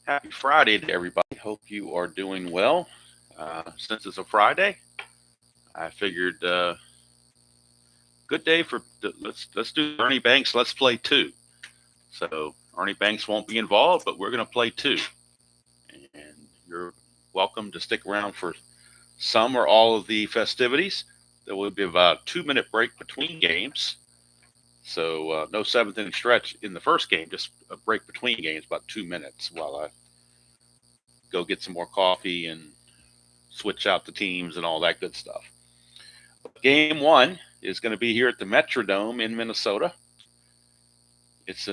Happy Friday to everybody. Hope you are doing well. Since it's a Friday, I figured good day for let's do Ernie Banks. Let's play two. So Ernie Banks won't be involved, but we're going to play two, and you're welcome to stick around for some or all of the festivities. There will be about a 2-minute break between games. So no seventh inning stretch in the first game, just a break between games, about 2 minutes while I go get some more coffee and switch out the teams and all that good stuff. But game one is going to be here at the Metrodome in Minnesota. It's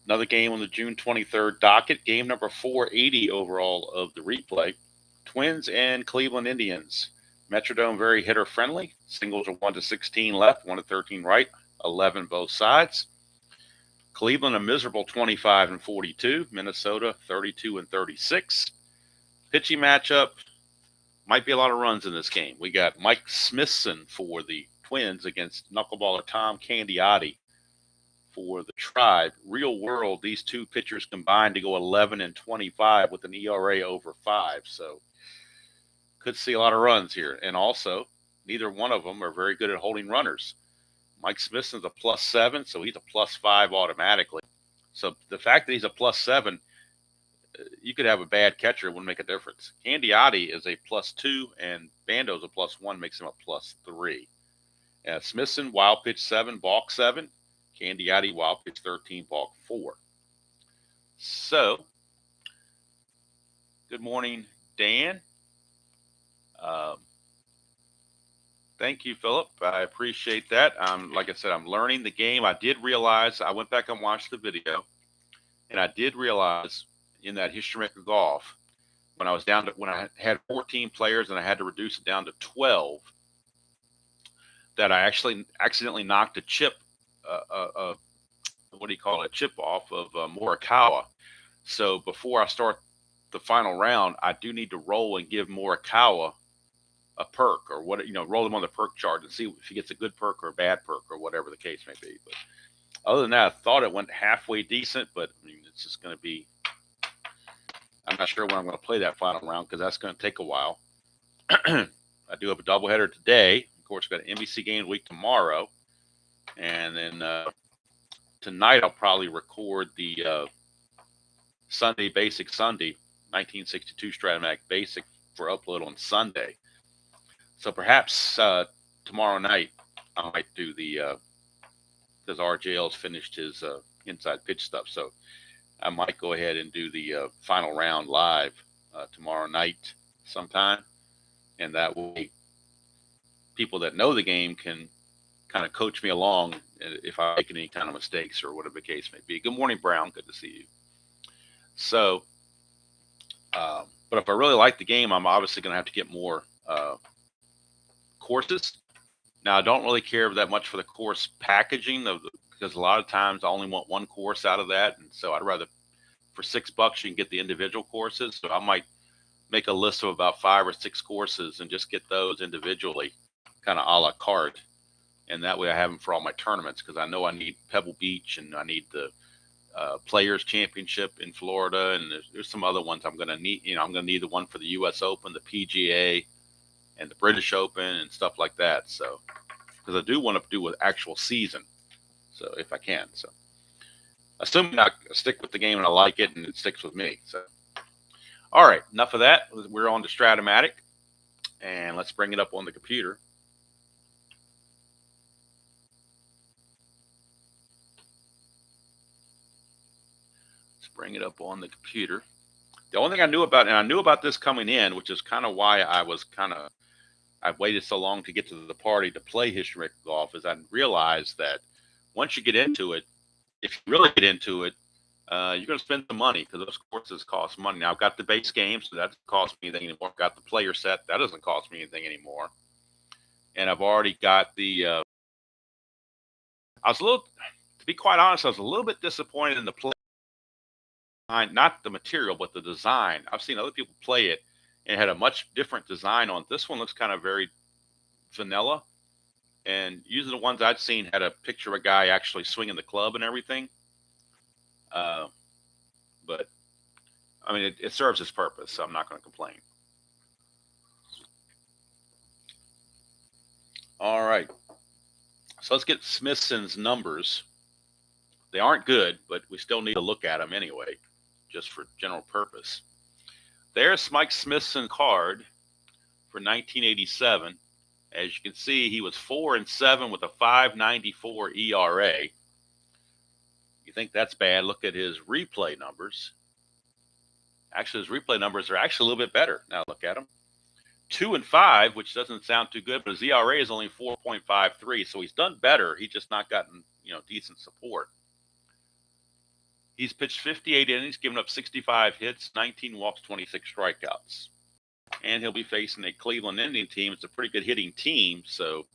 another game on the June 23rd docket, game number 480 overall of the replay. Twins and Cleveland Indians. Metrodome very hitter friendly. Singles are 1-16 left, 1-13 right, 11 both sides. Cleveland a miserable 25-42. Minnesota 32-36. Pitching matchup. Might be a lot of runs in this game. We got Mike Smithson for the Twins against knuckleballer Tom Candiotti for the Tribe. Real world, these two pitchers combined to go 11-25 with an ERA over 5. So could see a lot of runs here. And also, neither one of them are very good at holding runners. Mike Smithson's a +7, so he's a +5 automatically. So the fact that he's a +7, you could have a bad catcher, it wouldn't make a difference. Candiotti is a +2, and Bando's a +1, makes him a +3. Smithson, wild pitch 7, balk 7. Candiotti, wild pitch 13, balk 4. So, good morning, Dan. Thank you, Philip. I appreciate that. Like I said, I'm learning the game. I did realize, I went back and watched the video, and I did realize in that History Maker Golf, when I had 14 players and I had to reduce it down to 12, that I actually accidentally knocked a chip, what do you call it, chip off of Morikawa. So before I start the final round, I do need to roll and give Morikawa a perk, or what, roll him on the perk chart and see if he gets a good perk or a bad perk or whatever the case may be. But other than that, I thought it went halfway decent, but I mean, it's just going to be, I'm not sure when I'm going to play that final round because that's going to take a while. I do have a doubleheader today. Of course, we've got an NBC game week tomorrow. And then tonight I'll probably record the Sunday Basic Sunday, 1962 Strat-O-Matic Basic for upload on Sunday. So perhaps tomorrow night I might do the, because RJL's finished his inside pitch stuff. So I might go ahead and do the final round live tomorrow night sometime. And that way people that know the game can kind of coach me along if I make any kind of mistakes or whatever the case may be. Good morning, Brown. Good to see you. So, but if I really like the game, I'm obviously going to have to get more courses. Now, I don't really care that much for the course packaging because a lot of times I only want one course out of that. And so I'd rather, for $6, you can get the individual courses. So I might make a list of about 5 or 6 courses and just get those individually, kind of a la carte. And that way I have them for all my tournaments, because I know I need Pebble Beach and I need the Players Championship in Florida. And there's some other ones I'm going to need. I'm going to need the one for the U.S. Open, the PGA, and the British Open and stuff like that. So, because I do want to do with actual season. So if I can. So assuming I stick with the game and I like it and it sticks with me. So, all right, enough of that. We're on to Strat-O-Matic, and let's bring it up on the computer. Bring it up on the computer. The only thing I knew about, and I knew about this coming in, which is kind of why I waited so long to get to the party to play History Maker Golf, is I realized that once you get into it, if you really get into it, you're going to spend some money because those courses cost money. Now, I've got the base game, so that doesn't cost me anything anymore. I've got the player set. That doesn't cost me anything anymore. And I've already got the to be quite honest, I was a little bit disappointed in the play. Not the material, but the design. I've seen other people play it and had a much different design on it. This one looks kind of very vanilla. And usually the ones I'd seen had a picture of a guy actually swinging the club and everything. But I mean, it serves its purpose, so I'm not going to complain. All right. So let's get Smithson's numbers. They aren't good, but we still need to look at them anyway, just for general purpose. There's Mike Smithson card for 1987. As you can see, he was 4-7 with a 5.94 ERA. You think that's bad? Look at his replay numbers. Actually, his replay numbers are actually a little bit better. Now look at them. 2-5, which doesn't sound too good, but his ERA is only 4.53, so he's done better. He's just not gotten, decent support. He's pitched 58 innings, given up 65 hits, 19 walks, 26 strikeouts. And he'll be facing a Cleveland Indian team. It's a pretty good hitting team, so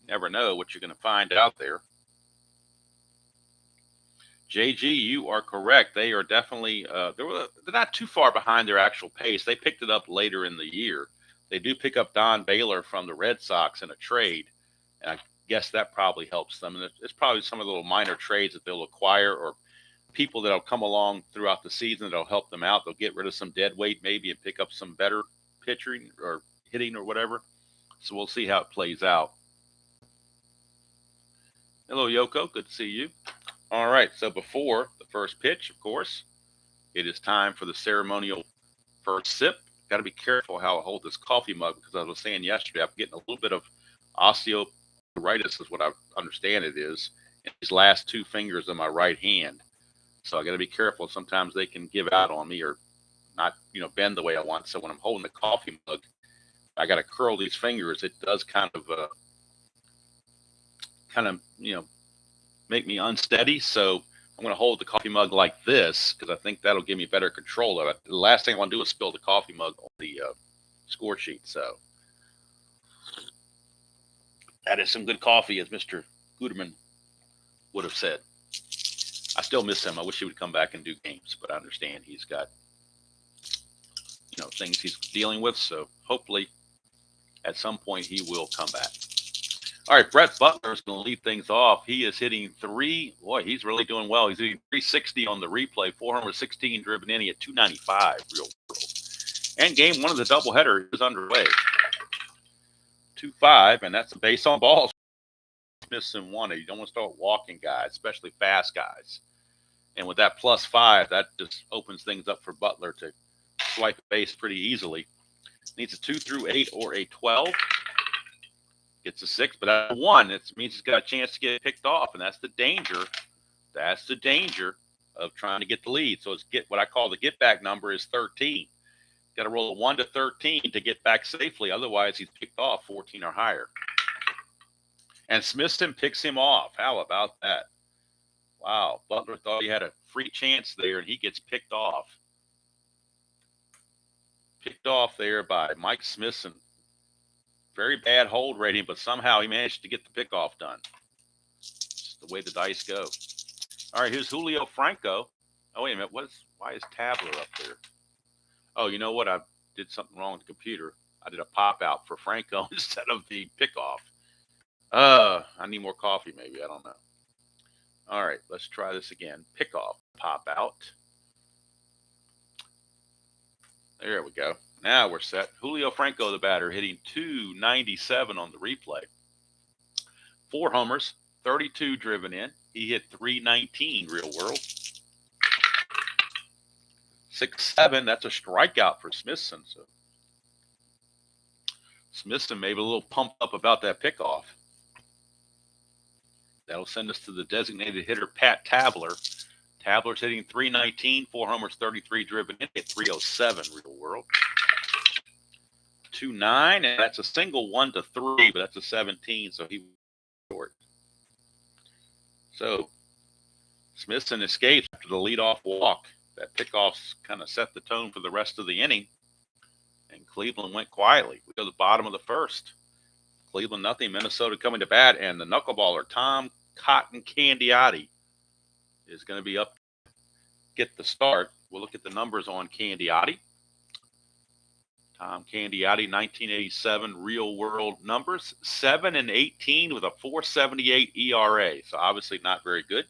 you never know what you're going to find out there. JG, you are correct. They are definitely they're not too far behind their actual pace. They picked it up later in the year. They do pick up Don Baylor from the Red Sox in a trade, and I guess that probably helps them. And it's probably some of the little minor trades that they'll acquire, or people that'll come along throughout the season that'll help them out. They'll get rid of some dead weight maybe and pick up some better pitching or hitting or whatever. So we'll see how it plays out. Hello, Yoko. Good to see you. All right. So before the first pitch, of course, it is time for the ceremonial first sip. Got to be careful how I hold this coffee mug, because I was saying yesterday, I'm getting a little bit of osteoarthritis is what I understand it is in these last two fingers of my right hand. So I got to be careful. Sometimes they can give out on me or not, bend the way I want. So when I'm holding the coffee mug, I got to curl these fingers. It does kind of, make me unsteady. So I'm going to hold the coffee mug like this, because I think that'll give me better control of it. The last thing I want to do is spill the coffee mug on the score sheet. So that is some good coffee, as Mr. Guterman would have said. I still miss him. I wish he would come back and do games, but I understand he's got, things he's dealing with. So hopefully at some point he will come back. All right, Brett Butler is going to lead things off. He is hitting he's really doing well. He's hitting 360 on the replay, 416 driven in. He at 295 real world. And game one of the doubleheader is underway. 2-5, and that's a base on balls. Smithson wanted. You don't want to start walking guys, especially fast guys. And with that +5, that just opens things up for Butler to swipe a base pretty easily. Needs a 2 through 8 or a 12. Gets a 6, but at a 1, it means he's got a chance to get picked off, and that's the danger. That's the danger of trying to get the lead. So it's what I call the get back number is 13. Got to roll a 1 to 13 to get back safely. Otherwise, he's picked off 14 or higher. And Smithson picks him off. How about that? Wow. Butler thought he had a free chance there, and he gets picked off. Picked off there by Mike Smithson. Very bad hold rating, but somehow he managed to get the pickoff done. It's the way the dice go. All right, here's Julio Franco. Oh, wait a minute. Why is Tabler up there? Oh, you know what? I did something wrong with the computer. I did a pop-out for Franco instead of the pickoff. I need more coffee maybe. I don't know. All right, let's try this again. Pickoff, pop-out. There we go. Now we're set. Julio Franco, the batter, hitting 297 on the replay. 4 homers, 32 driven in. He hit 319 real world. 6-7, that's a strikeout for Smithson. So Smithson maybe a little pumped up about that pickoff. That'll send us to the designated hitter, Pat Tabler. Tabler's hitting 319, 4 homers, 33 driven in, hit 307 real world. 2-9, and that's a single 1 to 3, but that's a 17, so he was short. So Smithson escapes after the leadoff walk. That pickoff's kind of set the tone for the rest of the inning, and Cleveland went quietly. We go to the bottom of the first. Cleveland nothing, Minnesota coming to bat, and the knuckleballer Tom Cotton Candiotti is going to be up to get the start. We'll look at the numbers on Candiotti. Tom Candiotti, 1987 real world numbers, 7-18 with a 4.78 ERA. So obviously not very good.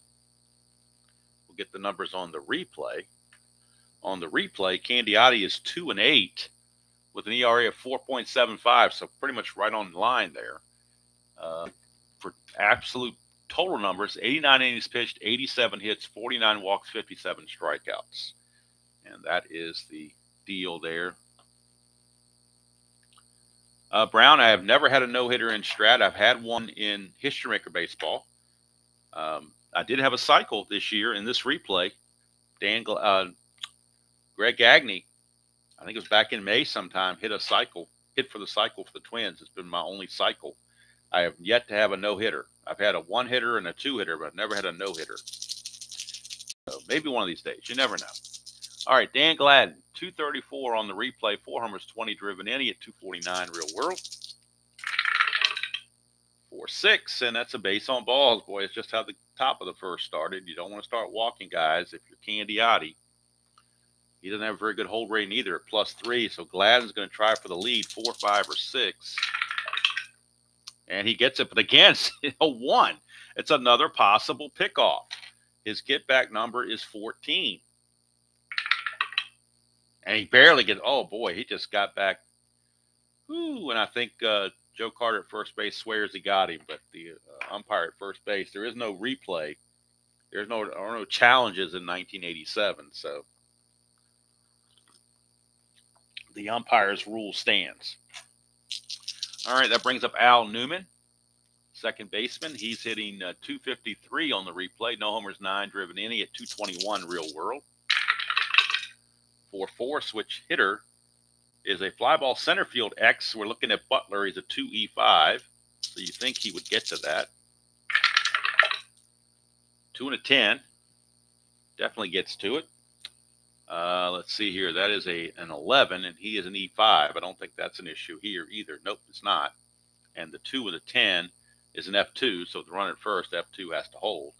We'll get the numbers on the replay. On the replay, Candiotti is 2-8 with an ERA of 4.75, so pretty much right on the line there. For absolute total numbers, 89 innings pitched, 87 hits, 49 walks, 57 strikeouts. And that is the deal there. Brown, I have never had a no-hitter in Strat. I've had one in History Maker Baseball. I did have a cycle this year in this replay. Greg Gagne, I think it was back in May sometime, hit for the cycle for the Twins. It's been my only cycle. I have yet to have a no-hitter. I've had a one-hitter and a two-hitter, but I've never had a no-hitter. So maybe one of these days. You never know. All right, Dan Gladden, 234 on the replay, 4 homers, 20 driven in. He hit 249 real world. 4-6, and that's a base on balls. Boy, it's just how the top of the first started. You don't want to start walking guys if you're Candiotti. He doesn't have a very good hold rating either at +3, so Gladden's going to try for the lead, 4, 5, or 6. And he gets it, but again, a 1. It's another possible pickoff. His get-back number is 14. And he barely gets, oh boy, he just got back. Ooh, and I think Joe Carter at first base swears he got him, but the umpire at first base, there is no replay. There are no challenges in 1987, so the umpire's rule stands. All right, that brings up Al Newman, second baseman. He's hitting 253 on the replay. No homers, 9 driven in. He hit 221 real world. 4-4 switch hitter is a fly ball center field X. We're looking at Butler. He's a 2E5, so you think he would get to that. 2 and a 10. Definitely gets to it. Let's see here. That is an 11, and he is an E5. I don't think that's an issue here either. Nope, it's not. And the 2 with a 10 is an F2, so the run at first, F2 has to hold.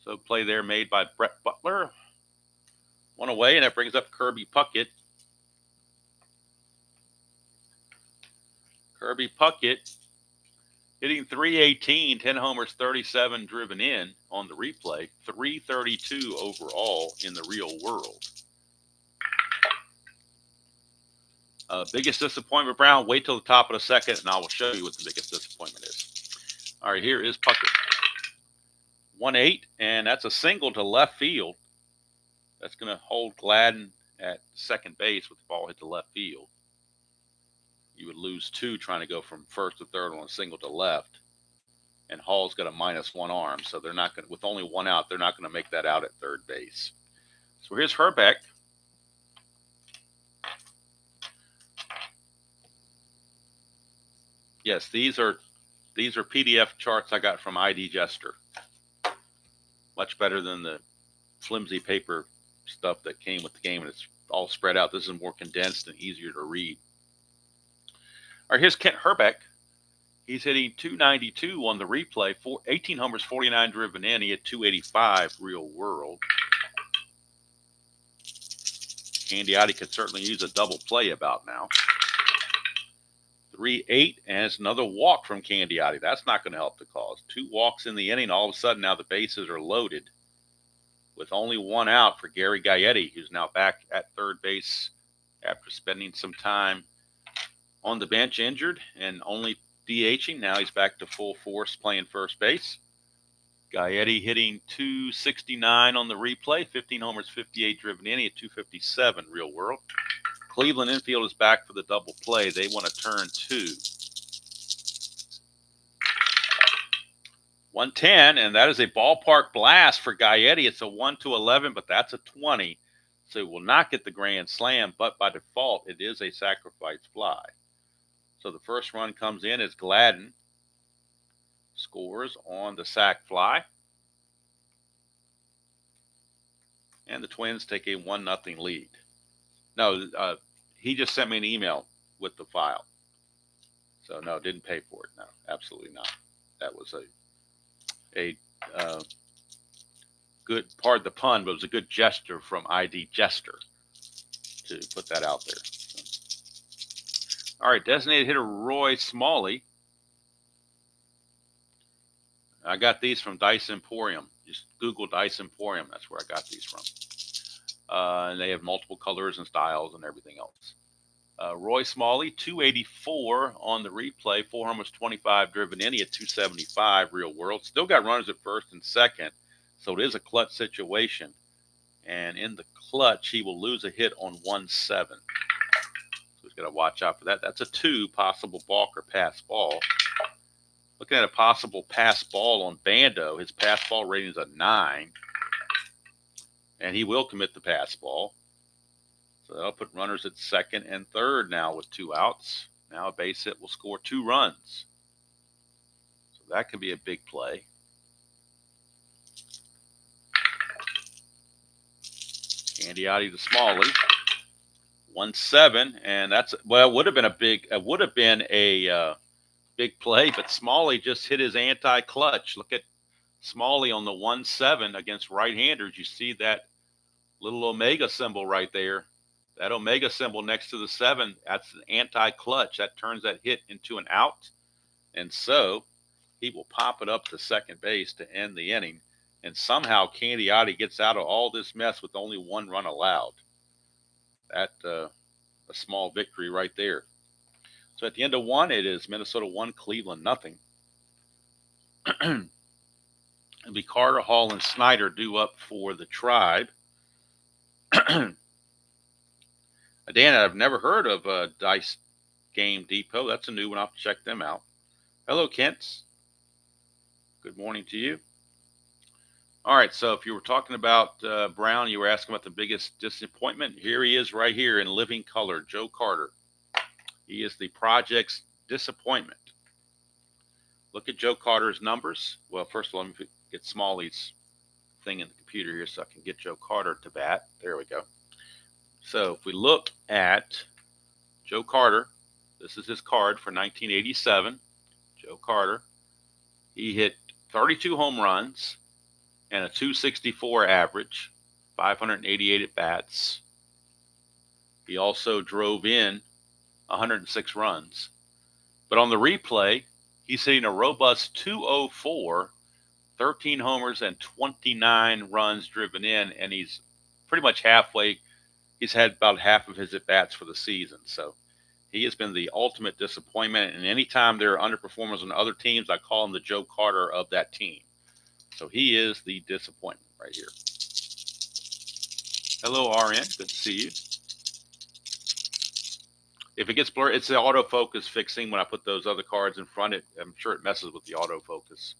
So play there made by Brett Butler. 1 away, and that brings up Kirby Puckett. Kirby Puckett hitting 318, 10 homers, 37 driven in on the replay, 332 overall in the real world. Biggest disappointment, Brown, wait till the top of the second, and I will show you what the biggest disappointment is. All right, here is Puckett. 1-8, and that's a single to left field. That's going to hold Gladden at second base with the ball hit to left field. You would lose 2 trying to go from first to third on a single to left. And Hall's got a -1 arm, so they're not going to, with only 1 out, they're not going to make that out at third base. So here's Herbeck. Yes, these are PDF charts I got from ID Jester. Much better than the flimsy paper stuff that came with the game, and it's all spread out. This is more condensed and easier to read. All right, here's Kent Herbeck. He's hitting 292 on the replay, 18 homers, 49 driven in. He hit 285 real world. Candiotti could certainly use a double play about now. 3-8, and it's another walk from Candiotti. That's not going to help the cause. 2 walks in the inning. All of a sudden, now the bases are loaded with only 1 out for Gary Gaetti, who's now back at third base after spending some time on the bench injured and only DHing. Now he's back to full force playing first base. Gaetti hitting 269 on the replay, 15 homers, 58 driven in. He at 257 real world. Cleveland infield is back for the double play. They want to turn 2. 110, and that is a ballpark blast for Gaetti. It's a 1-11, but that's a 20. So he will not get the grand slam, but by default, it is a sacrifice fly. So the first run comes in as Gladden scores on the sac fly. And the Twins take a 1-0 lead. No, he just sent me an email with the file. So, no, didn't pay for it. No, absolutely not. That was a good, pardon the pun, but it was a good gesture from ID Jester to put that out there. So. All right, designated hitter Roy Smalley. I got these from Dice Emporium. Just Google Dice Emporium. That's where I got these from. And they have multiple colors and styles and everything else. Roy Smalley, 284 on the replay, 4 homers, 25 driven in. He had 275 real world. Still got runners at first and second, so it is a clutch situation. And in the clutch, he will lose a hit on 1-7. So he's got to watch out for that. That's a 2, possible balk or pass ball. Looking at a possible pass ball on Bando, his pass ball rating is a 9. And he will commit the pass ball. So that'll put runners at second and third now with 2 outs. Now a base hit will score 2 runs. So that can be a big play. Candiotti to Smalley. 1-7, and that's, well, it would have been a big play, but Smalley just hit his anti-clutch. Look at Smalley on the 1-7 against right-handers. You see that little omega symbol right there. That omega symbol next to the 7, that's an anti-clutch. That turns that hit into an out. And so he will pop it up to second base to end the inning. And somehow Candiotti gets out of all this mess with only 1 run allowed. That a small victory right there. So at the end of 1, it is Minnesota 1, Cleveland nothing. It'll be Carter, Hall, and Snyder due up for the Tribe. Dan, I've never heard of Dice Game Depot. That's a new one. I'll have to check them out. Hello, Kent. Good morning to you. All right, so if you were talking about Brown, you were asking about the biggest disappointment. Here he is right here in living color, Joe Carter. He is the project's disappointment. Look at Joe Carter's numbers. Well, first of all, let me get Smalley's thing in the computer here so I can get Joe Carter to bat. There we go. So if we look at Joe Carter, this is his card for 1987. Joe Carter, he hit 32 home runs and a 264 average, 588 at bats. He also drove in 106 runs. But on the replay, he's hitting a robust 204, 13 homers and 29 runs driven in, and he's pretty much halfway. He's had about half of his at-bats for the season. So he has been the ultimate disappointment. And anytime there are underperformers on other teams, I call him the Joe Carter of that team. So he is the disappointment right here. Hello, RN. Good to see you. If it gets blurred, it's the autofocus fixing when I put those other cards in front. I'm sure it messes with the autofocus.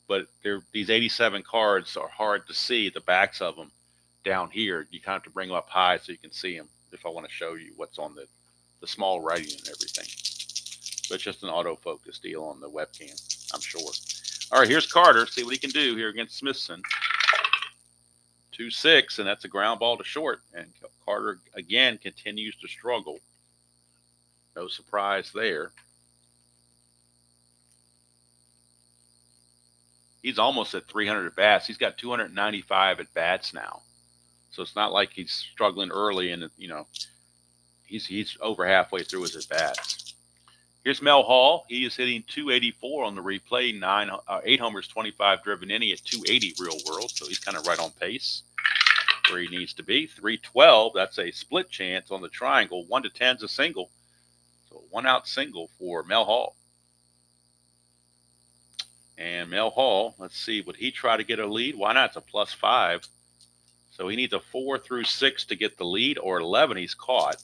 But these 87 cards are hard to see, the backs of them down here. You kind of have to bring them up high so you can see them if I want to show you what's on the small writing and everything. But it's just an autofocus deal on the webcam, I'm sure. All right, here's Carter. See what he can do here against Smithson. 2-6, and that's a ground ball to short. And Carter, again, continues to struggle. No surprise there. He's almost at 300 at bats. He's got 295 at bats now. So it's not like he's struggling early, and he's over halfway through his at bats. Here's Mel Hall. He is hitting 284 on the replay, 8 homers, 25 driven in. He at 280 real world, so he's kind of right on pace where he needs to be. 312, that's a split chance on the triangle. 1 to 10's a single. So 1-out single for Mel Hall. And Mel Hall, let's see, would he try to get a lead? Why not? It's a +5. So he needs a 4 through 6 to get the lead, or 11 he's caught.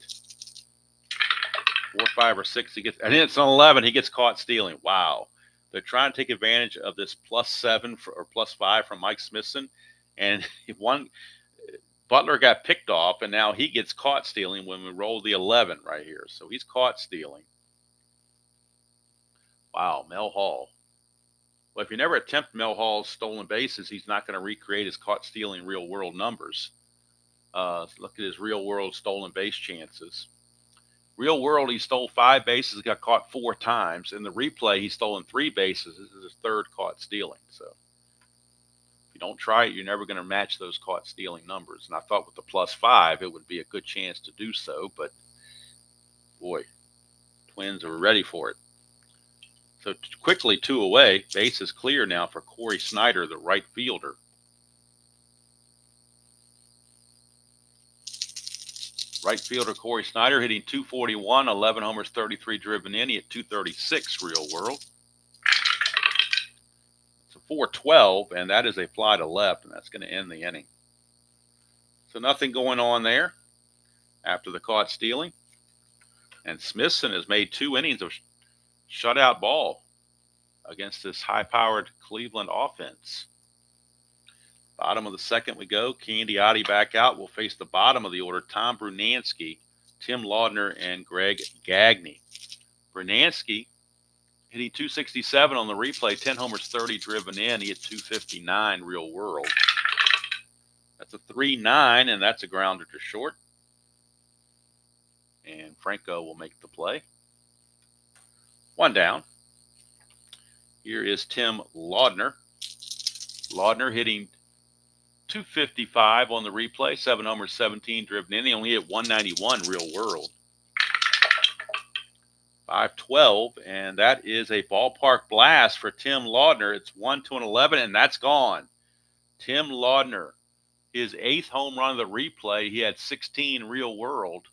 4, 5, or 6 he gets, and it's an 11 he gets caught stealing. Wow. They're trying to take advantage of this +7 or +5 from Mike Smithson, and Butler got picked off, and now he gets caught stealing when we roll the 11 right here. So he's caught stealing. Wow, Mel Hall. Well, if you never attempt Mel Hall's stolen bases, he's not going to recreate his caught stealing real world numbers. Look at his real world stolen base chances. Real world, he stole 5 bases, got caught 4 times. In the replay, he's stolen 3 bases. This is his 3rd caught stealing. So if you don't try it, you're never going to match those caught stealing numbers. And I thought with the +5, it would be a good chance to do so. But boy, Twins are ready for it. So quickly 2 away. Base is clear now for Corey Snyder, the right fielder. Right fielder Corey Snyder hitting 241, 11 homers, 33 driven in. He hit 236 real world. It's a 412, and that is a fly to left, and that's going to end the inning. So nothing going on there after the caught stealing. And Smithson has made 2 innings of shutout ball against this high-powered Cleveland offense. Bottom of the second we go. Candiotti back out. We'll face the bottom of the order. Tom Brunansky, Tim Laudner, and Greg Gagne. Brunansky hitting 267 on the replay. 10 homers, 30 driven in. He hit 259 real world. That's a 3-9, and that's a grounder to short. And Franco will make the play. 1 down. Here is Tim Laudner. Laudner hitting 255 on the replay, 7 homers, 17 driven in. He only hit 191 real world. 5-12, and that is a ballpark blast for Tim Laudner. It's 1-11, and that's gone. Tim Laudner, his 8th home run of the replay. He had 16 real world.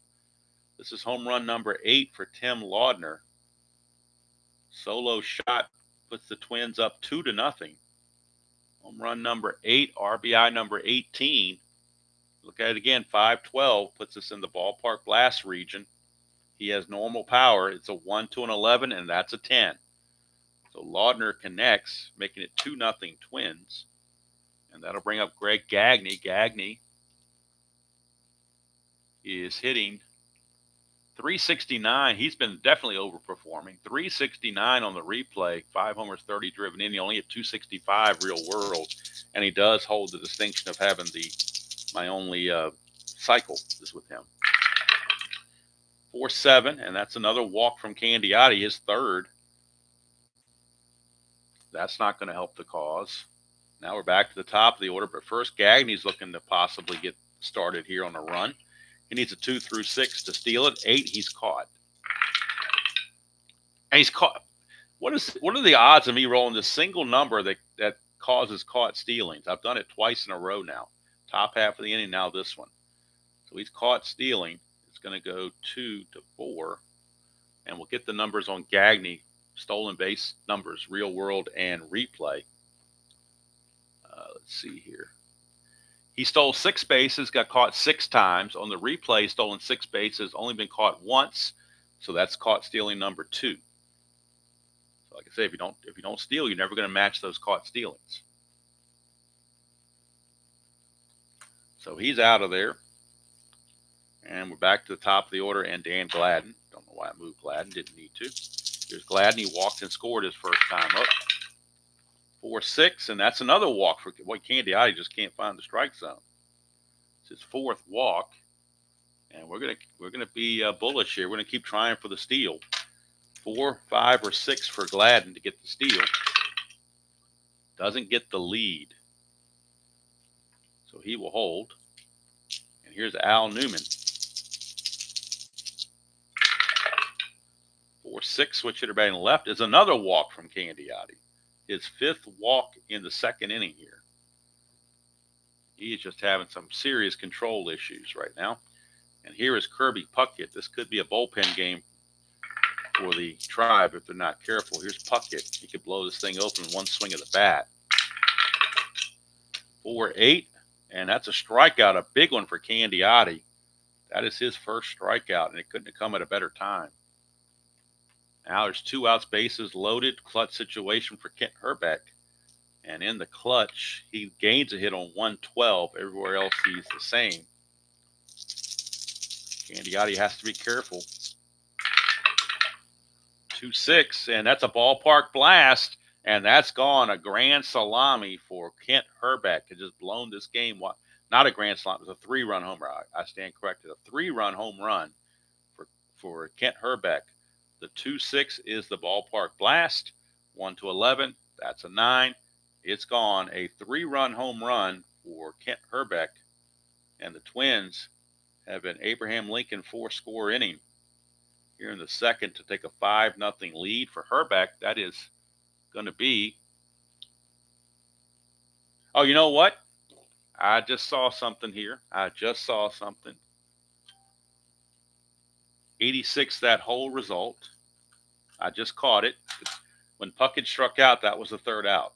This is home run number 8 for Tim Laudner. Solo shot puts the Twins up 2-0. Home run number 8, RBI number 18. Look at it again, 5-12 puts us in the ballpark blast region. He has normal power. It's a 1-11, and that's a 10. So Laudner connects, making it 2-0 Twins. And that'll bring up Greg Gagne. Gagne is hitting 369. He's been definitely overperforming. 369 on the replay. 5 homers, 30 driven in. He only hit 265 real world. And he does hold the distinction of having my only cycle is with him. 4-7, and that's another walk from Candiotti, his 3rd. That's not going to help the cause. Now we're back to the top of the order, but first Gagne's looking to possibly get started here on a run. He needs a 2 through 6 to steal it. 8, he's caught. And he's caught. What are the odds of me rolling this single number that causes caught stealings? I've done it twice in a row now. Top half of the inning, now this one. So he's caught stealing. It's going to go 2-4. And we'll get the numbers on Gagne, stolen base numbers, real world and replay. Let's see here. He stole 6 bases, got caught 6 times. On the replay, stolen 6 bases, only been caught once. So that's caught stealing number 2. So like I say, if you don't steal, you're never going to match those caught stealings. So he's out of there. And we're back to the top of the order and Dan Gladden. Don't know why I moved Gladden, didn't need to. Here's Gladden. He walked and scored his first time up. 4-6, and that's another walk for Candiotti. Just can't find the strike zone. It's his 4th walk, and we're gonna be bullish here. We're gonna keep trying for the steal. 4, 5, or 6 for Gladden to get the steal. Doesn't get the lead, so he will hold. And here's Al Newman. 4-6, switch hitter batting left is another walk from Candiotti. His 5th walk in the 2nd inning here. He is just having some serious control issues right now. And here is Kirby Puckett. This could be a bullpen game for the Tribe if they're not careful. Here's Puckett. He could blow this thing open in one swing of the bat. 4-8, and that's a strikeout, a big one for Candiotti. That is his first strikeout, and it couldn't have come at a better time. Now there's 2 outs, bases loaded, clutch situation for Kent Hrbek. And in the clutch, he gains a hit on 112. Everywhere else, he's the same. Candiotti has to be careful. 2-6, and that's a ballpark blast. And that's gone. A grand salami for Kent Hrbek. Has just blown this game. Not a grand slam. It was a 3-run home run. I stand corrected. A 3-run home run for Kent Hrbek. The 2-6 is the ballpark blast. 1-11, that's a 9. It's gone. A 3-run home run for Kent Hrbek. And the Twins have an Abraham Lincoln 4-score inning here in the 2nd to take a 5-0 lead for Hrbek. That is going to be. Oh, you know what? I just saw something here. 86, that whole result. I just caught it. When Puckett struck out, that was the third out.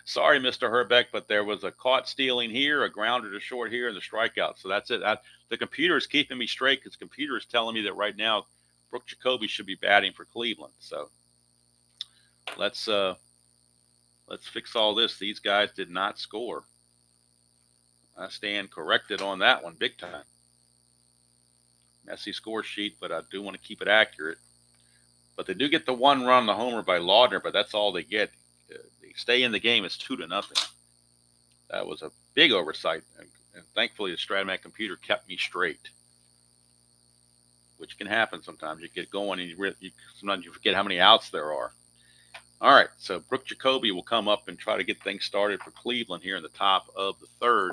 Sorry, Mr. Herbeck, but there was a caught stealing here, a grounder to short here, and the strikeout. So that's it. The computer is keeping me straight because the computer is telling me that right now Brooke Jacoby should be batting for Cleveland. So let's fix all this. These guys did not score. I stand corrected on that one big time. Messy score sheet, but I do want to keep it accurate. But they do get the one run, the homer by Laudner, but that's all they get. They stay in the game. It's 2-0. That was a big oversight, and thankfully the Strat-O-Matic computer kept me straight, which can happen sometimes. You get going, and sometimes you forget how many outs there are. All right, so Brooke Jacoby will come up and try to get things started for Cleveland here in the top of the third.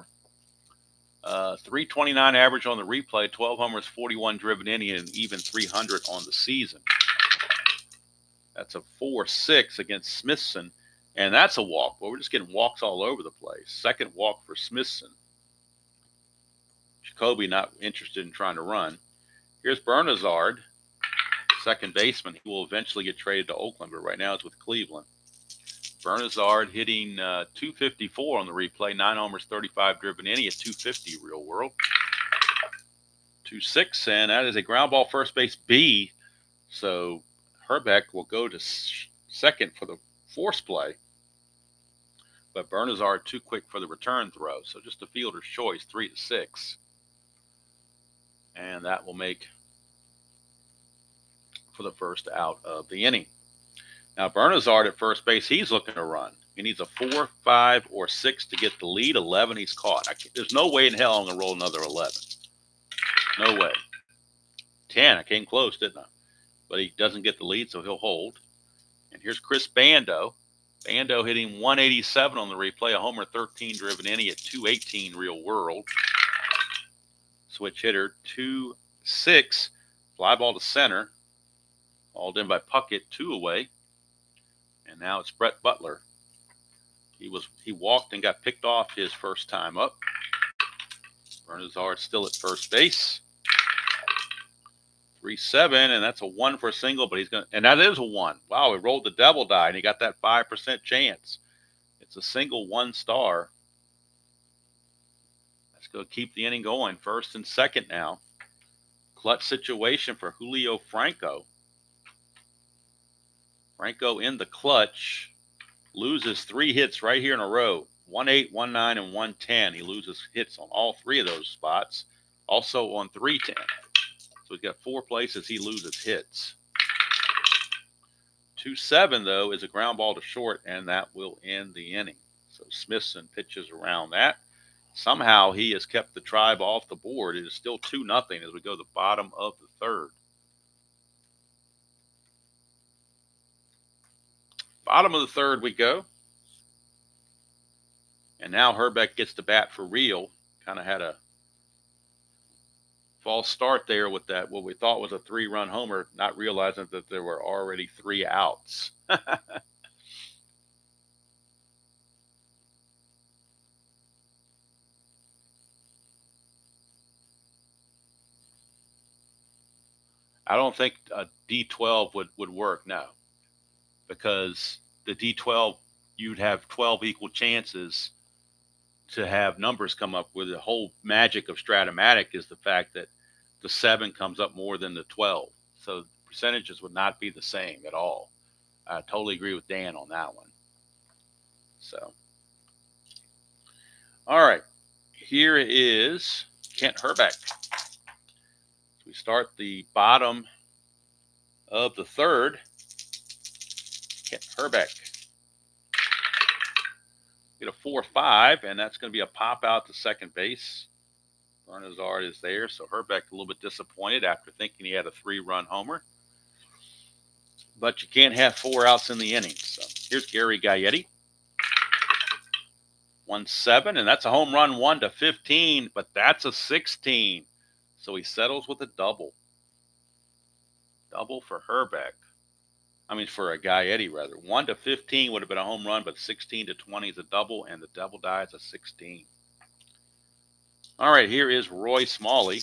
329 average on the replay, 12 homers, 41 driven in, and even 300 on the season. That's a 4-6 against Smithson, and that's a walk. Well, we're just getting walks all over the place. Second walk for Smithson. Jacoby not interested in trying to run. Here's Bernazard, second baseman. He will eventually get traded to Oakland, but right now it's with Cleveland. Bernazard hitting 254 on the replay, 9 homers, 35 driven in. He hit 250 real world. 2-6, and that is a ground ball first base B. So Herbeck will go to second for the force play, but Bernazard too quick for the return throw. So just a fielder's choice, 3-6. And that will make for the first out of the inning. Now, Bernazard at first base, he's looking to run. He needs a 4, 5, or 6 to get the lead. 11, he's caught. There's no way in hell I'm going to roll another 11. No way. 10, I came close, didn't I? But he doesn't get the lead, so he'll hold. And here's Chris Bando. Bando hitting 187 on the replay, a homer, 13 driven in. He hit 218 real world. Switch hitter, 2-6. Fly ball to center. Hauled in by Puckett, 2 away. And now it's Brett Butler. He walked and got picked off his first time up. Bernazard still at first base. 3-7, and that's a 1 for a single, but and that is a 1. Wow, he rolled the double die, and he got that 5% chance. It's a single 1 star. Let's go keep the inning going. First and second now. Clutch situation for Julio Franco. Franco in the clutch. Loses 3 hits right here in a row. 1-8, 1-9, and 1-10. He loses hits on all 3 of those spots. Also on 3-10. So he's got 4 places he loses hits. 2-7, though, is a ground ball to short, and that will end the inning. So Smithson pitches around that. Somehow he has kept the Tribe off the board. It is still 2-0 as we go to the bottom of the third. Bottom of the third we go. And now Herbeck gets to bat for real. Kind of had a false start there with that, what we thought was a 3-run homer, not realizing that there were already 3 outs. I don't think a D12 would work, no. Because the D12, you'd have 12 equal chances to have numbers come up with. The whole magic of Strat-O-Matic is the fact that the 7 comes up more than the 12. So the percentages would not be the same at all. I totally agree with Dan on that one. So, all right. Here is Kent Herbeck. We start the bottom of the third. Kent Herbeck. Get a 4-5, and that's going to be a pop out to second base. Bernazard is there, so Herbeck a little bit disappointed after thinking he had a 3-run homer. But you can't have 4 outs in the inning. So here's Gary Gaetti. 1-7, and that's a home run, 1-15, but that's a 16. So he settles with a double. Double for Herbeck. I mean, for a Gaetti, rather. 1-15 would have been a home run, but 16-20 is a double, and the double die is a 16. All right, here is Roy Smalley.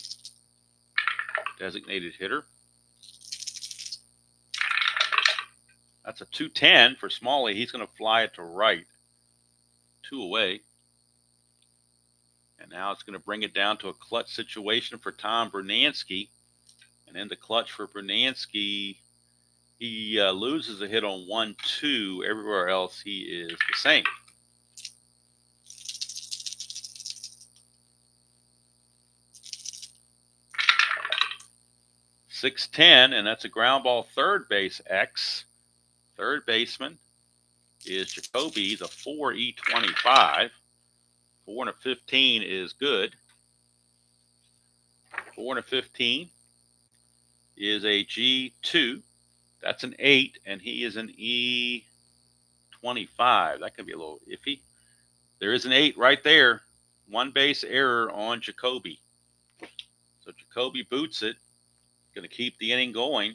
designated hitter. That's a 210 for Smalley. He's going to fly it to right. 2 away. And now it's going to bring it down to a clutch situation for Tom Bernansky. And in the clutch for Bernansky, he loses a hit on 1-2. Everywhere else, he is the same. .610, and that's a ground ball third base X. Third baseman is Jacoby, the 4E25. 4 and a 15 is good. 4 and a 15 is a G2. That's an 8, and he is an E25. That could be a little iffy. There is an 8 right there. One base error on Jacoby. So Jacoby boots it. Going to keep the inning going.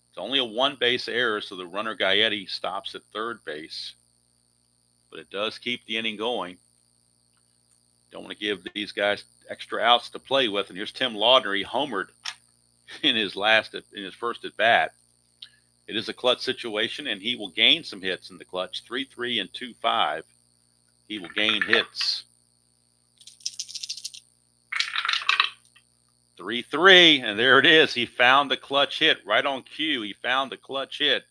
It's only a one base error, so the runner Gaetti stops at third base. But it does keep the inning going. Don't want to give these guys extra outs to play with. And here's Tim Laudner. He homered in his first at bat. It is a clutch situation, and he will gain some hits in the clutch. 3-3 and 2-5. He will gain hits. 3-3, and there it is. He found the clutch hit right on cue. He found the clutch hit.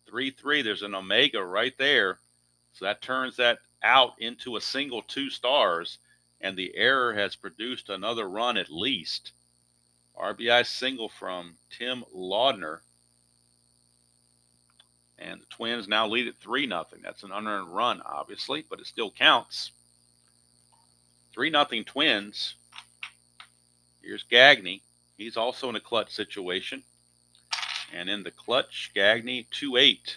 3-3. There's an omega right there. So that turns that out into a single 2 stars, and the error has produced another run at least. RBI single from Tim Laudner. And the Twins now lead at 3-0. That's an unearned run, obviously, but it still counts. 3-0 Twins. Here's Gagne. He's also in a clutch situation. And in the clutch, Gagne 2-8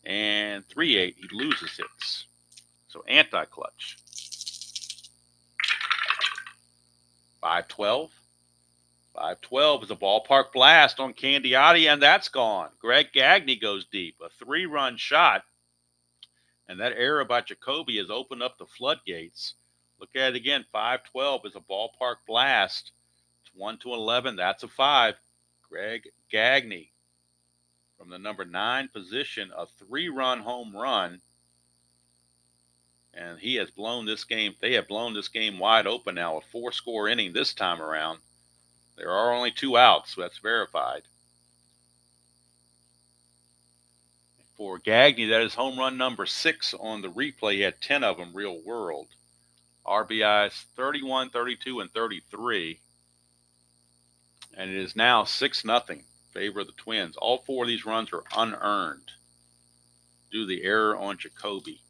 and 3-8. He loses hits. So anti-clutch. 5-12. 5-12 is a ballpark blast on Candiotti, and that's gone. Greg Gagne goes deep. A 3-run shot. And that error by Jacoby has opened up the floodgates. Look at it again. 5-12 is a ballpark blast. 1-11, that's a 5. Greg Gagne from the number 9 position, a 3-run home run. And he has blown this game. They have blown this game wide open now. A 4-score inning this time around. There are only 2 outs, so that's verified. For Gagne, that is home run number 6 on the replay. He had 10 of them real world. RBIs 31, 32, and 33. And it is now 6-0 in favor of the Twins. All 4 of these runs are unearned due to the error on Jacoby.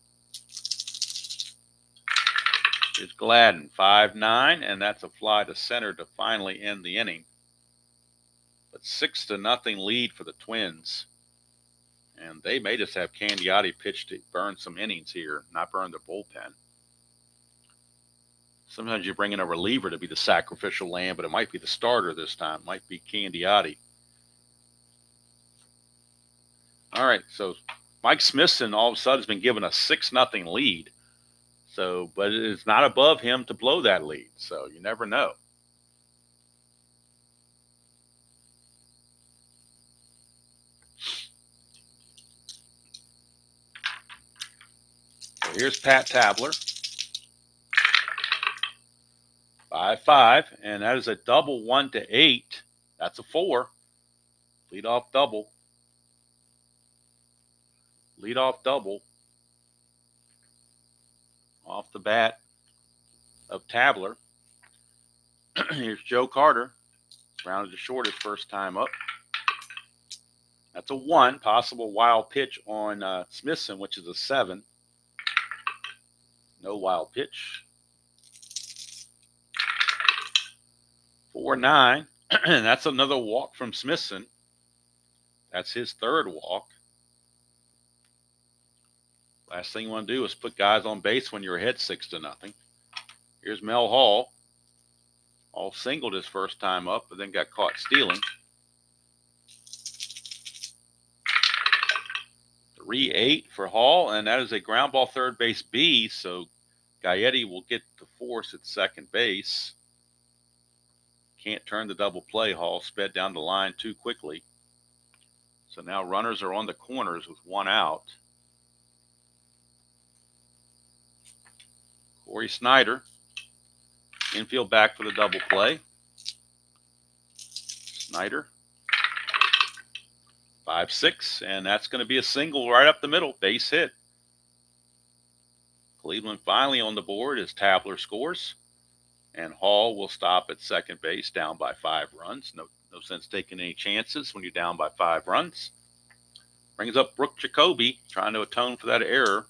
It's Gladden, 5-9, and that's a fly to center to finally end the inning. But 6-0 lead for the Twins. And they may just have Candiotti pitch to burn some innings here, not burn the bullpen. Sometimes you bring in a reliever to be the sacrificial lamb, but it might be the starter this time. It might be Candiotti. All right, so Mike Smithson all of a sudden has been given a 6-0 lead. So, but it is not above him to blow that lead. So you never know. So here's Pat Tabler. 5-5, and that is a double 1-8. That's a 4. Leadoff double. Leadoff double. Off the bat of Tabler. Here's Joe Carter. Rounded to short his first time up. That's a 1. Possible wild pitch on Smithson, which is a 7. No wild pitch. 4-9. And that's another walk from Smithson. That's his 3rd walk. Last thing you want to do is put guys on base when you're ahead 6-0. Here's Mel Hall. All singled his first time up, but then got caught stealing. 3-8 for Hall, and that is a ground ball third base B, so Gaetti will get the force at second base. can't turn the double play. Hall sped down the line too quickly. So now runners are on the corners with one out. Corey Snyder, infield back for the double play. Snyder, 5-6, and that's going to be a single right up the middle, base hit. Cleveland finally on the board as Tabler scores, and Hall will stop at second base, down by 5 runs. No sense taking any chances when you're down by 5 runs. Brings up Brooke Jacoby, trying to atone for that error.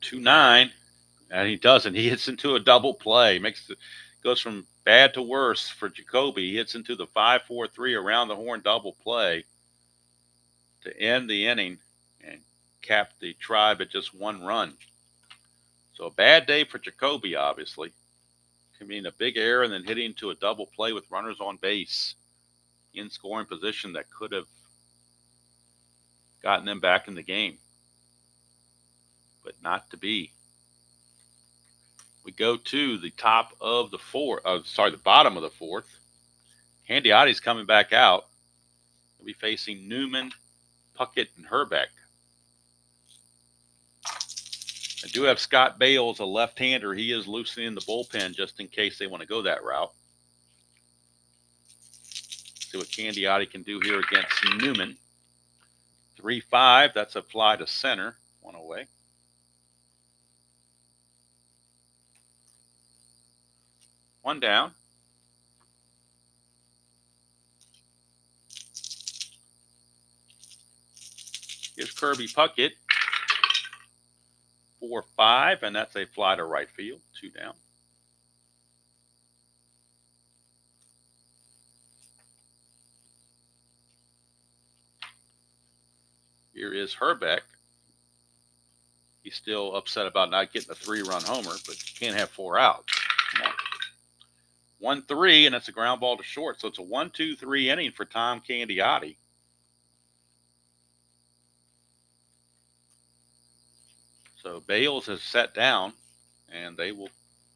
.29, and he doesn't. He hits into a double play. Goes from bad to worse for Jacoby. He hits into the 5-4-3 around the horn double play to end the inning and cap the Tribe at just 1 run. So a bad day for Jacoby, obviously. Committing a big error and then hitting into a double play with runners on base in scoring position that could have gotten them back in the game. But not to be. We go to the top of the the bottom of the 4th. Candiotti's coming back out. He'll be facing Newman, Puckett, and Herbeck. I do have Scott Bales, a left-hander. He is loosening the bullpen just in case they want to go that route. See what Candiotti can do here against Newman. 3-5, that's a fly to center, 1 away. One down. Here's Kirby Puckett. 4-5, and that's a fly to right field. 2 down. Here is Herbeck. He's still upset about not getting a 3-run homer, but you can't have 4 outs. Come on. 1-3, and that's a ground ball to short. So it's a 1-2-3 inning for Tom Candiotti. So Bales has sat down, and they will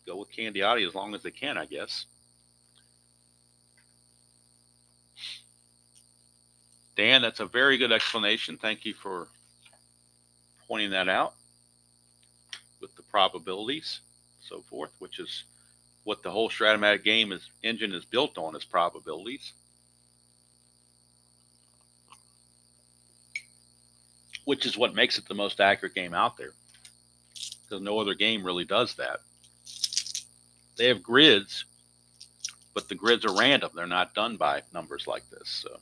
go with Candiotti as long as they can, I guess. Dan, that's a very good explanation. Thank you for pointing that out with the probabilities, so forth, which is what the whole Strat-O-Matic engine is built on, is probabilities. Which is what makes it the most accurate game out there, because no other game really does that. They have grids, but the grids are random. They're not done by numbers like this. So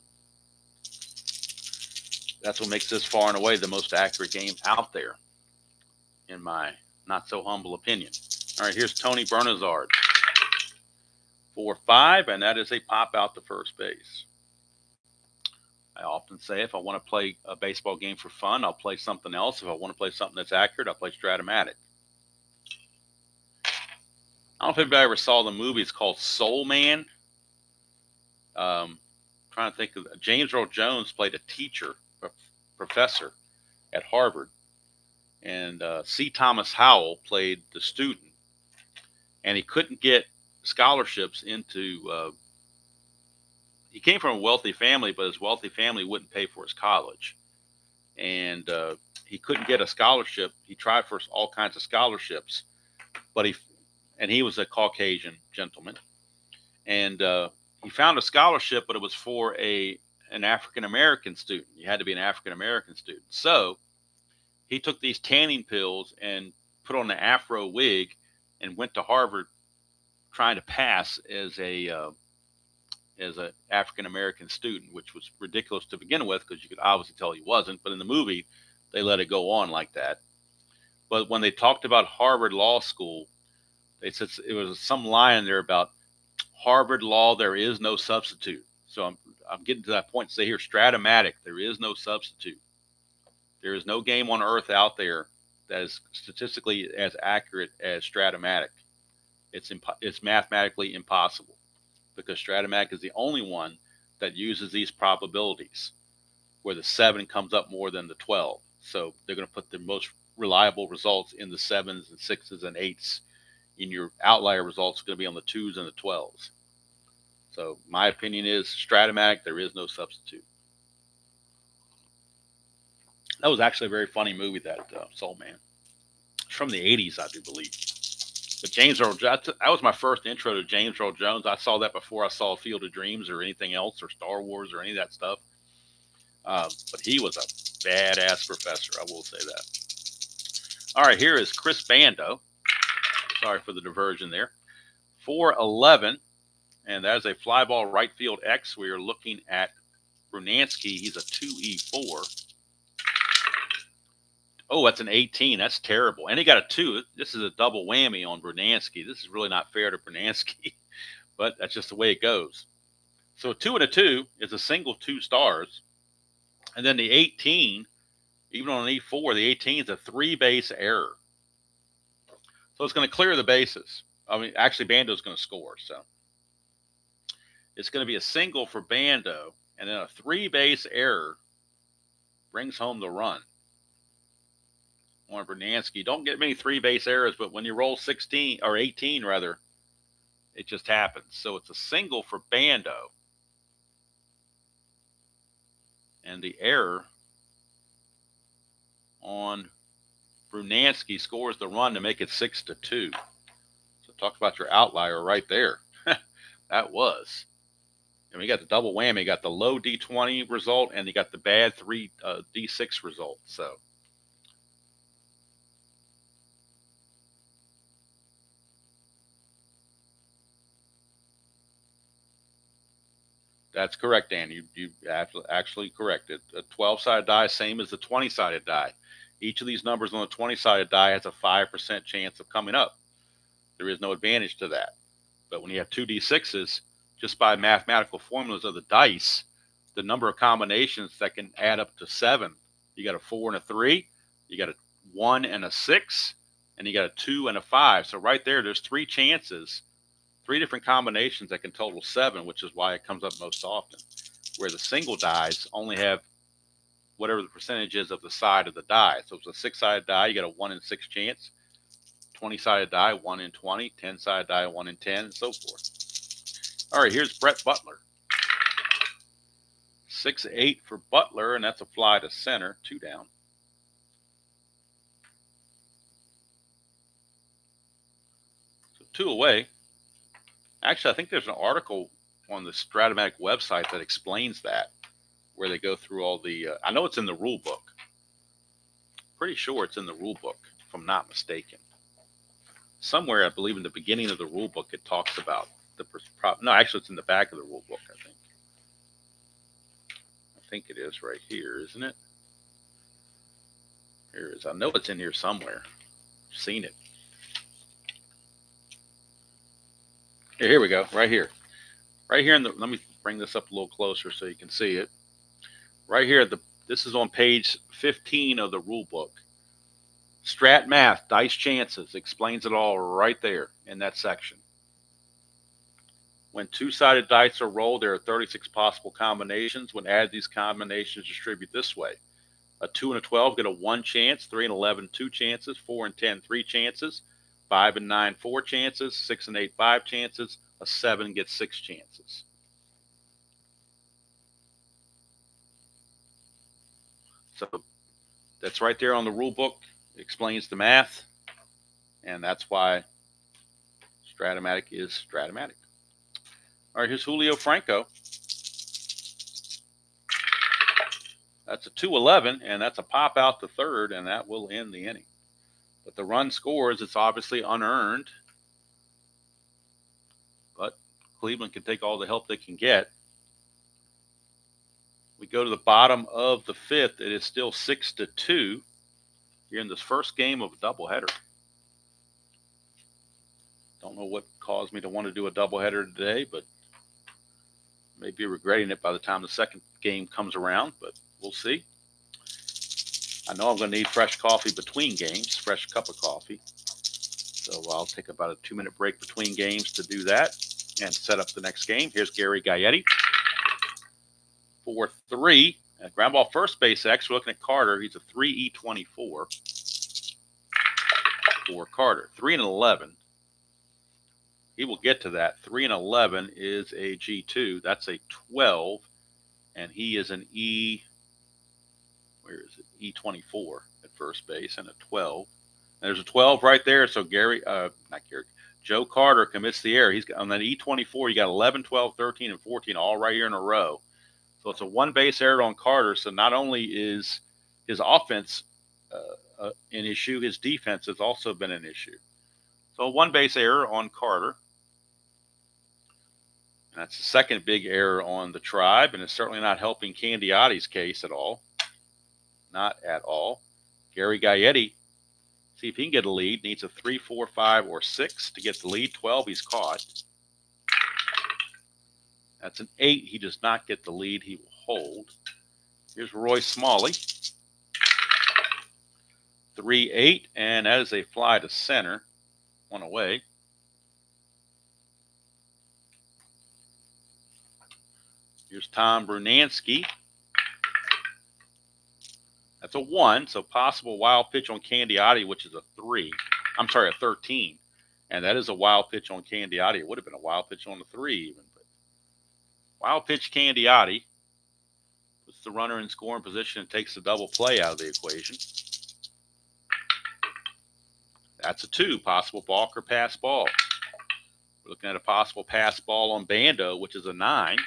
that's what makes this far and away the most accurate game out there, in my not so humble opinion. All right, here's Tony Bernazard. 4-5, and that is a pop out to first base. I often say if I want to play a baseball game for fun, I'll play something else. If I want to play something that's accurate, I'll play Strat-O-Matic. I don't know if anybody ever saw the movie. It's called Soul Man. Trying to think of James Earl Jones played a teacher, a professor at Harvard, and C. Thomas Howell played the student, and he couldn't get scholarships into. He came from a wealthy family, but his wealthy family wouldn't pay for his college, and he couldn't get a scholarship. He tried for all kinds of scholarships, but he was a Caucasian gentleman, and he found a scholarship, but it was for an African American student. You had to be an African American student, so he took these tanning pills and put on an afro wig and went to Harvard, trying to pass as an African American student, which was ridiculous to begin with because you could obviously tell he wasn't. But in the movie, they let it go on like that. But when they talked about Harvard Law School, they said it was some line in there about Harvard Law, there is no substitute. So I'm getting to that point to say here, Strat-O-Matic, there is no substitute. There is no game on earth out there that is statistically as accurate as Strat-O-Matic. It's mathematically impossible, because Strat-O-Matic is the only one that uses these probabilities where the 7 comes up more than the 12. So they're going to put the most reliable results in the 7s and 6s and 8s. In your outlier results are going to be on the 2s and the 12s. So my opinion is Strat-O-Matic, there is no substitute. That was actually a very funny movie, that Soul Man. It's from the 80s, I do believe. But James Earl Jones, that was my first intro to James Earl Jones. I saw that before I saw Field of Dreams or anything else or Star Wars or any of that stuff. But he was a badass professor, I will say that. All right, here is Chris Bando. Sorry for the diversion there. 411, and that is a fly ball right field X. We are looking at Brunansky. He's a 2E4. Oh, that's an 18. That's terrible. And he got a 2. This is a double whammy on Brunansky. This is really not fair to Brunansky, but that's just the way it goes. So a 2 and a 2 is a single 2 stars. And then the 18, even on an E4, the 18 is a 3-base error. So it's going to clear the bases. I mean, actually, Bando's going to score. So it's going to be a single for Bando, and then a 3-base error brings home the run on Brunansky. Don't get many 3-base errors, but when you roll 16 or 18 rather, it just happens. So it's a single for Bando, and the error on Brunansky scores the run to make it 6-2. So talk about your outlier right there. That was. And we got the double whammy. You got the low D20 result, and you got the bad D6 result. So that's correct, Dan. You actually corrected. A 12-sided die, same as the 20-sided die. Each of these numbers on the 20-sided die has a 5% chance of coming up. There is no advantage to that. But when you have 2D6s, just by mathematical formulas of the dice, the number of combinations that can add up to 7. You got a 4 and a 3, you got a 1 and a 6, and you got a 2 and a 5. So right there's 3 chances, 3 different combinations that can total 7, which is why it comes up most often. Where the single dies only have whatever the percentage is of the side of the die. So if it's a 6-sided die, you got a 1 in 6 chance. 20-sided die, 1 in 20. 10-sided die, 1 in 10, and so forth. All right, here's Brett Butler. 6-8 for Butler, and that's a fly to center, 2 down. So 2 away. Actually, I think there's an article on the Strat-O-Matic website that explains that, where they go through all the, I know it's in the rule book. Pretty sure it's in the rule book, if I'm not mistaken. Somewhere, I believe in the beginning of the rule book, it talks about the, no, actually it's in the back of the rule book, I think. I think it is right here, isn't it? Here it is. I know it's in here somewhere. I've seen it. Here we go, right here. Right here in the, let me bring this up a little closer so you can see it. Right here, this is on page 15 of the rule book. Strat Math, Dice Chances, explains it all right there in that section. When 2-sided dice are rolled, there are 36 possible combinations. When added, these combinations distribute this way. A 2 and a 12 get a 1 chance, 3 and 11, 2 chances, 4 and 10, 3 chances, 5 and 9, 4 chances, 6 and 8, 5 chances, a 7 gets 6 chances. So that's right there on the rule book. It explains the math, and that's why Strat-O-Matic is Strat-O-Matic. All right, here's Julio Franco. That's a 2-11, and that's a pop out to third, and that will end the inning. But the run scores, it's obviously unearned, but Cleveland can take all the help they can get. We go to the bottom of the 5th. It is still 6-2 here in this first game of a doubleheader. Don't know what caused me to want to do a doubleheader today, but maybe regretting it by the time the second game comes around, but we'll see. I know I'm going to need fresh coffee between games, fresh cup of coffee. So I'll take about a 2-minute break between games to do that and set up the next game. Here's Gary Gaetti. 4-3. Ground ball first base X. We're looking at Carter. He's a 3E24. for Carter. 3 and 11. He will get to that. 3 and 11 is a G2. That's a 12, and he is an where is it? E24 at first base, and a 12. And there's a 12 right there. So Joe Carter commits the error. He's on that E24. You got 11, 12, 13, and 14 all right here in a row. So it's a one base error on Carter. So not only is his offense an issue, his defense has also been an issue. So a one base error on Carter. And that's the second big error on the Tribe, and it's certainly not helping Candiotti's case at all. Not at all. Gary Gaetti, see if he can get a lead. Needs a 3, 4, 5, or 6 to get the lead. 12 he's caught. That's an 8. He does not get the lead. He will hold. Here's Roy Smalley. 3, 8, and that is a fly to center. One away. Here's Tom Brunansky. That's a 1, so possible wild pitch on Candiotti, which is a 3. I'm sorry, a 13. And that is a wild pitch on Candiotti. It would have been a wild pitch on the 3 even. But wild pitch Candiotti puts the runner in scoring position and takes the double play out of the equation. That's a 2, possible balk or pass ball. We're looking at a possible pass ball on Bando, which is a 9.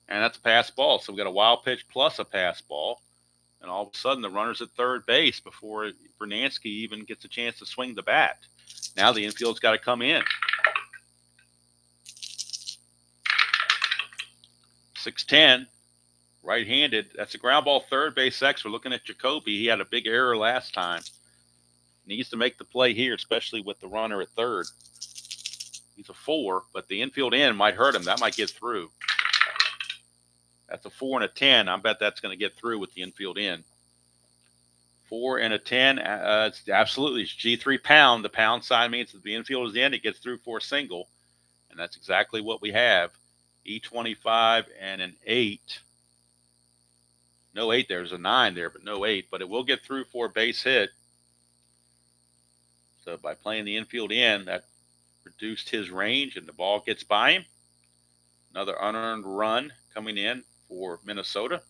And that's a pass ball. So we've got a wild pitch plus a pass ball. And all of a sudden, the runner's at third base before Brunansky even gets a chance to swing the bat. Now the infield's got to come in. 6-10, right-handed. That's a ground ball, third base X. We're looking at Jacoby. He had a big error last time. Needs to make the play here, especially with the runner at third. He's a 4, but the infield in might hurt him. That might get through. That's a 4 and a 10. I bet that's going to get through with the infield in. 4 and a 10. It's absolutely, it's G3 pound. The pound sign means that the infield is in. It gets through for a single. And that's exactly what we have. E25 and an 8. No 8 there. There's a 9 there, but no 8. But it will get through for a base hit. So by playing the infield in, that reduced his range, and the ball gets by him. Another unearned run coming in for Minnesota.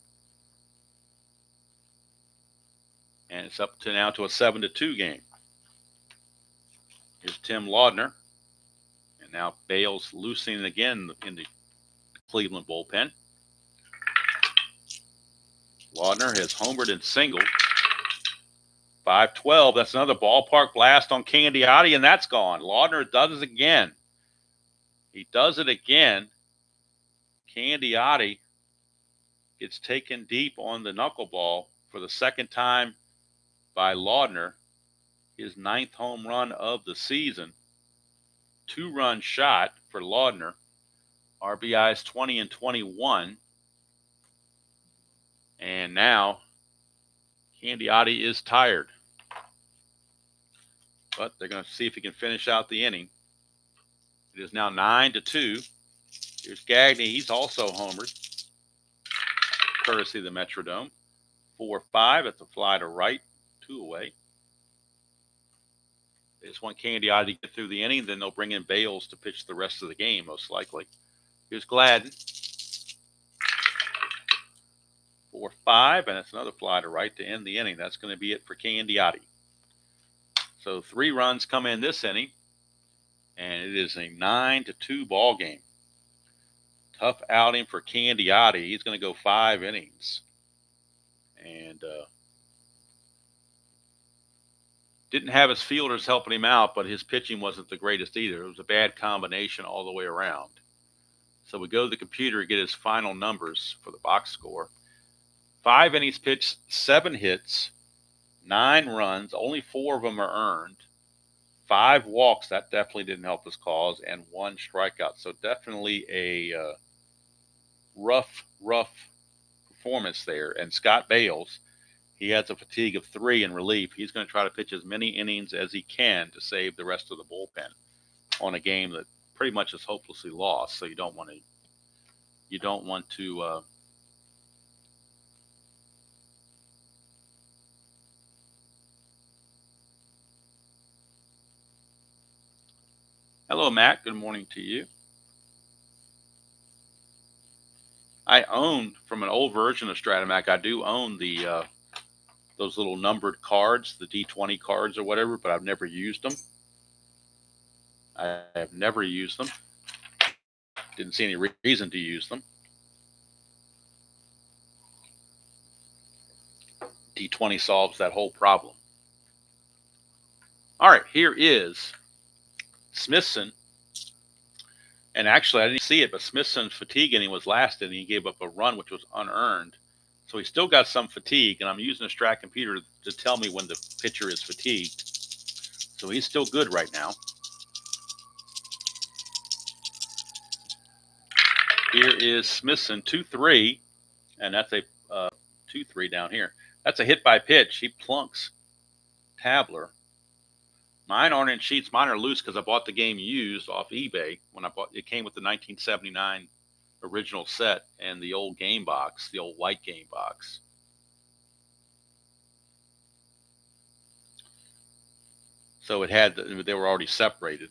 And it's up to now to a 7-2 game. Here's Tim Laudner. And now Bales loosening again in the Cleveland bullpen. Laudner has homered and singled. 5-12. That's another ballpark blast on Candiotti, and that's gone. Laudner does it again. He does it again. Candiotti gets taken deep on the knuckleball for the second time by Laudner. His 9th home run of the season. 2-run shot for Laudner. RBIs 20 and 21. And now Candiotti is tired. But they're going to see if he can finish out the inning. It is now 9-2. Here's Gagne. He's also homered, courtesy of the Metrodome. 4-5. It's a fly to right. 2 away. They just want Candiotti to get through the inning. Then they'll bring in Bales to pitch the rest of the game, most likely. Here's Gladden. 4-5. And it's another fly to right to end the inning. That's going to be it for Candiotti. So 3 runs come in this inning. And it is a 9-2 ball game. Tough outing for Candiotti. He's going to go 5 innings. And didn't have his fielders helping him out, but his pitching wasn't the greatest either. It was a bad combination all the way around. So we go to the computer to get his final numbers for the box score. 5 innings pitched, 7 hits, 9 runs. Only 4 of them are earned. 5 walks. That definitely didn't help his cause. And 1 strikeout. So definitely a rough performance there. And Scott Bales, he has a fatigue of 3 in relief. He's going to try to pitch as many innings as he can to save the rest of the bullpen on a game that pretty much is hopelessly lost. So you don't want to Hello, Matt. Good morning to you. I own, from an old version of Strat-O-Matic, I do own the those little numbered cards, the D20 cards or whatever, but I've never used them. I have never used them. Didn't see any reason to use them. D20 solves that whole problem. All right, here is Smithson. And actually, I didn't see it, but Smithson's fatigue inning was last inning. He gave up a run, which was unearned. So he still got some fatigue, and I'm using a Strat computer to tell me when the pitcher is fatigued. So he's still good right now. Here is Smithson, 2-3, and that's a 2-3 down here. That's a hit by pitch. He plunks Tabler. Mine aren't in sheets. Mine are loose because I bought the game used off eBay when I bought it. Came with the 1979 original set and the old game box, the old white game box. So it had, they were already separated.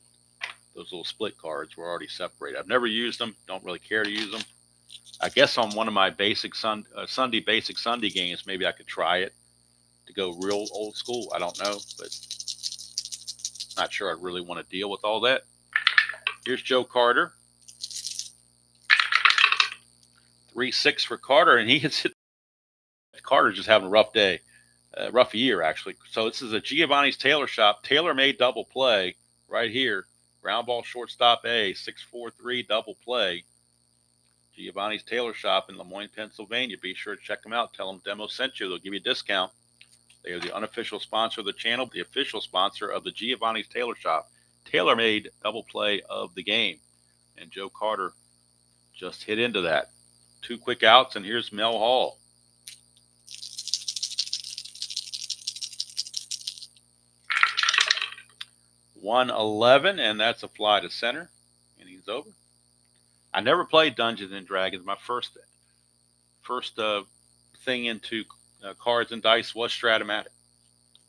Those little split cards were already separated. I've never used them. Don't really care to use them. I guess on one of my basic Sunday games, maybe I could try it to go real old school. I don't know, but not sure I'd really want to deal with all that. Here's Joe Carter. 3-6 for Carter, and he hits it. Carter's just having a rough day, rough year, actually. So this is a Giovanni's Taylor shop. Taylor made double play right here. Ground ball shortstop A, 6-4-3 double play. Giovanni's Taylor shop in Lemoyne, Pennsylvania. Be sure to check them out. Tell them Demo sent you. They'll give you a discount. They are the unofficial sponsor of the channel, the official sponsor of the Giovanni's Taylor shop. Taylor made double play of the game, and Joe Carter just hit into that. 2 quick outs, and here's Mel Hall. .111, and that's a fly to center, and he's over. I never played Dungeons and Dragons. My first thing into cards and dice was Strat-O-Matic.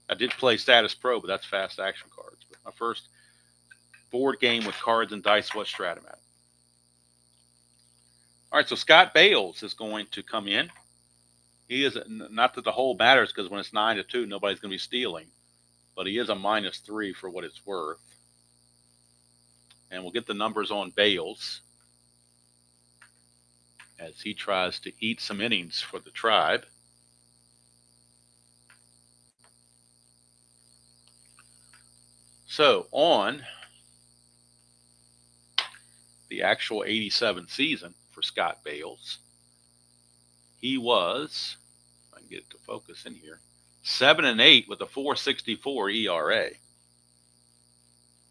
I did play Status Pro, but that's fast action cards. But my first board game with cards and dice was Strat-O-Matic. All right, so Scott Bales is going to come in. He is, not that the whole matters, because when it's 9-2, nobody's going to be stealing. But he is a -3 for what it's worth. And we'll get the numbers on Bales as he tries to eat some innings for the Tribe. So on the actual 87 season for Scott Bales, he was, if I can get it to focus in here, 7-8 with a 4.64 ERA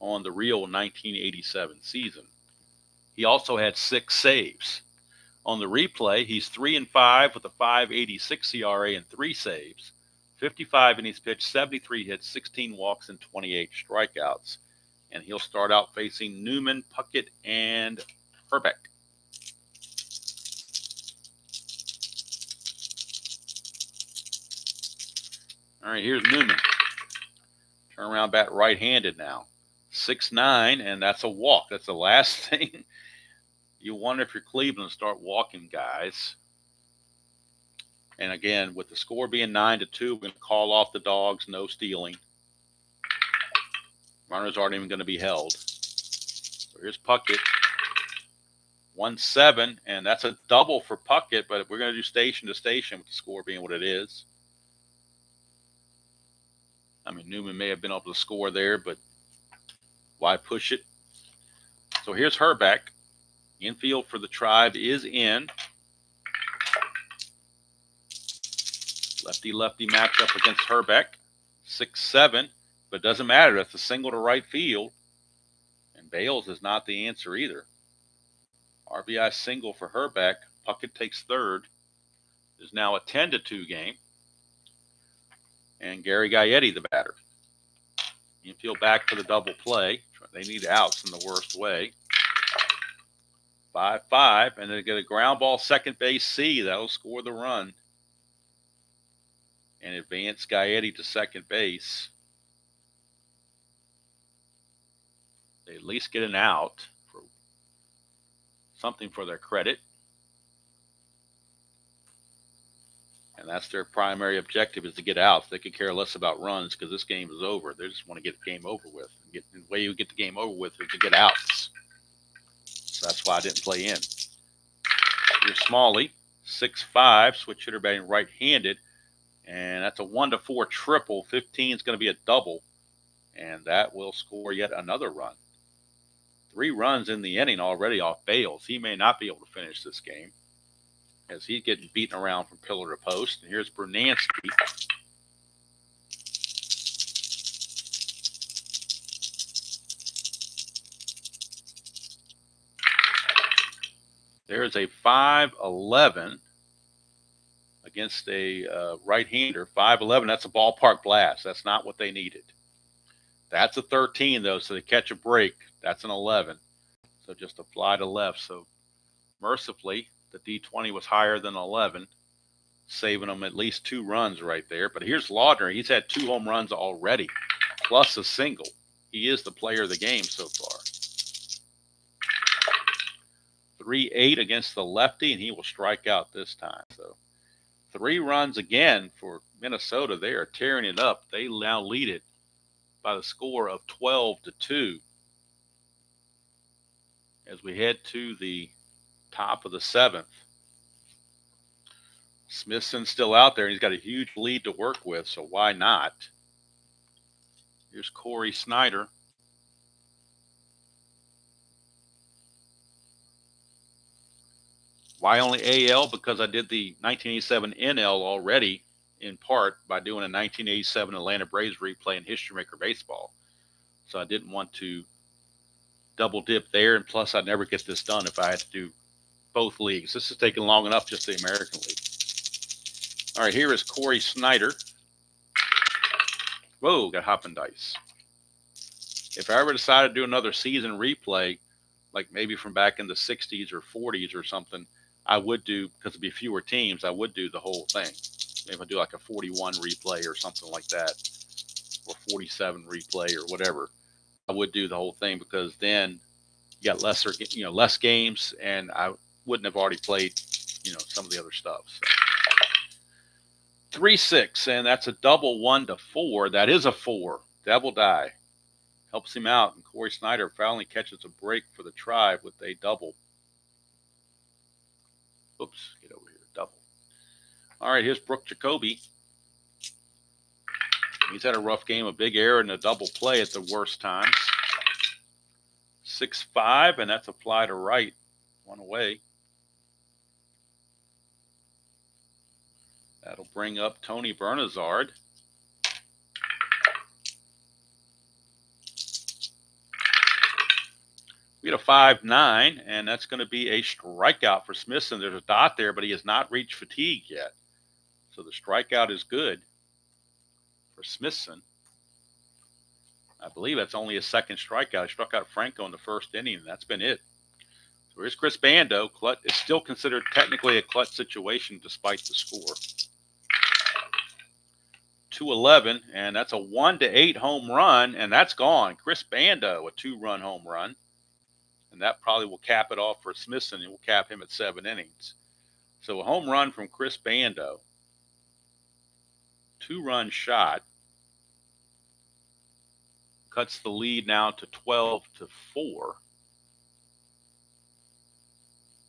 on the real 1987 season. He also had 6 saves. On the replay, he's 3-5 with a 5.86 ERA and 3 saves. 55 innings pitched, 73 hits, 16 walks, and 28 strikeouts. And he'll start out facing Newman, Puckett, and Herbeck. All right, here's Newman. Turnaround bat right-handed now. 6'9", and that's a walk. That's the last thing you wonder if you're Cleveland, start walking guys. And again, with the score being 9-2, we're going to call off the dogs, no stealing. Runners aren't even going to be held. So here's Puckett. 1-7, and that's a double for Puckett, but we're going to do station to station with the score being what it is. I mean, Newman may have been able to score there, but why push it? So here's Herbeck. Infield for the Tribe is in. Lefty-lefty matchup against Herbeck. 6-7, but it doesn't matter. That's a single to right field. And Bales is not the answer either. RBI single for Herbeck. Puckett takes third. There's now a 10-2 game. And Gary Gaetti, the batter. Infield back for the double play. They need outs in the worst way. 5-5, and they get a ground ball second base C. That'll score the run. And advance Gaetti to second base. They at least get an out for something for their credit. And that's their primary objective, is to get outs. They could care less about runs because this game is over. They just want to get the game over with. The way you get the game over with is to get outs. So that's why I didn't play in. Here's Smalley, 6'5", switch hitter, batting right-handed. And that's a 1-4 triple. 15 is going to be a double. And that will score yet another run. 3 runs in the inning already off bails. He may not be able to finish this game, as he's getting beaten around from pillar to post. And here's Bernansky. There's a 5-11 against a right-hander. 5-11, that's a ballpark blast. That's not what they needed. That's a 13, though, so they catch a break. That's an 11. So just a fly to left. So mercifully, the D20 was higher than 11, saving them at least 2 runs right there. But here's Laudner. He's had 2 home runs already, plus a single. He is the player of the game so far. 3-8 against the lefty, and he will strike out this time. So 3 runs again for Minnesota. They are tearing it up. They now lead it by the score of 12-2 as we head to the top of the 7th. Smithson's still out there, and he's got a huge lead to work with, so why not? Here's Corey Snyder. Why only AL? Because I did the 1987 NL already, in part by doing a 1987 Atlanta Braves replay in History Maker Baseball. So I didn't want to double dip there, and plus I'd never get this done if I had to do both leagues. This is taking long enough, just the American League. All right, here is Corey Snyder. Whoa, got hopping dice. If I ever decided to do another season replay, like maybe from back in the 60s or 40s or something, I would do, because it'd be fewer teams, I would do the whole thing. Maybe I'd do like a 41 replay or something like that, or 47 replay or whatever. I would do the whole thing, because then you got less games, and I wouldn't have already played, some of the other stuff. So 3-6, and that's a double 1-4. That is a 4. Devil die. Helps him out, and Corey Snyder finally catches a break for the Tribe with a double. Oops, get over here, double. All right, here's Brooke Jacoby. He's had a rough game, a big error and a double play at the worst times. 6-5, and that's a fly to right, 1 away. That'll bring up Tony Bernazard. We had a 5-9, and that's going to be a strikeout for Smithson. There's a dot there, but he has not reached fatigue yet. So the strikeout is good for Smithson. I believe that's only his 2nd strikeout. He struck out Franco in the 1st inning, and that's been it. So here's Chris Bando. It's still considered technically a clutch situation despite the score. 2-11, and that's a 1-8 home run, and that's gone. Chris Bando, a 2-run home run. And that probably will cap it off for Smithson. It will cap him at 7 innings. So a home run from Chris Bando. 2-run shot. Cuts the lead now to 12-4.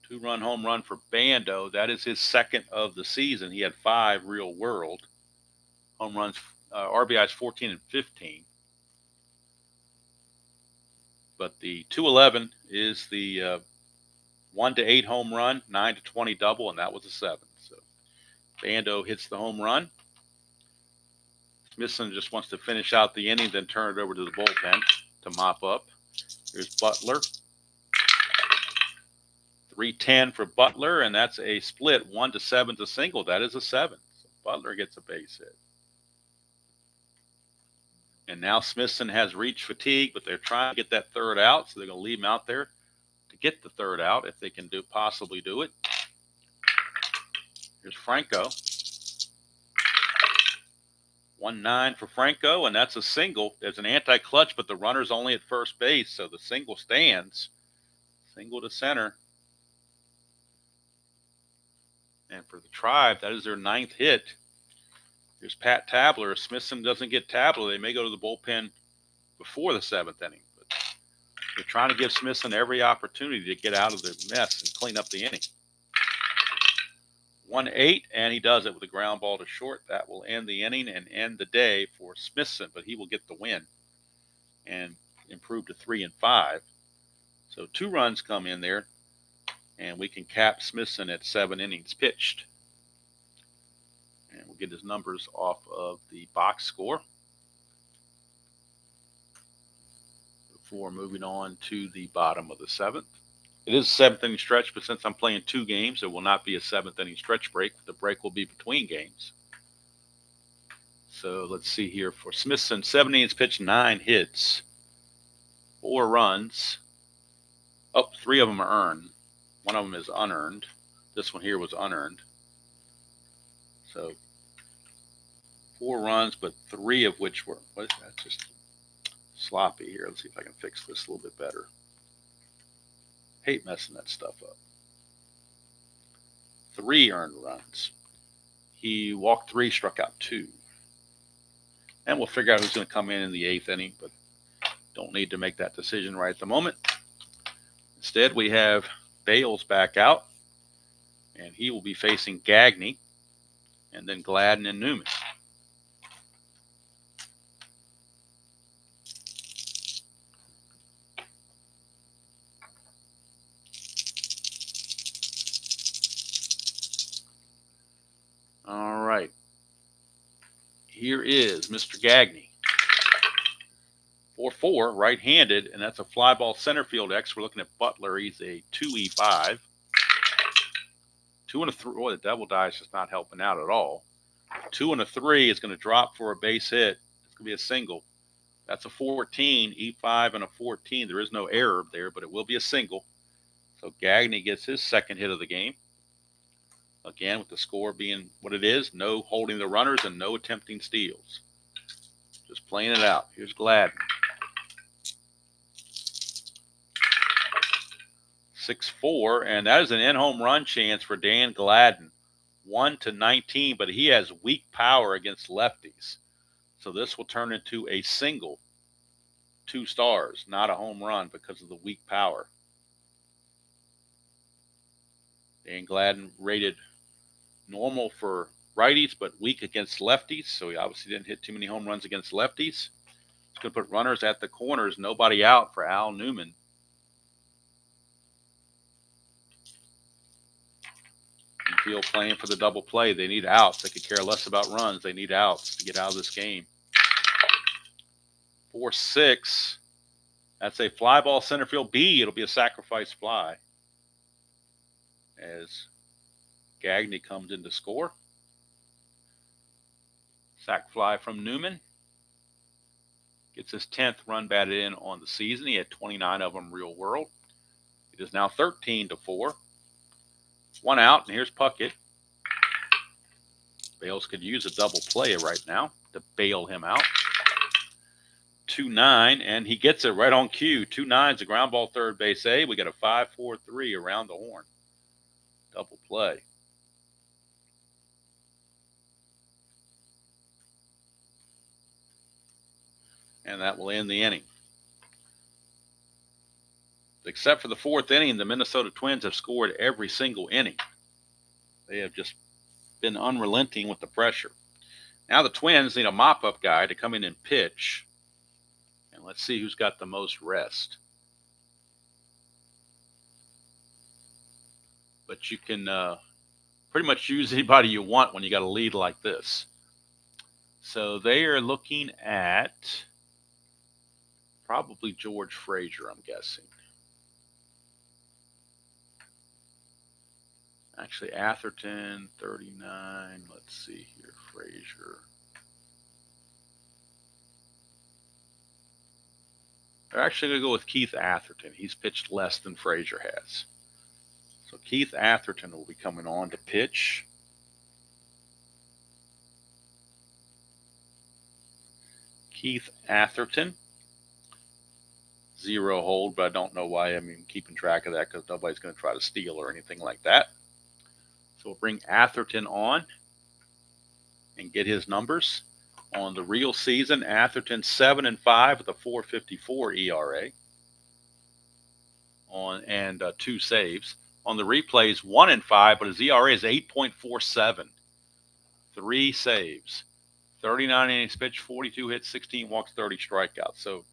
2-run home run for Bando. That is his 2nd of the season. He had 5 real world home runs. RBIs 14 and 15. But the 2-11 is the 1-8 home run, 9-20 double, and that was a 7. So Bando hits the home run. Smithson just wants to finish out the inning, then turn it over to the bullpen to mop up. Here's Butler. 3-10 for Butler, and that's a split, 1-7 to single. That is a 7. So Butler gets a base hit. And now Smithson has reached fatigue, but they're trying to get that 3rd out, so they're going to leave him out there to get the 3rd out if they can possibly do it. Here's Franco. 1-9 for Franco, and that's a single. There's an anti-clutch, but the runner's only at first base, so the single stands. Single to center. And for the Tribe, that is their 9th hit. Here's Pat Tabler. If Smithson doesn't get Tabler, they may go to the bullpen before the 7th inning. But they're trying to give Smithson every opportunity to get out of the mess and clean up the inning. 1-8, and he does it with a ground ball to short. That will end the inning and end the day for Smithson, but he will get the win and improve to 3-5. So 2 runs come in there, and we can cap Smithson at 7 innings pitched. And we'll get his numbers off of the box score before moving on to the bottom of the 7th. It is a 7th inning stretch, but since I'm playing 2 games, there will not be a 7th inning stretch break. The break will be between games. So let's see here. For Smithson, 7 innings pitched, 9 hits, 4 runs. Oh, 3 of them are earned. 1 of them is unearned. This one here was unearned. So 4 runs, but 3 of which were, what is that? Just sloppy here. Let's see if I can fix this a little bit better. Hate messing that stuff up. 3 earned runs. He walked 3, struck out 2. And we'll figure out who's going to come in the 8th inning, but don't need to make that decision right at the moment. Instead, we have Bales back out, and he will be facing Gagne, and then Gladden and Newman. All right. Here is Mr. Gagne. 4-4, right-handed, and that's a fly ball center field X. We're looking at Butler. He's a 2E5. 2 and a 3. Boy, the double die is just not helping out at all. 2 and a 3 is going to drop for a base hit. It's going to be a single. That's a 14, E5 and a 14. There is no error there, but it will be a single. So Gagne gets his 2nd hit of the game. Again, with the score being what it is, no holding the runners and no attempting steals. Just playing it out. Here's Gladden. 6-4, and that is an in-home run chance for Dan Gladden. 1-19, but he has weak power against lefties. So this will turn into a single. 2 stars, not a home run because of the weak power. Dan Gladden rated normal for righties, but weak against lefties. So he obviously didn't hit too many home runs against lefties. He's going to put runners at the corners, nobody out for Al Newman. Infield playing for the double play. They need outs. They could care less about runs. They need outs to get out of this game. 4-6. That's a fly ball center field B. It'll be a sacrifice fly as Gagne comes in to score. Sac fly from Newman. Gets his 10th run batted in on the season. He had 29 of them real world. It is now 13-4. 1 out, and here's Puckett. Bales could use a double play right now to bail him out. 2-9, and he gets it right on cue. 2-9's a ground ball third base A. We got a 5-4-3 around the horn. Double play. And that will end the inning. Except for the 4th inning, the Minnesota Twins have scored every single inning. They have just been unrelenting with the pressure. Now the Twins need a mop-up guy to come in and pitch. And let's see who's got the most rest. But you can pretty much use anybody you want when you got a lead like this. So they are looking at probably George Frazier, I'm guessing. Actually, Atherton, 39. Let's see here, Frazier. They're actually going to go with Keith Atherton. He's pitched less than Frazier has. So Keith Atherton will be coming on to pitch. Keith Atherton. 0 hold, but I don't know why I'm even keeping track of that because nobody's going to try to steal or anything like that. So we'll bring Atherton on and get his numbers. On the real season, Atherton 7-5 with a 4.54 ERA and 2 saves. On the replays, 1-5, but his ERA is 8.47. 3 saves, 39 innings pitched, 42 hits, 16 walks, 30 strikeouts. So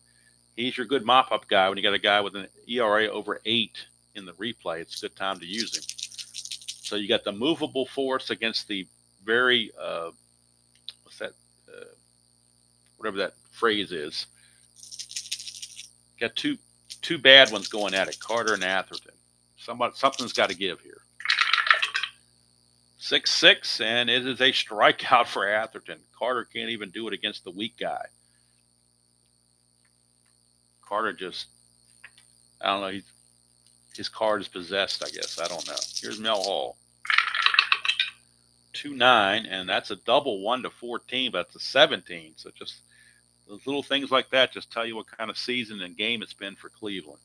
he's your good mop-up guy when you got a guy with an ERA over 8 in the replay. It's a good time to use him. So you got the movable force against the very, what's that, whatever that phrase is. Got two bad ones going at it, Carter and Atherton. Something's got to give here. 6-6, and it is a strikeout for Atherton. Carter can't even do it against the weak guy. Carter just, I don't know, his card is possessed, I guess. I don't know. Here's Mel Hall. 2-9, and that's a double 1-14, but it's a 17. So just those little things like that just tell you what kind of season and game it's been for Cleveland.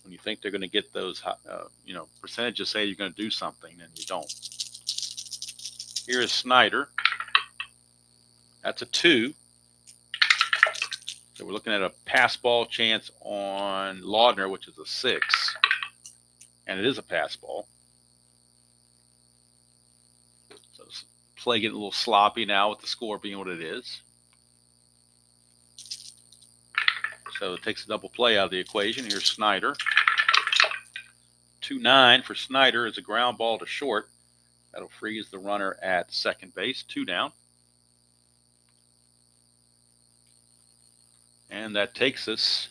When you think they're going to get those, percentages say you're going to do something, and you don't. Here is Snyder. That's a 2. So we're looking at a pass ball chance on Laudner, which is a 6. And it is a pass ball. So play getting a little sloppy now with the score being what it is. So it takes a double play out of the equation. Here's Snyder. 2-9 for Snyder is a ground ball to short. That'll freeze the runner at second base. 2 down. And that takes us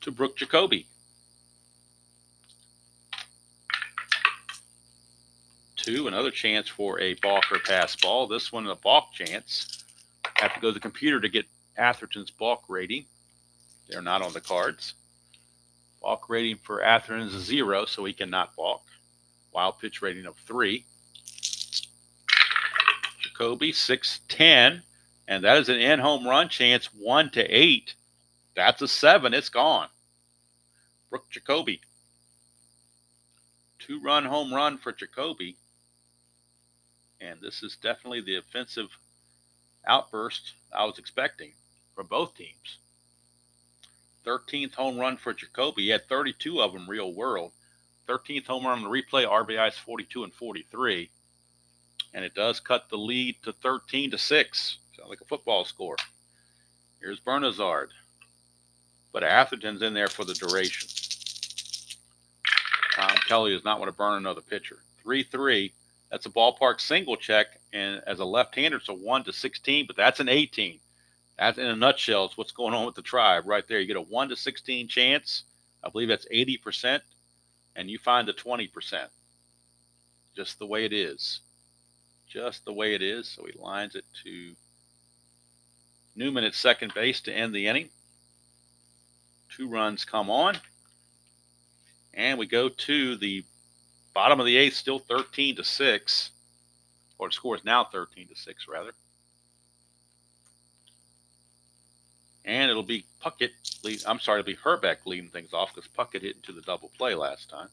to Brooke Jacoby. 2, another chance for a balk or pass ball. This one a balk chance. Have to go to the computer to get Atherton's balk rating. They're not on the cards. Balk rating for Atherton is a 0, so he cannot balk. Wild pitch rating of 3. Jacoby 6-10. And that is an in-home run chance, 1-8. That's a 7. It's gone. Brooke Jacoby. 2-run home run for Jacoby. And this is definitely the offensive outburst I was expecting from both teams. 13th home run for Jacoby. He had 32 of them real world. 13th home run on the replay. RBI is 42 and 43. And it does cut the lead to 13-6. Sounds like a football score. Here's Bernazard. But Atherton's in there for the duration. Tom Kelly does not want to burn another pitcher. 3-3. That's a ballpark single check. And as a left-hander, it's a 1-16, but that's an 18. That, in a nutshell, is what's going on with the Tribe right there. You get a 1-16 chance. I believe that's 80%. And you find the 20%. Just the way it is. Just the way it is. So he lines it to Newman at second base to end the inning. 2 runs come on. And we go to the bottom of the 8th, still 13-6. Or the score is now 13-6, rather. And it'll be it'll be Herbeck leading things off because Puckett hit into the double play last time.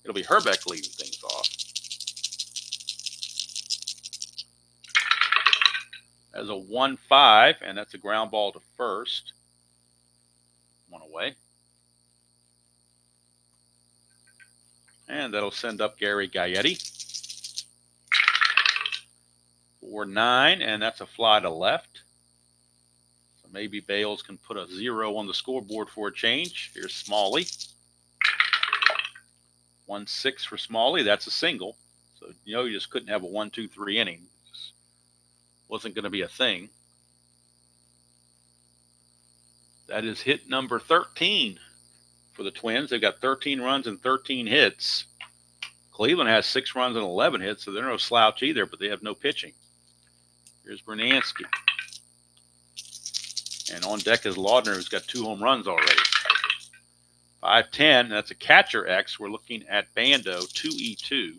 It'll be Herbeck leading things off. As a 1-5, and that's a ground ball to first. 1 away. And that'll send up Gary Gaetti. 4-9, and that's a fly to left. So maybe Bales can put a 0 on the scoreboard for a change. Here's Smalley. 1-6 for Smalley. That's a single. So, you just couldn't have a 1-2-3 inning. Just wasn't going to be a thing. That is hit number 13 for the Twins. They've got 13 runs and 13 hits. Cleveland has 6 runs and 11 hits, so they're no slouch either, but they have no pitching. Here's Bernansky. And on deck is Laudner, who's got 2 home runs already. 5-10, that's a catcher X. We're looking at Bando, 2-E2.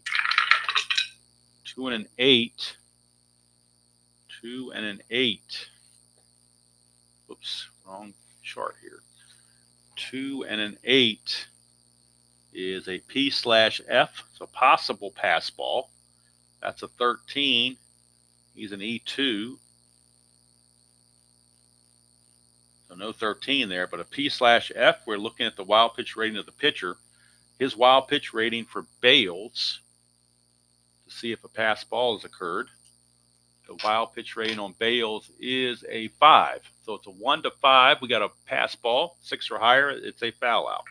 2 and an 8. 2 and an 8. Whoops, wrong chart here. 2 and an 8 is a P/F. It's a possible pass ball. That's a 13. He's an E2. So no 13 there, but a P/F. We're looking at the wild pitch rating of the pitcher. His wild pitch rating for Bales to see if a pass ball has occurred. The wild pitch rating on Bales is a 5. So it's a 1 to 5. We got a pass ball, 6 or higher. It's a foul out.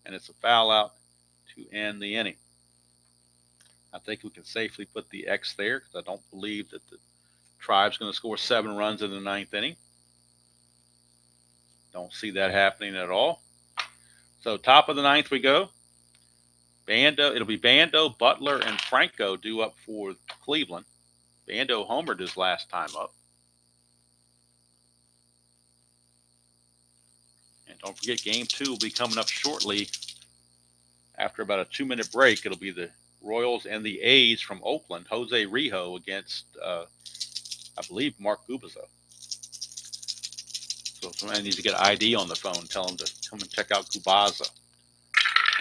And it's a foul out to end the inning. I think we can safely put the X there because I don't believe that the Tribe's going to score 7 runs in the 9th inning. Don't see that happening at all. So top of the 9th we go. Bando, it'll be Bando, Butler, and Franco due up for Cleveland. Bando homered his last time up. And don't forget, game 2 will be coming up shortly. After about a 2-minute break, it'll be the Royals and the A's from Oakland. Jose Rijo against, I believe, Mark Gubicza. So if somebody needs to get ID on the phone, tell them to come and check out Gubicza.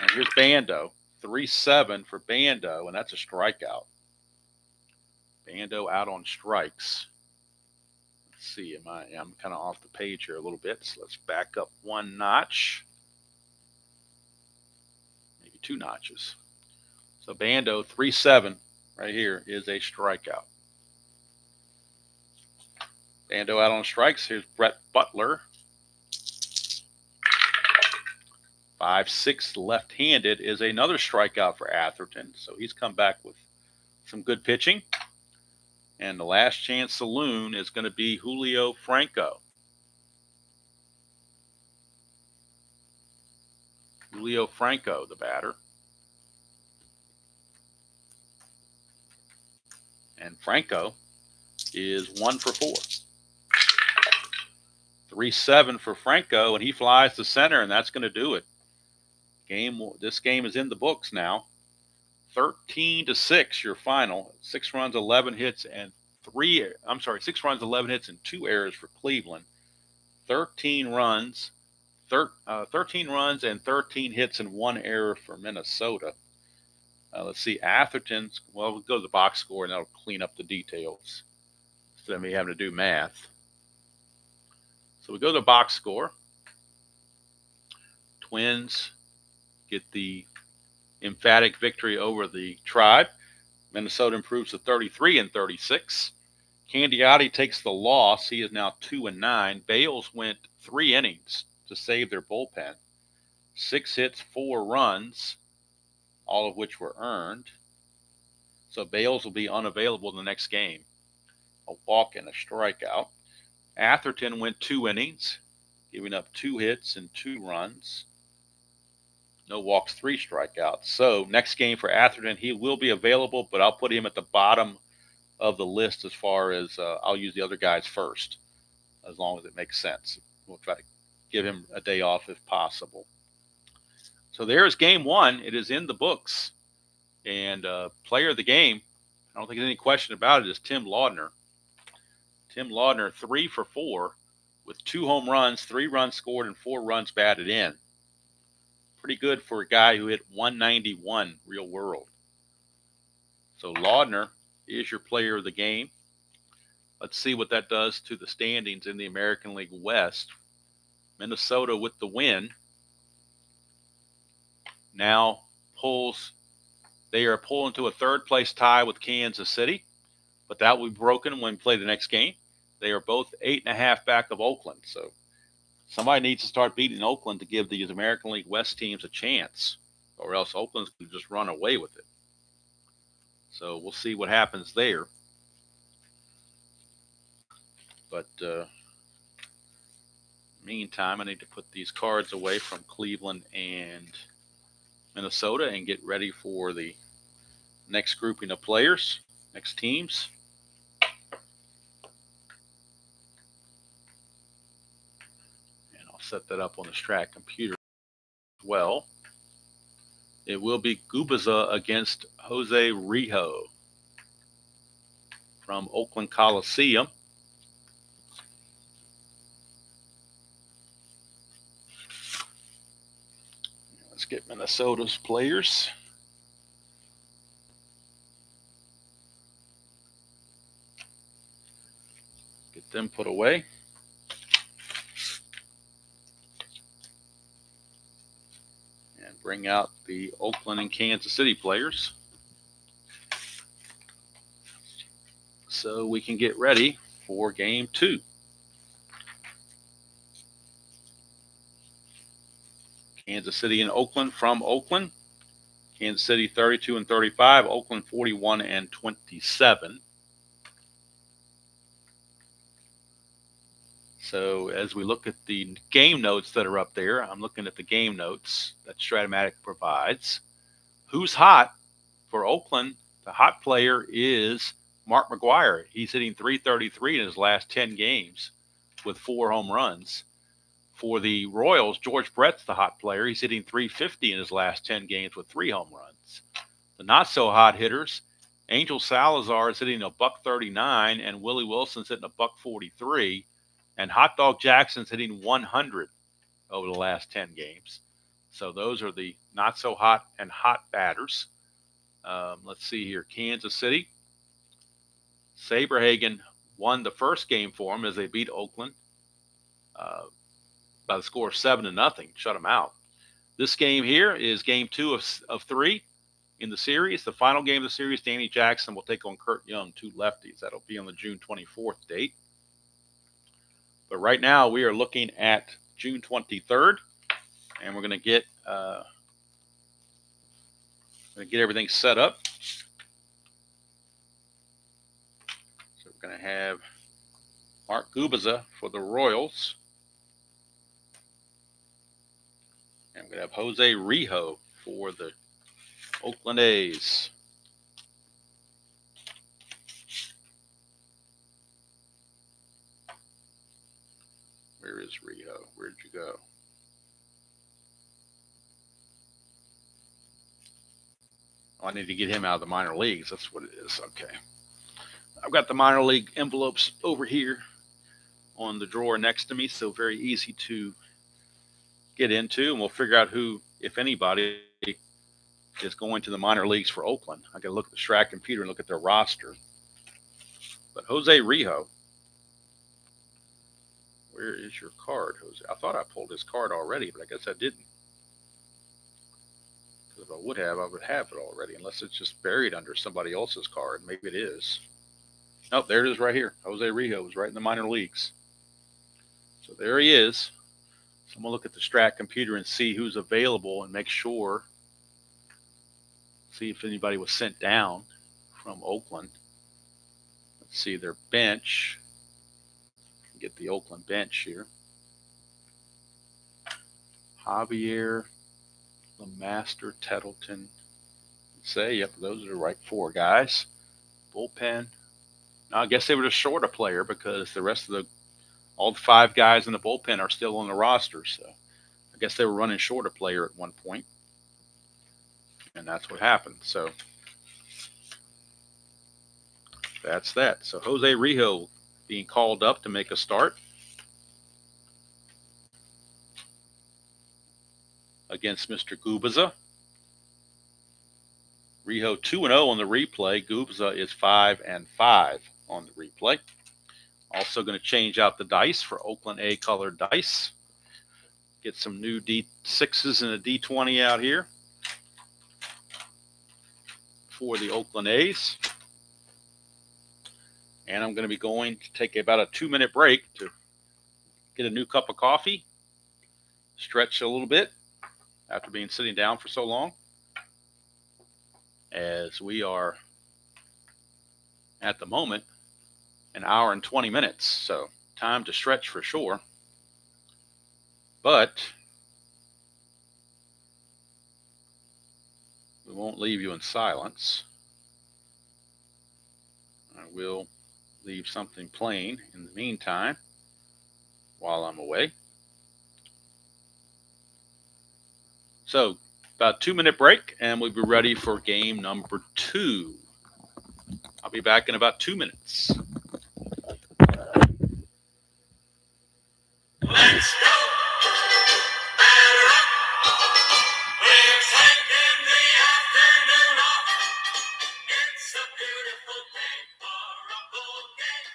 And here's Bando. 3-7 for Bando, and that's a strikeout. Bando out on strikes. Let's see, I'm kind of off the page here a little bit, so let's back up 1 notch. Maybe 2 notches. So Bando, 3-7 right here is a strikeout. Bando out on strikes. Here's Brett Butler. 5-6 left-handed is another strikeout for Atherton. So he's come back with some good pitching. And the last chance saloon is going to be Julio Franco. Julio Franco, the batter. And Franco is 1 for 4. 3-7 for Franco, and he flies to center, and that's going to do it. This game is in the books now. 13-6, your final. 6 runs, 11 hits, and 6 runs, 11 hits, and 2 errors for Cleveland. 13 runs and 13 hits and 1 error for Minnesota. Let's see, Atherton's, well, we'll go to the box score, and that'll clean up the details instead of me having to do math. So we go to the box score. Twins get the emphatic victory over the Tribe. Minnesota improves to 33-36. Candiotti takes the loss. He is now 2-9. Bales went 3 innings to save their bullpen. 6 hits, 4 runs, all of which were earned. So Bales will be unavailable in the next game. A walk and a strikeout. Atherton went 2 innings, giving up 2 hits and 2 runs. No walks, 3 strikeouts. So next game for Atherton, he will be available, but I'll put him at the bottom of the list as far as I'll use the other guys first, as long as it makes sense. We'll try to give him a day off if possible. So there's game 1. It is in the books. And player of the game, I don't think there's any question about it, is Tim Laudner. Tim Laudner, 3 for 4 with 2 home runs, 3 runs scored, and 4 runs batted in. Pretty good for a guy who hit 191 real world. So Laudner is your player of the game. Let's see what that does to the standings in the American League West. Minnesota with the win now they are pulling to a 3rd place tie with Kansas City, but that will be broken when we play the next game. They are both 8.5 back of Oakland. So somebody needs to start beating Oakland to give these American League West teams a chance, or else Oakland's going to just run away with it. So we'll see what happens there. But meantime, I need to put these cards away from Cleveland and Minnesota and get ready for the next grouping of players, next teams. And I'll set that up on the Strat computer as well. It will be Gubicza against Jose Rijo from Oakland Coliseum. Let's get Minnesota's players. Get them put away. And bring out the Oakland and Kansas City players, so we can get ready for game 2. Kansas City and Oakland from Oakland. Kansas City 32-35, Oakland 41-27. So as we look at the game notes that are up there, I'm looking at the game notes that Strat-O-Matic provides. Who's hot for Oakland? The hot player is Mark McGwire. He's hitting .333 in his last 10 games with 4 home runs. For the Royals, George Brett's the hot player. He's hitting .350 in his last 10 games with 3 home runs. The not-so-hot hitters, Angel Salazar is hitting a .139, and Willie Wilson's hitting a .143, and Hot Dog Jackson's hitting 100 over the last 10 games. So those are the not-so-hot and hot batters. Let's see here. Kansas City. Saberhagen won the first game for them as they beat Oakland by the score of 7-0. Shut them out. This game here is game 2 of 3 in the series. The final game of the series, Danny Jackson will take on Kurt Young, 2 lefties. That'll be on the June 24th date. But right now we are looking at June 23rd, and we're going to get everything set up. So we're going to have Mark Gubicza for the Royals. And we're going to have Jose Rijo for the Oakland A's. Where is Rijo? Where'd you go? Oh, I need to get him out of the minor leagues. That's what it is. Okay. I've got the minor league envelopes over here on the drawer next to me, so very easy to get into, and we'll figure out who, if anybody, is going to the minor leagues for Oakland. I got to look at the Strat computer and look at their roster. But Jose Rijo, where is your card, Jose? I thought I pulled his card already, but I guess I didn't. Because if I would have it already, unless it's just buried under somebody else's card. Maybe it is. Nope, there it is right here. Jose Rijo is right in the minor leagues. So there he is. So I'm going to look at the Strat computer and see who's available and make sure, see if anybody was sent down from Oakland. Let's see their bench. Get the Oakland bench here. Javier, LeMaster, Tettleton. Say, yep, those are the right 4 guys. Bullpen. Now, I guess they were just short a player because the rest of all the 5 guys in the bullpen are still on the roster. So I guess they were running short a player at one point. And that's what happened. So that's that. So Jose Rijo being called up to make a start against Mr. Gubicza. Rijo 2-0 on the replay. Gubicza is 5-5 on the replay. Also going to change out the dice for Oakland A colored dice. Get some new D6s and a D20 out here for the Oakland A's. And I'm going to be going to take about a 2-minute break to get a new cup of coffee, stretch a little bit after being sitting down for so long, as we are at the moment an hour and 20 minutes. So time to stretch for sure. But we won't leave you in silence. I will leave something playing in the meantime while I'm away. So about a 2-minute break and we'll be ready for game number 2. I'll be back in about 2 minutes. Let's go. Batter up. We're taking the afternoon off. It's a beautiful day for a ball game.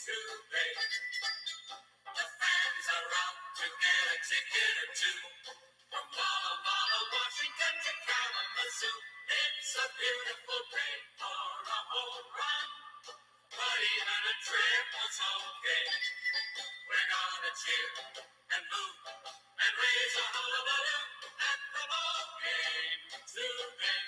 Today. The fans are out to get a ticket or two. From Walla Walla, Washington to Kalamazoo. It's a beautiful day for a home run. But even a triple's okay. We're gonna cheer and move and raise a hullabaloo at the ball game today.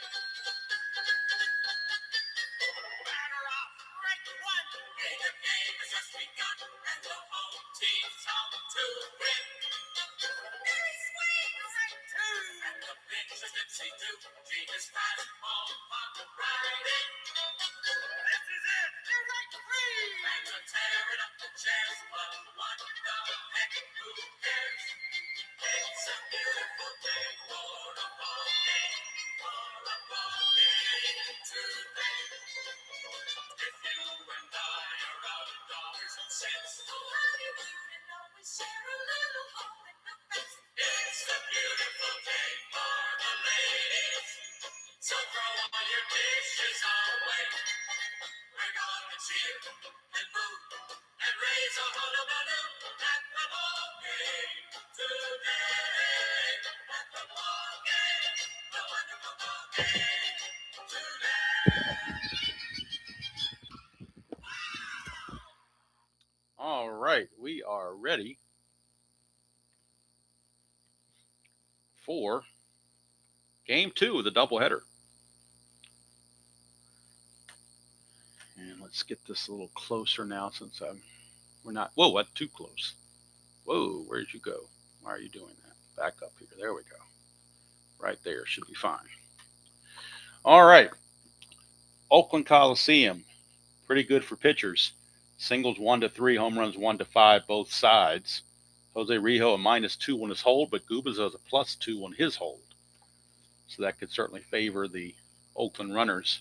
Batter off, strike one. Hey, the game has just begun and the home team's out to win. Very sweet, right two. And the pitch is Dipsy too. Genius fastball popped right in. This is it. They're right three. Fans are tearing up the chairs, but what the heck? Who cares? It's a beautiful day for a ball game. Today. If you and I are out of dollars and cents, we can always share a little hope in the face. It's a beautiful day for the ladies, so throw all your dishes away. We're gonna cheer and move and raise a hullabaloo at the ball game today. At the ball game, the wonderful ball game today. All right, we are ready for game 2 of the doubleheader. And let's get this a little closer now since we're not, whoa, that's too close. Whoa, where'd you go? Why are you doing that? Back up here. There we go. Right there should be fine. All right. Oakland Coliseum, pretty good for pitchers. Singles 1-3, home runs 1-5, both sides. Jose Rijo a -2 on his hold, but Gubas has a +2 on his hold. So that could certainly favor the Oakland runners.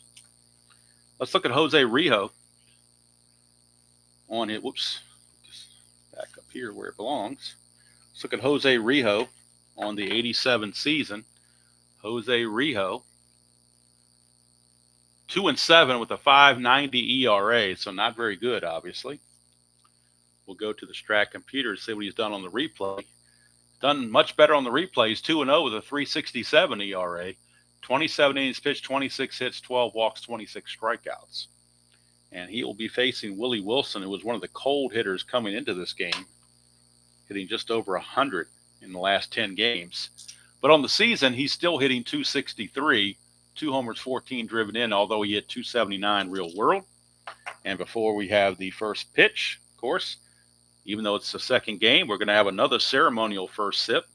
Let's look at Jose Rijo on it. Whoops. Just back up here where it belongs. Let's look at Jose Rijo on the 87 season. Jose Rijo, 2-7 with a 5.90 ERA, so not very good, obviously. We'll go to the Strat computer to see what he's done on the replay. Done much better on the replays, 2-0 with a 3.67 ERA, 27 innings pitched, 26 hits, 12 walks, 26 strikeouts. And he will be facing Willie Wilson, who was one of the cold hitters coming into this game, hitting just over 100 in the last 10 games. But on the season, he's still hitting 263, 2 homers, 14 driven in, although he hit 279 real world. And before we have the first pitch, of course, even though it's the second game, we're going to have another ceremonial first sip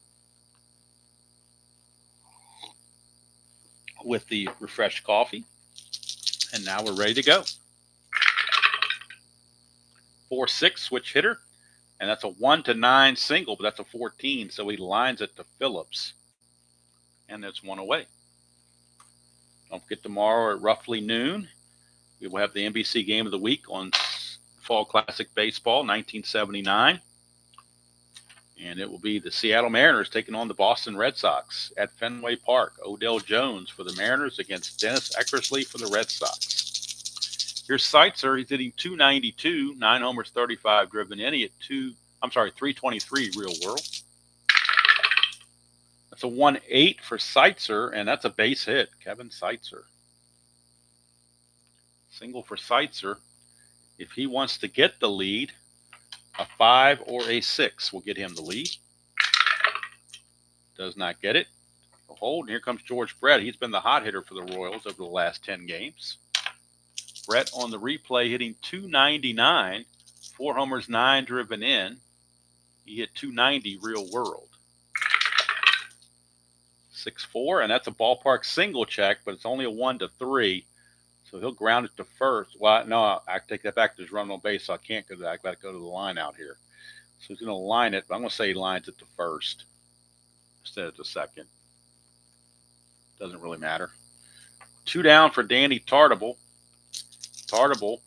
with the refreshed coffee. And now we're ready to go. 4-6 switch hitter. And that's a 1-9 single, but that's a 14. So he lines it to Phillips. And that's one away. Don't forget tomorrow at roughly noon, we will have the NBC game of the week on Fall Classic Baseball 1979. And it will be the Seattle Mariners taking on the Boston Red Sox at Fenway Park. Odell Jones for the Mariners against Dennis Eckersley for the Red Sox. Here's Seitzer. He's hitting 292, 9 homers, 35 driven in. He hit 323 real world. That's a 1-8 for Seitzer, and that's a base hit. Kevin Seitzer. Single for Seitzer. If he wants to get the lead, a 5 or a 6 will get him the lead. Does not get it. A hold, and here comes George Brett. He's been the hot hitter for the Royals over the last 10 games. Brett on the replay hitting 299, 4 homers, 9 driven in. He hit 290 real world. 6-4, and that's a ballpark single check, but it's only a 1-3. So he'll ground it to first. Well, no, I take that back. There's run on base, so I can't go to that. I've got to go to the line out here. So he's going to line it, but I'm going to say he lines it to first instead of to second. Doesn't really matter. 2 down for Danny Tartable. Tartable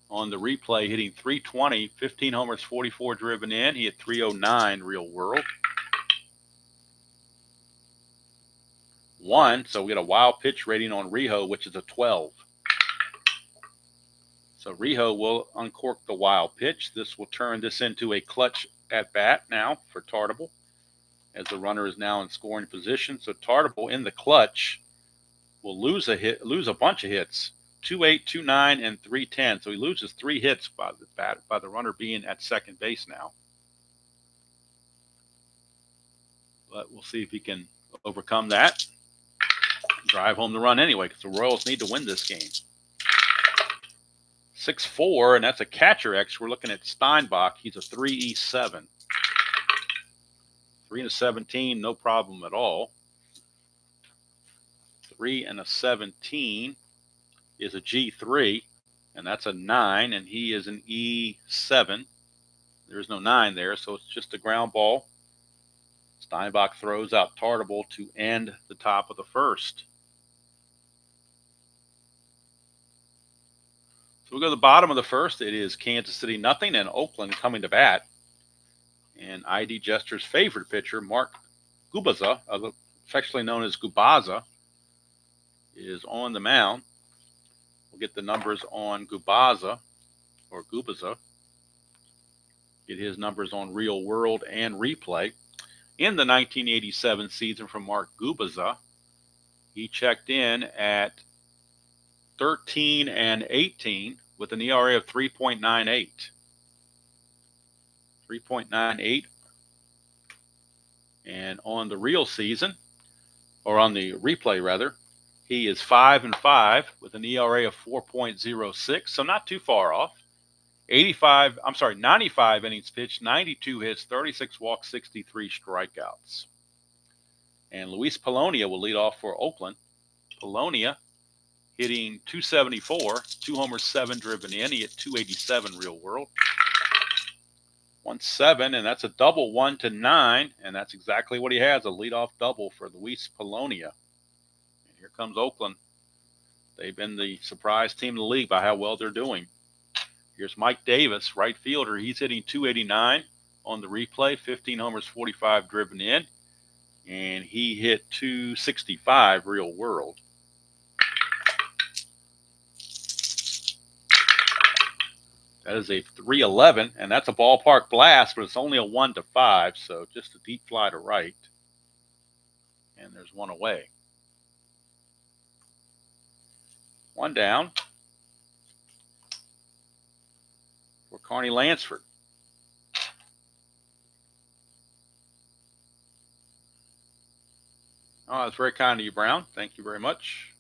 on the replay hitting 320, 15 homers, 44 driven in. He hit 309 real world. 1, so we get a wild pitch rating on Rijo, which is a 12. So Rijo will uncork the wild pitch. This will turn this into a clutch at bat now for Tartable, as the runner is now in scoring position. So Tartable in the clutch will lose a bunch of hits. 2-8, 2-9, and 3-10. So he loses 3 hits by the runner being at second base now. But we'll see if he can overcome that. Drive home the run anyway, because the Royals need to win this game. 6-4, and that's a catcher X. We're looking at Steinbach. He's a 3E7. 3-17, no problem at all. 3-17 is a G3, and that's a 9, and he is an E7. There's no 9 there, so it's just a ground ball. Steinbach throws out Tartable to end the top of the first. So we go to the bottom of the first. It is Kansas City nothing, and Oakland coming to bat. And ID Jester's favorite pitcher, Mark Gubaza, affectionately known as Gubaza, is on the mound. We'll get the numbers on Gubaza, or Gubaza. Get his numbers on Real World and Replay. In the 1987 season from Mark Gubaza, he checked in at 13-18 with an ERA of 3.98. 3.98. And on the real season, or on the replay rather, he is 5-5 with an ERA of 4.06, so not too far off. 95 innings pitched, 92 hits, 36 walks, 63 strikeouts. And Luis Polonia will lead off for Oakland. Polonia hitting 274, 2 homers, 7 driven in. He hit 287 real world. 1-7, and that's a double 1-9, and that's exactly what he has, a leadoff double for Luis Polonia. And here comes Oakland. They've been the surprise team in the league by how well they're doing. Here's Mike Davis, right fielder. He's hitting 289 on the replay, 15 homers, 45 driven in, and he hit 265 real world. That is a 311, and that's a ballpark blast, but it's only a 1-5, so just a deep fly to right. And there's one away. 1 down for Carney Lansford. Oh, that's very kind of you, Brown. Thank you very much.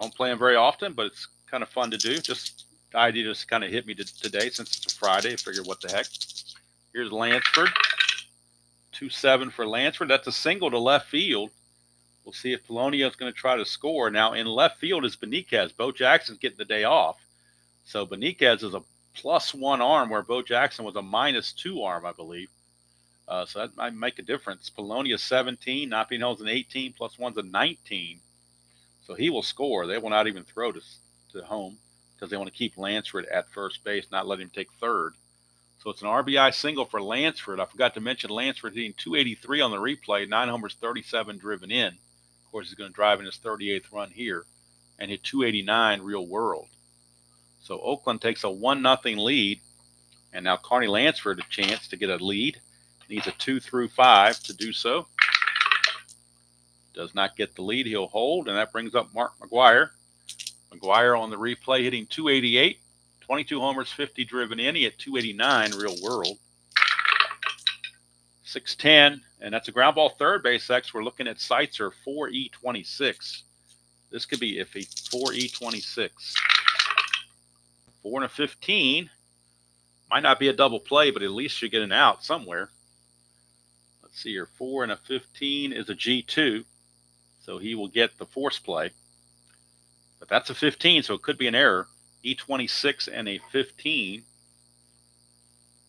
Don't play them very often, but it's kind of fun to do. The idea just kind of hit me today since it's a Friday. I figured, what the heck. Here's Lansford. 2-7 for Lansford. That's a single to left field. We'll see if Polonia is going to try to score. Now, in left field is Beniquez. Bo Jackson's getting the day off. So Beniquez is a +1 arm where Bo Jackson was a -2 arm, I believe. So that might make a difference. Polonia 17, not being held an 18, +1's a 19. So he will score. They will not even throw to home because they want to keep Lansford at first base, not let him take third. So it's an RBI single for Lansford. I forgot to mention Lansford hitting 283 on the replay, 9 homers, 37 driven in. Of course, he's going to drive in his 38th run here and hit 289 real world. So Oakland takes a 1-0 lead, and now Carney Lansford a chance to get a lead. Needs a 2 through 5 to do so. Does not get the lead. He'll hold, and that brings up Mark McGuire. McGuire on the replay hitting 288, 22 homers, 50 driven in. He hit 289 real world. 6-10, and that's a ground ball third base X. We're looking at Seitzer 4E26. This could be iffy. 4E26. 4-15. Might not be a double play, but at least you get an out somewhere. Let's see here. 4-15 is a G2. So he will get the force play. But that's a 15, so it could be an error. E26 and a 15.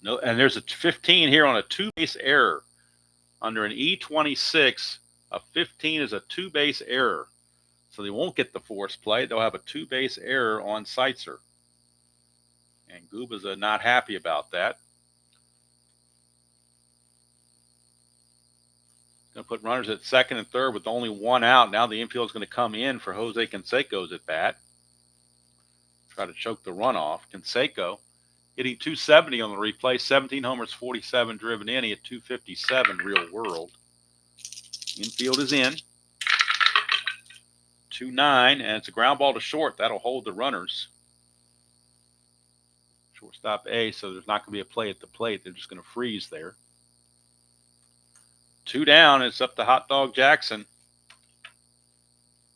No, and there's a 15 here on a 2-base error. Under an E26, a 15 is a 2-base error. So they won't get the force play. They'll have a 2-base error on Seitzer. And Guba's not happy about that. Going to put runners at second and third with only one out. Now the infield is going to come in for Jose Canseco's at bat. Try to choke the runoff. Canseco hitting 270 on the replay. 17 homers, 47 driven in. He had 257 real world. Infield is in. 2-9, and it's a ground ball to short. That'll hold the runners. Shortstop A, so there's not going to be a play at the plate. They're just going to freeze there. 2 down. It's up to Hot Dog Jackson.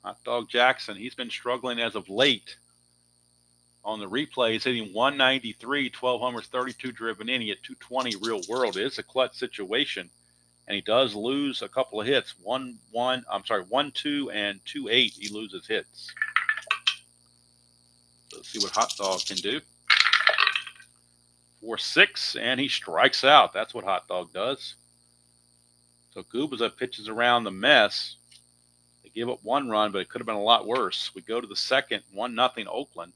Hot Dog Jackson, he's been struggling as of late. On the replay, he's hitting 193, 12 homers, 32 driven in. He had 220 real world. It is a clutch situation, and he does lose a couple of hits. 1-2 and 2-8. He loses hits. Let's see what Hot Dog can do. 4-6, and he strikes out. That's what Hot Dog does. So Gubaza pitches around the mess. They give up 1 run, but it could have been a lot worse. We go to the second, 1-0 Oakland.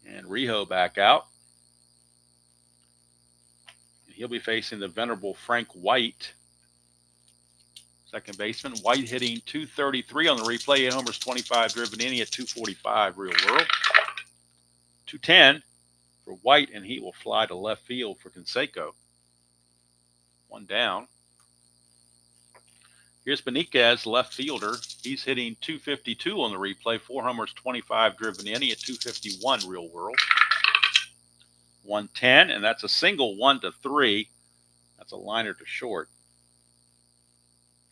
And Rijo back out. He'll be facing the venerable Frank White, second baseman. White hitting 233 on the replay. 8 homers, 25 driven in. He at 245 real world. 210 for White, and he will fly to left field for Canseco. 1 down. Here's Beniquez, left fielder. He's hitting 252 on the replay. 4 homers, 25 driven in. He at 251 real world. 110, and that's a single 1-3. That's a liner to short.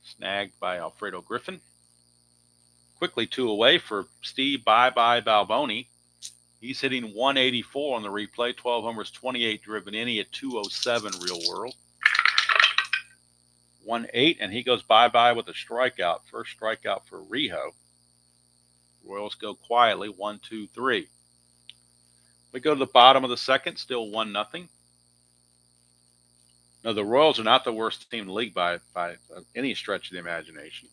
Snagged by Alfredo Griffin. Quickly 2 away for Steve Bye-Bye Balboni. He's hitting 184 on the replay. 12 homers, 28 driven in. He at 207 real world. 1-8, and he goes bye-bye with a strikeout. First strikeout for Rijo. Royals go quietly, 1-2-3. We go to the bottom of the second, still 1-0. No, the Royals are not the worst team in the league by any stretch of the imagination.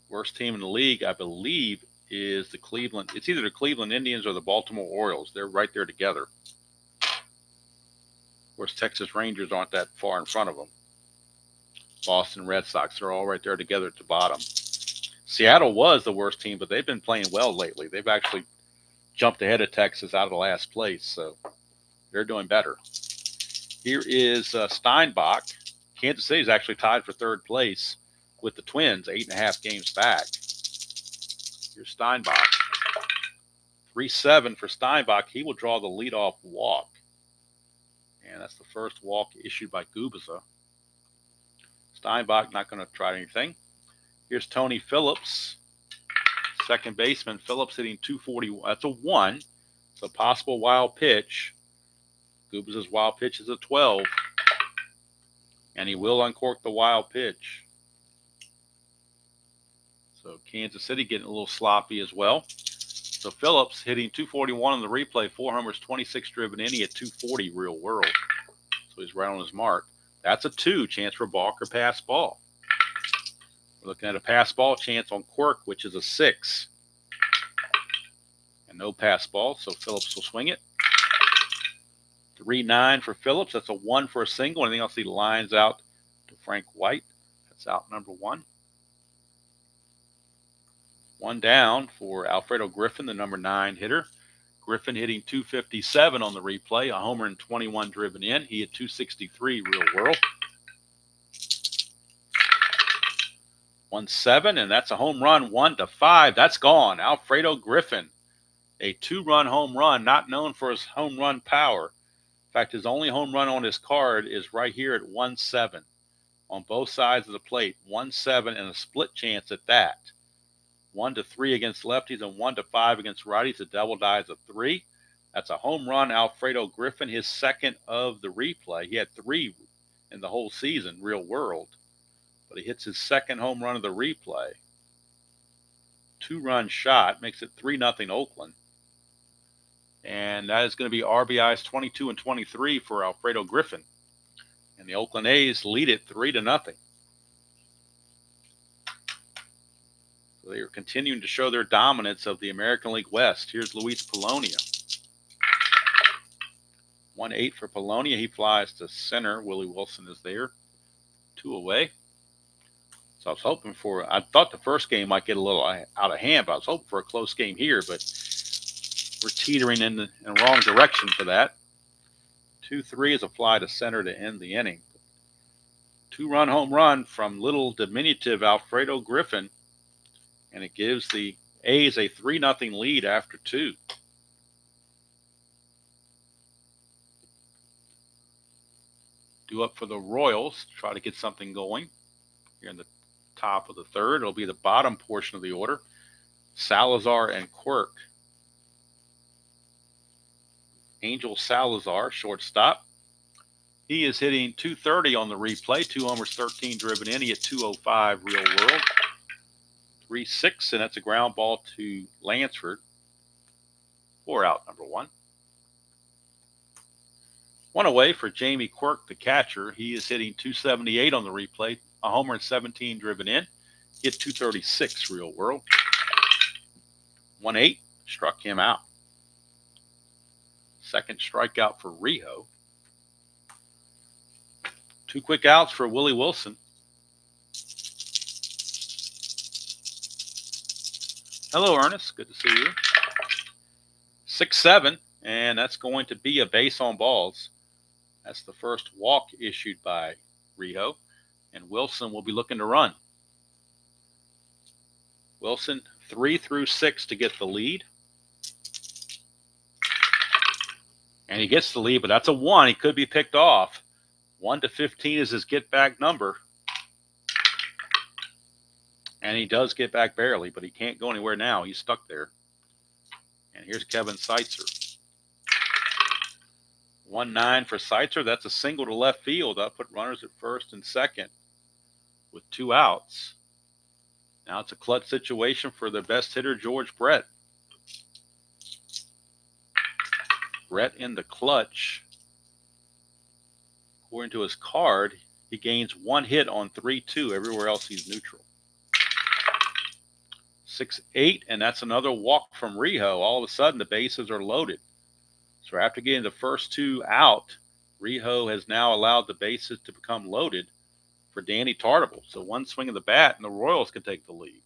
Worst team in the league, I believe, is the Cleveland. It's either the Cleveland Indians or the Baltimore Orioles. They're right there together. Of course, Texas Rangers aren't that far in front of them. Boston Red Sox, they're all right there together at the bottom. Seattle was the worst team, but they've been playing well lately. They've actually jumped ahead of Texas out of the last place, so they're doing better. Here is Steinbach. Kansas City is actually tied for third place with the Twins, 8.5 games back. Here's Steinbach. 3-7 for Steinbach. He will draw the leadoff walk. And that's the first walk issued by Gubaza. Steinbach not going to try anything. Here's Tony Phillips, second baseman. Phillips hitting 240. That's a 1. It's a possible wild pitch. Gubaza's wild pitch is a 12. And he will uncork the wild pitch. So Kansas City getting a little sloppy as well. So Phillips hitting 241 on the replay. 4 homers, 26 driven in. He at 240 real world. So he's right on his mark. That's a 2, chance for balk or pass ball. We're looking at a pass ball chance on Quirk, which is a 6. And no pass ball, so Phillips will swing it. 3-9 for Phillips. That's a 1 for a single. Anything else, he lines out to Frank White. That's out number 1. 1 down for Alfredo Griffin, the number 9 hitter. Griffin hitting 257 on the replay, a homer and 21 driven in. He had 263 real world. 1-7, and that's a home run, 1-5. That's gone. Alfredo Griffin, a 2-run home run, not known for his home run power. In fact, his only home run on his card is right here at 1-7 on both sides of the plate. 1-7 and a split chance at that. 1-3 against lefties and 1-5 against righties. The double die is a 3. That's a home run, Alfredo Griffin, his second of the replay. He had 3 in the whole season, real world. But he hits his second home run of the replay. 2-run shot, makes it 3-0 Oakland. And that is going to be RBIs 22 and 23 for Alfredo Griffin. And the Oakland A's lead it 3-0. So they are continuing to show their dominance of the American League West. Here's Luis Polonia. 1-8 for Polonia. He flies to center. Willie Wilson is there. 2 away. So I was hoping for, I thought the first game might get a little out of hand, but I was hoping for a close game here, but we're teetering in the wrong direction for that. 2-3 is a fly to center to end the inning. 2-run home run from little diminutive Alfredo Griffin, and it gives the A's a 3-0 lead after 2. Due up for the Royals to try to get something going here in the top of the third. It'll be the bottom portion of the order. Salazar and Quirk. Angel Salazar, shortstop. He is hitting .230 on the replay. 2 homers, 13 driven in. He hit .205 real world. 3-6, and that's a ground ball to Lansford. 4 out, number 1. 1 away for Jamie Quirk, the catcher. He is hitting .278 on the replay. A homer and 17 driven in. Hit .236 real world. 1-8, struck him out. Second strikeout for Rijo. 2 quick outs for Willie Wilson. Hello, Ernest. Good to see you. 6-7, and that's going to be a base on balls. That's the first walk issued by Rijo, and Wilson will be looking to run. Wilson 3 through 6 to get the lead. And he gets the lead, but that's a 1. He could be picked off. 1 to 15 is his get-back number. And he does get back barely, but he can't go anywhere now. He's stuck there. And here's Kevin Seitzer. 1-9 for Seitzer. That's a single to left field. I'll put runners at first and second with 2 outs. Now it's a clutch situation for the best hitter, George Brett. Brett in the clutch. According to his card, he gains 1 hit on 3-2. Everywhere else he's neutral. 6-8, and that's another walk from Rijo. All of a sudden, the bases are loaded. So after getting the first 2 out, Rijo has now allowed the bases to become loaded for Danny Tartabull. So 1 swing of the bat, and the Royals can take the lead.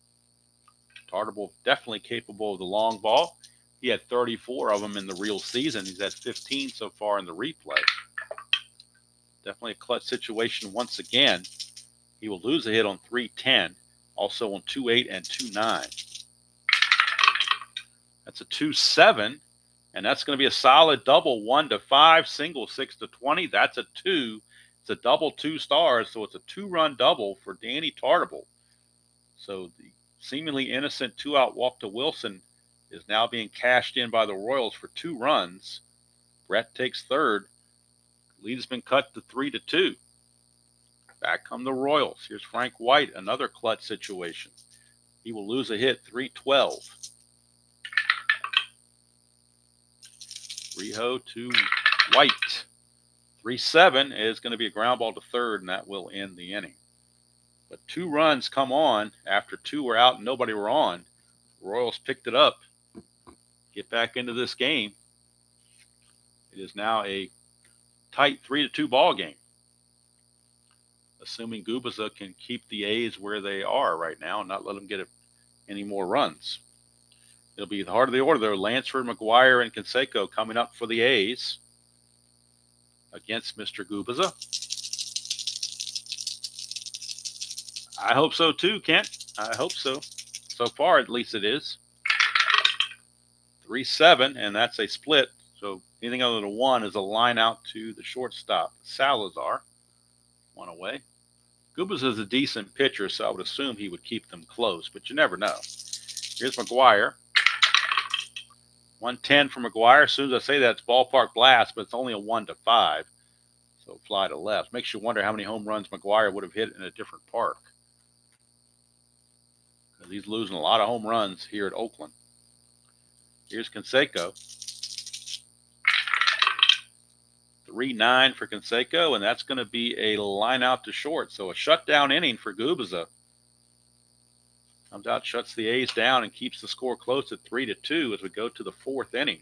Tartabull definitely capable of the long ball. He had 34 of them in the real season. He's had 15 so far in the replay. Definitely a clutch situation once again. He will lose a hit on 3-10, also on 2-8 and 2-9. That's a 2-7, and that's going to be a solid double 1 to 5, single 6 to 20. That's a 2. It's a double 2 stars, so it's a 2-run double for Danny Tartabull. So the seemingly innocent 2-out walk to Wilson is now being cashed in by the Royals for 2 runs. Brett takes third. Lead has been cut to 3-2. Back come the Royals. Here's Frank White, another clutch situation. He will lose a hit, 3-12. Rijo to White. 3-7 is going to be a ground ball to third, and that will end the inning. But 2 runs come on after 2 were out and nobody were on. Royals picked it up. Get back into this game. It is now a tight 3-2 ball game. Assuming Gubicza can keep the A's where they are right now and not let them get any more runs. It'll be the heart of the order, though. Lansford, McGuire, and Canseco coming up for the A's against Mr. Gubicza. I hope so too, Kent. I hope so. So far, at least it is. 3-7, and that's a split. So anything other than a 1 is a line out to the shortstop, Salazar. 1 away. Gubicza is a decent pitcher, so I would assume he would keep them close, but you never know. Here's McGuire. 110 for McGuire. As soon as I say that, it's ballpark blast, but it's only a 1 to 5. So fly to left. Makes you wonder how many home runs McGuire would have hit in a different park. Because he's losing a lot of home runs here at Oakland. Here's Canseco. 3-9 for Canseco, and that's going to be a line out to short. So a shutdown inning for Gubicza. Comes out, shuts the A's down, and keeps the score close at 3-2 as we go to the 4th inning.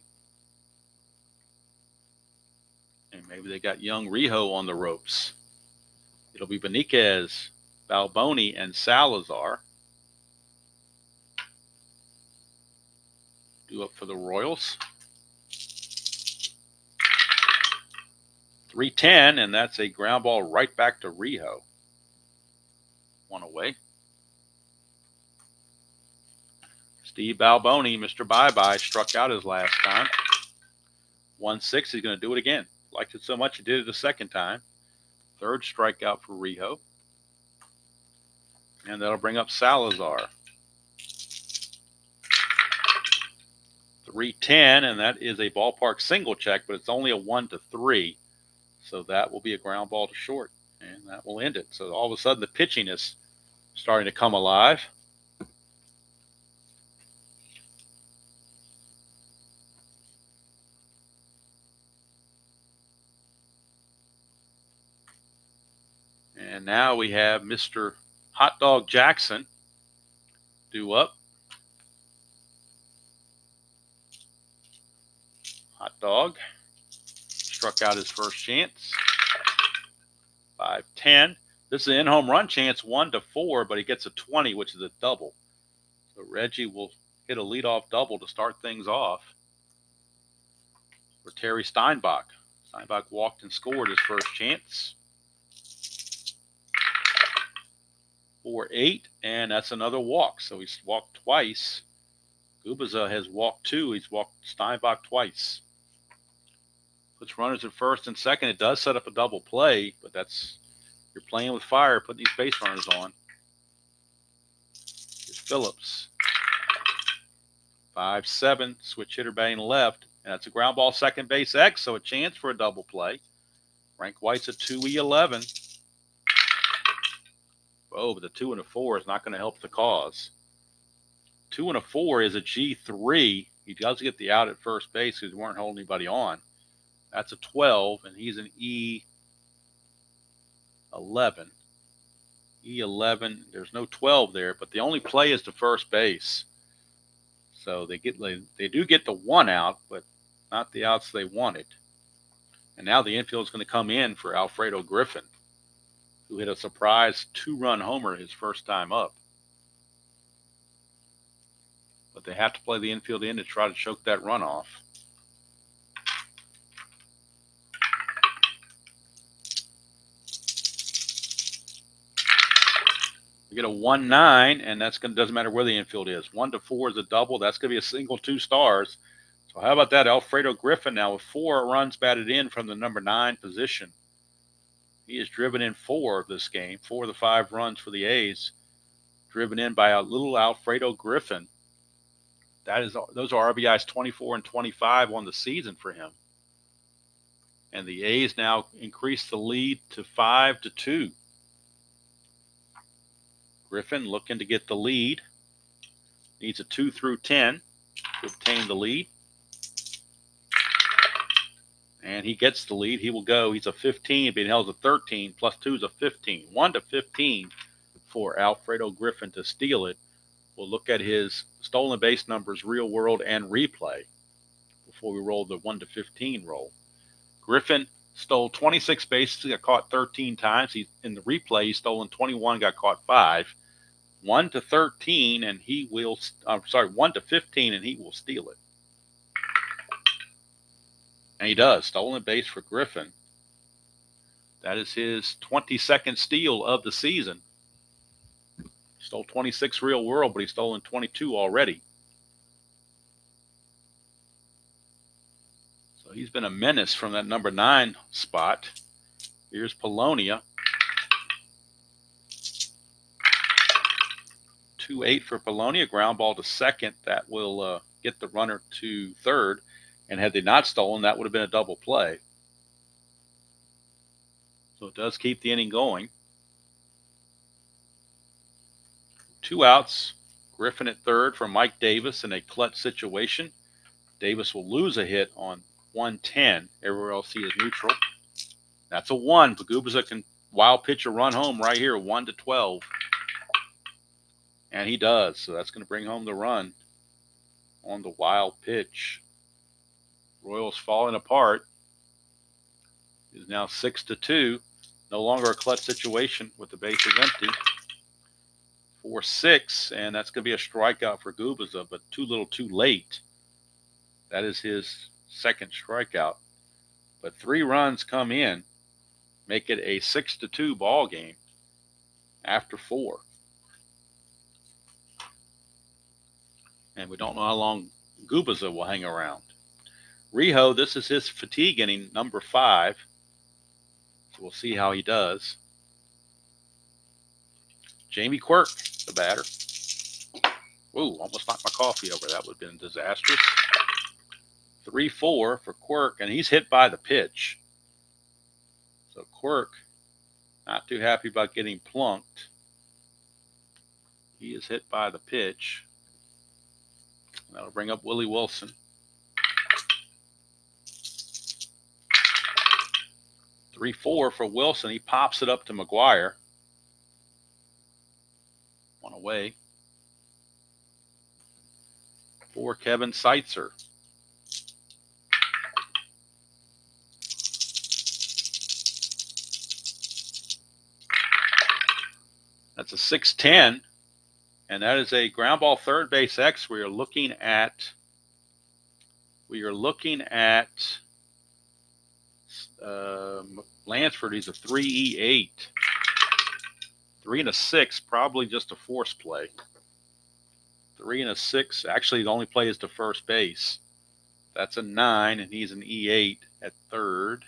And maybe they got young Rijo on the ropes. It'll be Beniquez, Balboni, and Salazar. Due up for the Royals. 3-10, and that's a ground ball right back to Rijo. One away. Steve Balboni, Mr. Bye-Bye, struck out his last time. 1-6, he's going to do it again. Liked it so much he did it a second time. 3rd strikeout for Rijo. And that'll bring up Salazar. 3-10, and that is a ballpark single check, but it's only a 1-3. So that will be a ground ball to short, and that will end it. So all of a sudden the pitching is starting to come alive. And now we have Mr. Hot Dog Jackson due up. Hot Dog struck out his first chance. 5-10. This is an in-home run chance, 1-4, but he gets a 20, which is a double. So Reggie will hit a leadoff double to start things off for Terry Steinbach. Steinbach walked and scored his first chance. 4-8, and that's another walk. So he's walked twice. Gubiza has walked 2. He's walked Steinbach twice. Puts runners at first and second. It does set up a double play, but that's, you're playing with fire, putting these base runners on. Here's Phillips. 5-7, switch hitter batting left, and that's a ground ball second base X, so a chance for a double play. Frank White's a 2E11. Oh, but the 2 and a 4 is not going to help the cause. 2 and a 4 is a G3. He does get the out at first base because he weren't holding anybody on. That's a 12, and he's an E11. E11, there's no 12 there, but the only play is to first base. So they do get the 1 out, but not the outs they wanted. And now the infield is going to come in for Alfredo Griffin, who hit a surprise 2-run homer his first time up. But they have to play the infield in to try to choke that run off. We get a 1-9, and that's going to, doesn't matter where the infield is. 1-4 is a double. That's going to be a single 2 stars. So how about that? Alfredo Griffin now with 4 runs batted in from the number 9 position. He has driven in 4 of this game. 4 of the 5 runs for the A's driven in by a little Alfredo Griffin. Those are RBIs 24 and 25 on the season for him. And the A's now increase the lead to 5-2. Griffin looking to get the lead. Needs a 2 through 10 to obtain the lead. And he gets the lead. He will go. He's a 15, being held as a 13, plus 2 is a 15. 1-15 for Alfredo Griffin to steal it. We'll look at his stolen base numbers, real world and replay, before we roll the 1-15 roll. Griffin stole 26 bases, got caught 13 times. In the replay, he's stolen 21, got caught 5. 1-13, and he will. 1-15, and he will steal it. And he does. Stolen base for Griffin. That is his 22nd steal of the season. He stole 26 real world, but he's stolen 22 already. So he's been a menace from that number 9 spot. Here's Polonia. 2-8 for Polonia. Ground ball to second. That will get the runner to third. And had they not stolen, that would have been a double play. So it does keep the inning going. 2 outs. Griffin at third for Mike Davis in a clutch situation. Davis will lose a hit on 1-10. Everywhere else he is neutral. That's a 1. Gubiza can wild pitch a run home right here, 1-12. And he does. So that's going to bring home the run on the wild pitch. Royals falling apart. It is now 6-2. No longer a clutch situation with the bases empty. 4-6, and that's going to be a strikeout for Gubaza, but too little too late. That is his second strikeout. But 3 runs come in, make it a 6-2 ball game after 4. And we don't know how long Gubaza will hang around. Rijo, this is his fatigue inning, number 5. So we'll see how he does. Jamie Quirk, the batter. Ooh, almost knocked my coffee over. That would have been disastrous. 3-4 for Quirk, and he's hit by the pitch. So Quirk, not too happy about getting plunked. He is hit by the pitch. That'll bring up Willie Wilson. 3-4 for Wilson. He pops it up to McGuire. 1 away. For Kevin Seitzer. That's a 6-10, and that is a ground ball third base X. We are looking at Lansford. He's a 3E8. 3 and a 6, probably just a force play. 3 and a 6. Actually, the only play is to first base. That's a 9, and he's an E8 at third.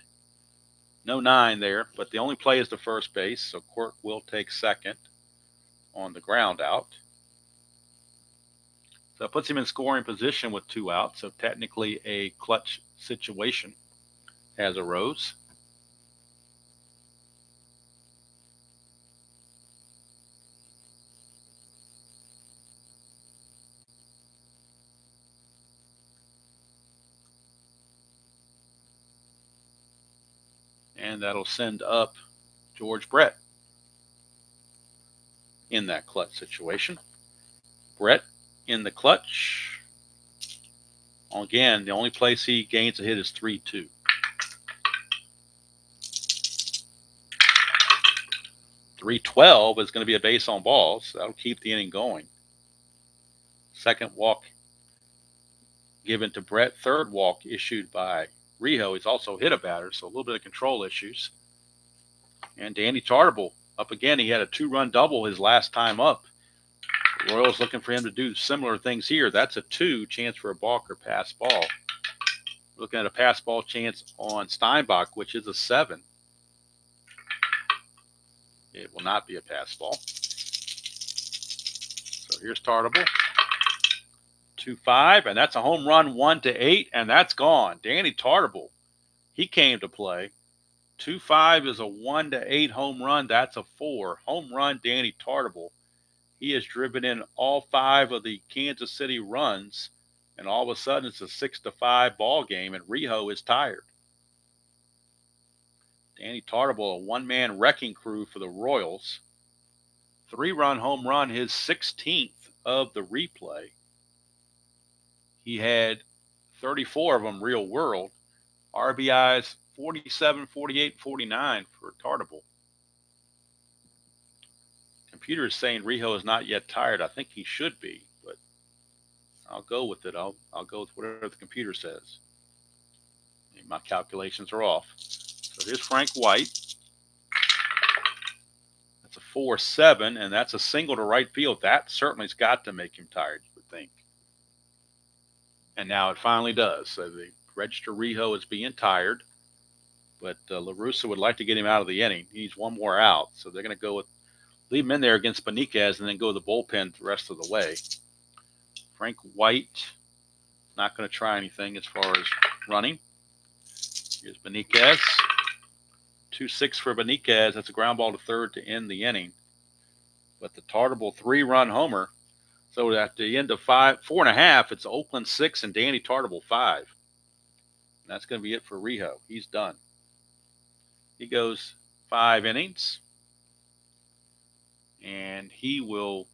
No 9 there, but the only play is to first base, so Quirk will take second on the ground out. So it puts him in scoring position with 2 outs, so technically a clutch situation has arose. And that'll send up George Brett in that clutch situation. Brett in the clutch. Again, the only place he gains a hit is 3-2. .312 is going to be a base on balls. So that'll keep the inning going. Second walk given to Brett. Third walk issued by Rijo. He's also hit a batter, so a little bit of control issues. And Danny Tartable up again. He had a 2-run double his last time up. The Royals looking for him to do similar things here. That's a 2, chance for a balk or pass ball. Looking at a pass ball chance on Steinbach, which is a 7. It will not be a pass ball. So here's Tartable. 2-5, and that's a home run, 1-8, and that's gone. Danny Tartable, he came to play. 2-5 is a 1-8 home run. That's a 4. Home run, Danny Tartable. He has driven in all 5 of the Kansas City runs, and all of a sudden it's a 6-5 ball game, and Rijo is tired. Danny Tartable, a one-man wrecking crew for the Royals. 3-run home run, his 16th of the replay. He had 34 of them real world. RBIs 47, 48, 49 for Tartable. Computer is saying Rijo is not yet tired. I think he should be, but I'll go with it. I'll go with whatever the computer says. My calculations are off. So here's Frank White. That's a 4-7, and that's a single to right field. That certainly's got to make him tired, you would think. And now it finally does. So the register Rijo is being tired, but LaRussa would like to get him out of the inning. He needs one more out, so they're going to go with leave him in there against Beniquez and then go to the bullpen the rest of the way. Frank White not going to try anything as far as running. Here's Beniquez. 2-6 for Beniquez. That's a ground ball to third to end the inning. But the Tartable 3-run homer. So at the end of 4.5, it's Oakland 6 and Danny Tartable 5. And that's going to be it for Rijo. He's done. He goes 5 innings. And he will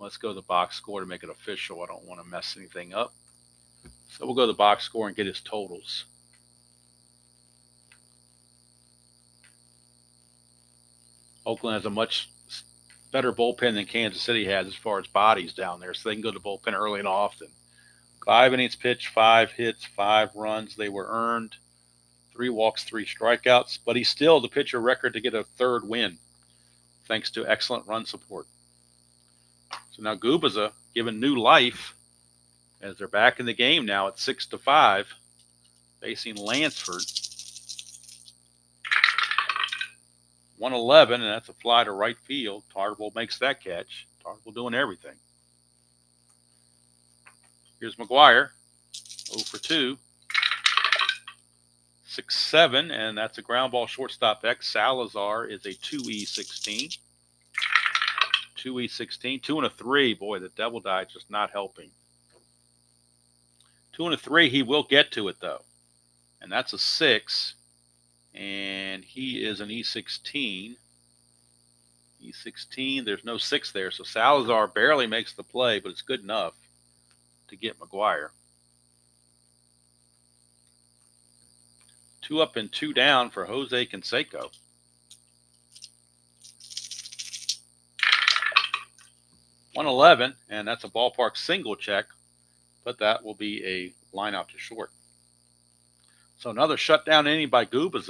let's go to the box score to make it official. I don't want to mess anything up. So we'll go to the box score and get his totals. Oakland has a much better bullpen than Kansas City has as far as bodies down there, so they can go to the bullpen early and often. 5 innings pitched, 5 hits, 5 runs. They were earned. 3 walks, 3 strikeouts, but he's still the pitcher record to get a 3rd win, thanks to excellent run support. So now Gubba's given new life as they're back in the game now at 6-5, facing Lansford. 111, and that's a fly to right field. Tarble makes that catch. Tarble doing everything. Here's McGuire, 0 for 2. 6-7, and that's a ground ball shortstop X. Salazar is a 2E16. 2E16, 2 and a 3. Boy, the double die just not helping. 2 and a 3, he will get to it though. And that's a 6. And he is an E16. E16, there's no 6 there. So Salazar barely makes the play, but it's good enough to get McGuire. 2 up and 2 down for Jose Canseco. .111, and that's a ballpark single check, but that will be a line out to short. So another shutdown inning by Gubba's.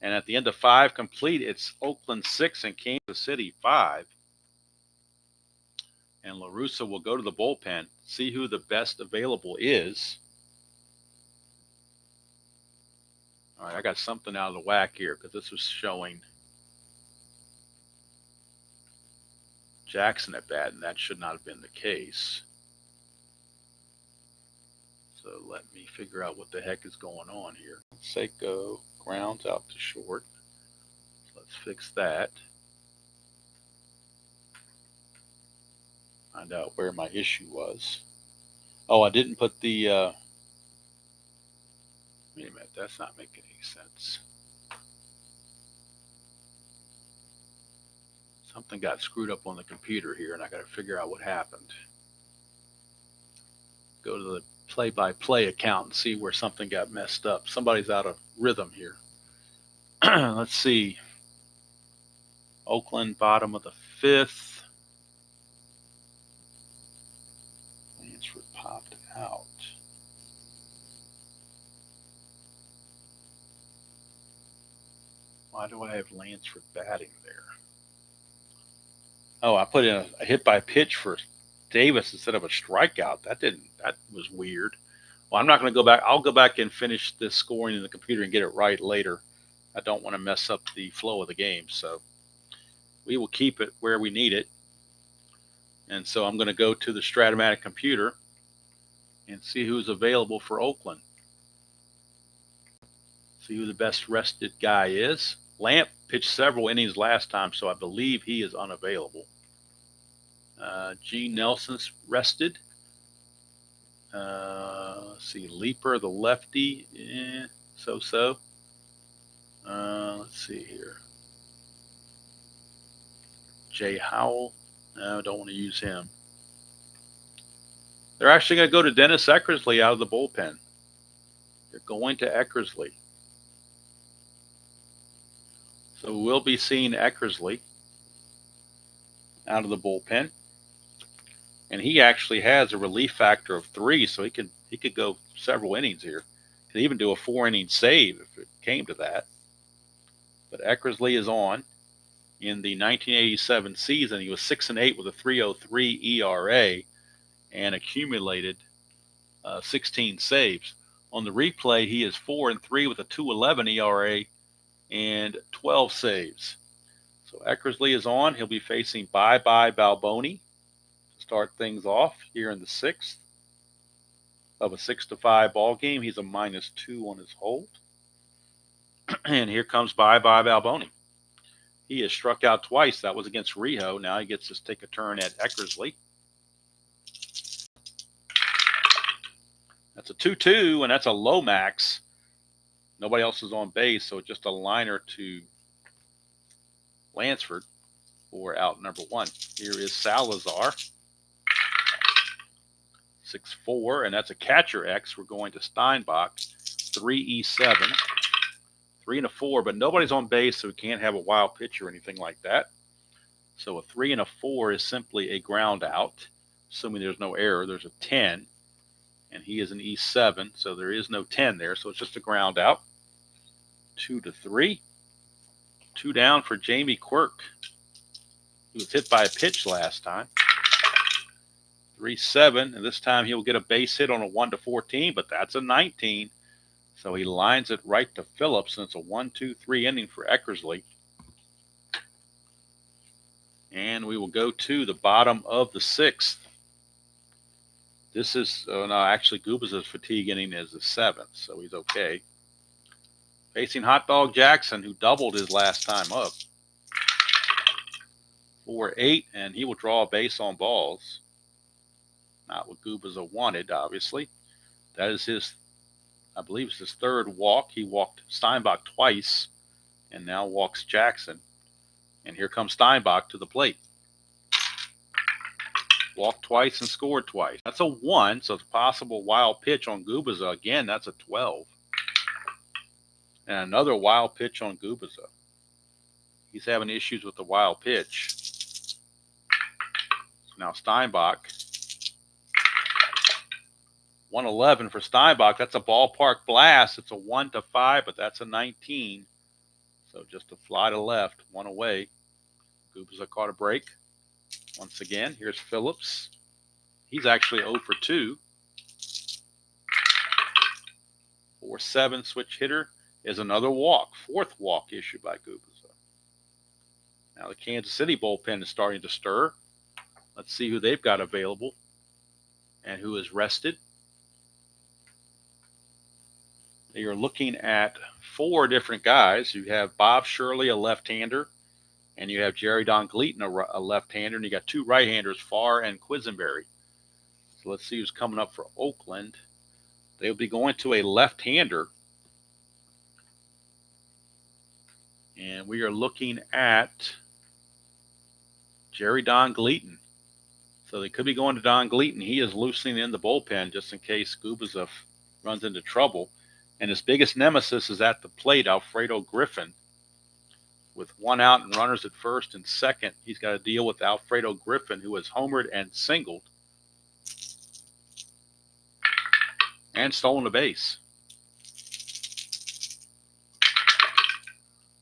And at the end of 5 complete, it's Oakland 6 and Kansas City 5. And La Russa will go to the bullpen, see who the best available is. All right, I got something out of the whack here because this was showing Jackson at bat, and that should not have been the case. So let me figure out what the heck is going on here. Seiko grounds out to short. Let's fix that. Find out where my issue was. Oh, I didn't put the... wait a minute, that's not making any sense. Something got screwed up on the computer here, and I got to figure out what happened. Go to the play-by-play account and see where something got messed up. Somebody's out of rhythm here. Let's see. Oakland, bottom of the 5th. Lansford popped out. Why do I have Lansford batting there? Oh, I put in a hit by pitch for Davis instead of a strikeout. That was weird. Well, I'm not going to go back. I'll go back and finish this scoring in the computer and get it right later. I don't want to mess up the flow of the game. So we will keep it where we need it. And so I'm going to go to the Strat-O-Matic computer and see who's available for Oakland. See who the best rested guy is. Lamp pitched several innings last time, so I believe he is unavailable. Gene Nelson's rested. Let's see, Leaper, the lefty, so-so. Let's see here. Jay Howell, no, don't want to use him. They're actually going to go to Dennis Eckersley out of the bullpen. They're going to Eckersley. So we'll be seeing Eckersley out of the bullpen. And he actually has a relief factor of 3, so he could go several innings here. Could even do a 4-inning save if it came to that. But Eckersley is on. In the 1987 season, he was 6-8 with a 3.03 ERA and accumulated 16 saves. On the replay, he is 4-3 with a 2.11 ERA and 12 saves. So Eckersley is on. He'll be facing Bye-Bye Balboni to start things off here in the 6th of a 6-5 ball game. He's a -2 on his hold. And here comes Bye-Bye Balboni. He has struck out twice. That was against Rijo. Now he gets to take a turn at Eckersley. That's a 2-2, and that's a low max. Nobody else is on base, so just a liner to Lansford. for out number 1. Here is Salazar. 6-4, and that's a catcher X. We're going to Steinbach. 3E7. 3 and a 4, but nobody's on base, so we can't have a wild pitch or anything like that. So a 3 and a 4 is simply a ground out, assuming there's no error. There's a 10, and he is an E7, so there is no 10 there, so it's just a ground out. 2-3. 2 down for Jamie Quirk. He was hit by a pitch last time. 3-7, and this time he'll get a base hit on a 1-14, but that's a 19. So he lines it right to Phillips, and it's a 1-2-3 inning for Eckersley. And we will go to the bottom of the 6th. This is, no, actually Gubba's fatigue inning is the 7th, so he's okay. Facing Hot Dog Jackson, who doubled his last time up. 4-8, and he will draw a base on balls. Not what Gubba's wanted, obviously. That is his, I believe it's his 3rd walk. He walked Steinbach twice and now walks Jackson. And here comes Steinbach to the plate. Walked twice and scored twice. That's a 1, so it's a possible wild pitch on Gubba's. Again, that's a 12. And another wild pitch on Gubba's. He's having issues with the wild pitch. Now Steinbach. 111 for Steinbach. That's a ballpark blast. It's a 1-5, but that's a 19. So just a fly to left, 1 away. Gubba's caught a break. Once again, here's Phillips. He's actually 0 for 2. 4-7 switch hitter is another walk. 4th walk issued by Gubba's. Now the Kansas City bullpen is starting to stir. Let's see who they've got available and who is rested. They are looking at 4 different guys. You have Bob Shirley, a left-hander, and you have Jerry Don Gleaton, a left-hander, and you got 2 right-handers, Farr and Quisenberry. So let's see who's coming up for Oakland. They'll be going to a left-hander, and we are looking at Jerry Don Gleaton. So they could be going to Don Gleaton. He is loosening in the bullpen just in case Gubba's runs into trouble. And his biggest nemesis is at the plate, Alfredo Griffin. With 1 out and runners at first and second, he's got to deal with Alfredo Griffin, who has homered and singled and stolen a base.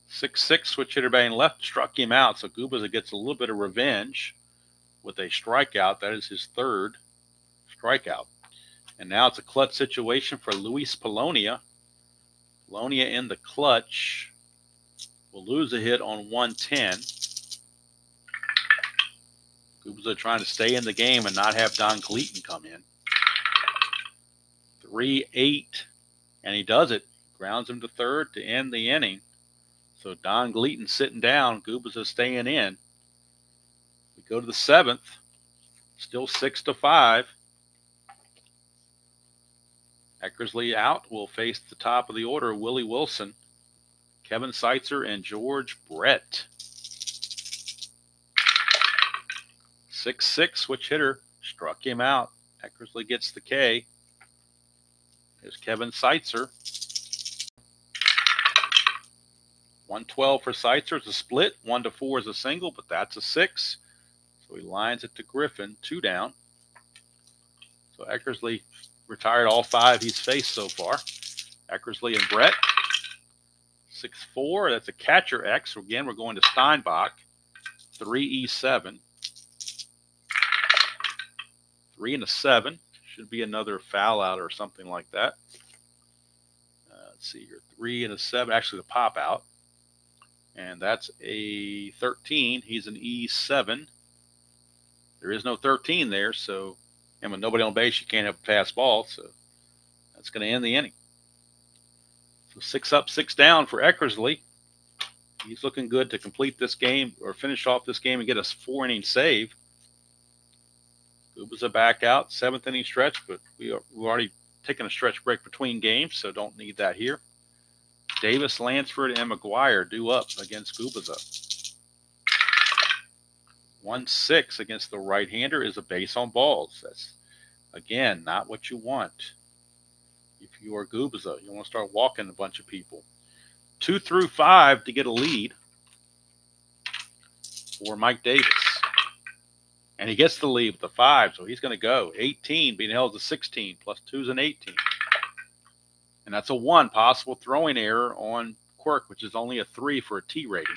6-6 switch hitter batting left struck him out, so Gubba's gets a little bit of revenge with a strikeout. That is his 3rd strikeout. And now it's a clutch situation for Luis Polonia. Polonia in the clutch will lose a hit on 110. Gubba's trying to stay in the game and not have Don Gleaton come in. 3-8, and he does it. Grounds him to 3rd to end the inning. So Don Gleaton sitting down. Gubba's staying in. We go to the 7th. Still 6-5. Eckersley out will face the top of the order, Willie Wilson, Kevin Seitzer, and George Brett. 6-6 switch hitter struck him out. Eckersley gets the K. There's Kevin Seitzer. 112 for Seitzer is a split. 1-4 is a single, but that's a 6. So he lines it to Griffin, 2 down. So Eckersley retired all 5 he's faced so far. Eckersley and Brett. 6-4. That's a catcher X. So again, we're going to Steinbach. 3E7. 3 and a 7. Should be another foul out or something like that. Let's see here. 3 and a 7. Actually, the pop out. And that's a 13. He's an E7. There is no 13 there, so, and with nobody on base, you can't have a pass ball, so that's going to end the inning. So 6 up, 6 down for Eckersley. He's looking good to complete this game or finish off this game and get a 4-inning save. Gubba's back out, 7th inning stretch, but we've already taken a stretch break between games, so don't need that here. Davis, Lansford, and McGuire due up against Gubba's. 1-6 against the right-hander is a base on balls. That's, again, not what you want. If you are Gubza, you want to start walking a bunch of people. 2 through 5 to get a lead for Mike Davis. And he gets the lead with the 5, so he's going to go. 18 being held to 16, plus 2 is an 18. And that's a 1 possible throwing error on Quirk, which is only a 3 for a T rating.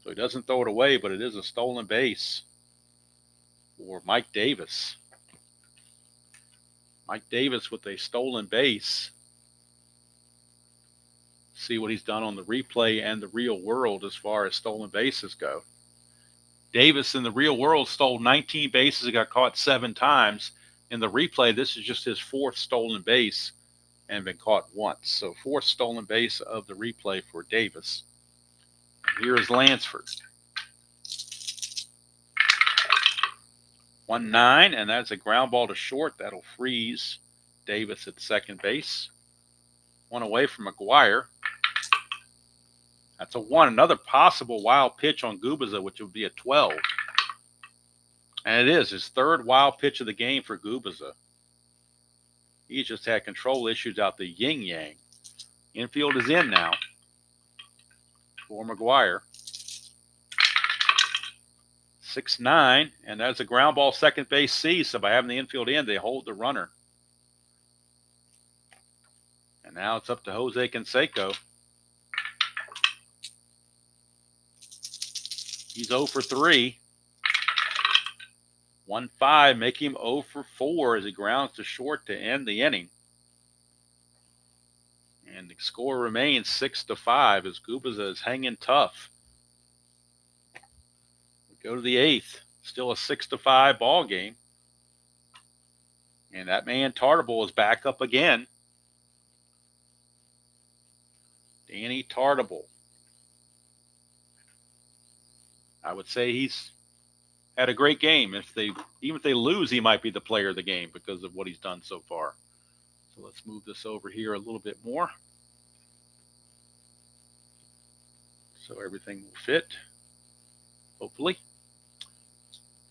So he doesn't throw it away, but it is a stolen base for Mike Davis. Mike Davis with a stolen base. See what he's done on the replay and the real world as far as stolen bases go. Davis in the real world stole 19 bases and got caught 7 times. In the replay, this is just his 4th stolen base and been caught once. So 4th stolen base of the replay for Davis. Here is Lansford. 1-9, and that's a ground ball to short. That'll freeze Davis at second base. 1 away from McGuire. That's a 1. Another possible wild pitch on Gubza, which would be a 12. And it is his 3rd wild pitch of the game for Gubza. He just had control issues out the yin-yang. Infield is in now for McGuire. 6-9, and that's a ground ball second base C. So by having the infield in, they hold the runner. And now it's up to Jose Canseco. He's 0 for 3. 1-5, make him 0 for 4 as he grounds to short to end the inning. And the score remains 6-5 as Gubza is hanging tough. We go to the 8th. Still a 6-5 ball game. And that man Tartable is back up again. Danny Tartable. I would say he's had a great game. Even if they lose, he might be the player of the game because of what he's done so far. So let's move this over here a little bit more. So everything will fit, hopefully.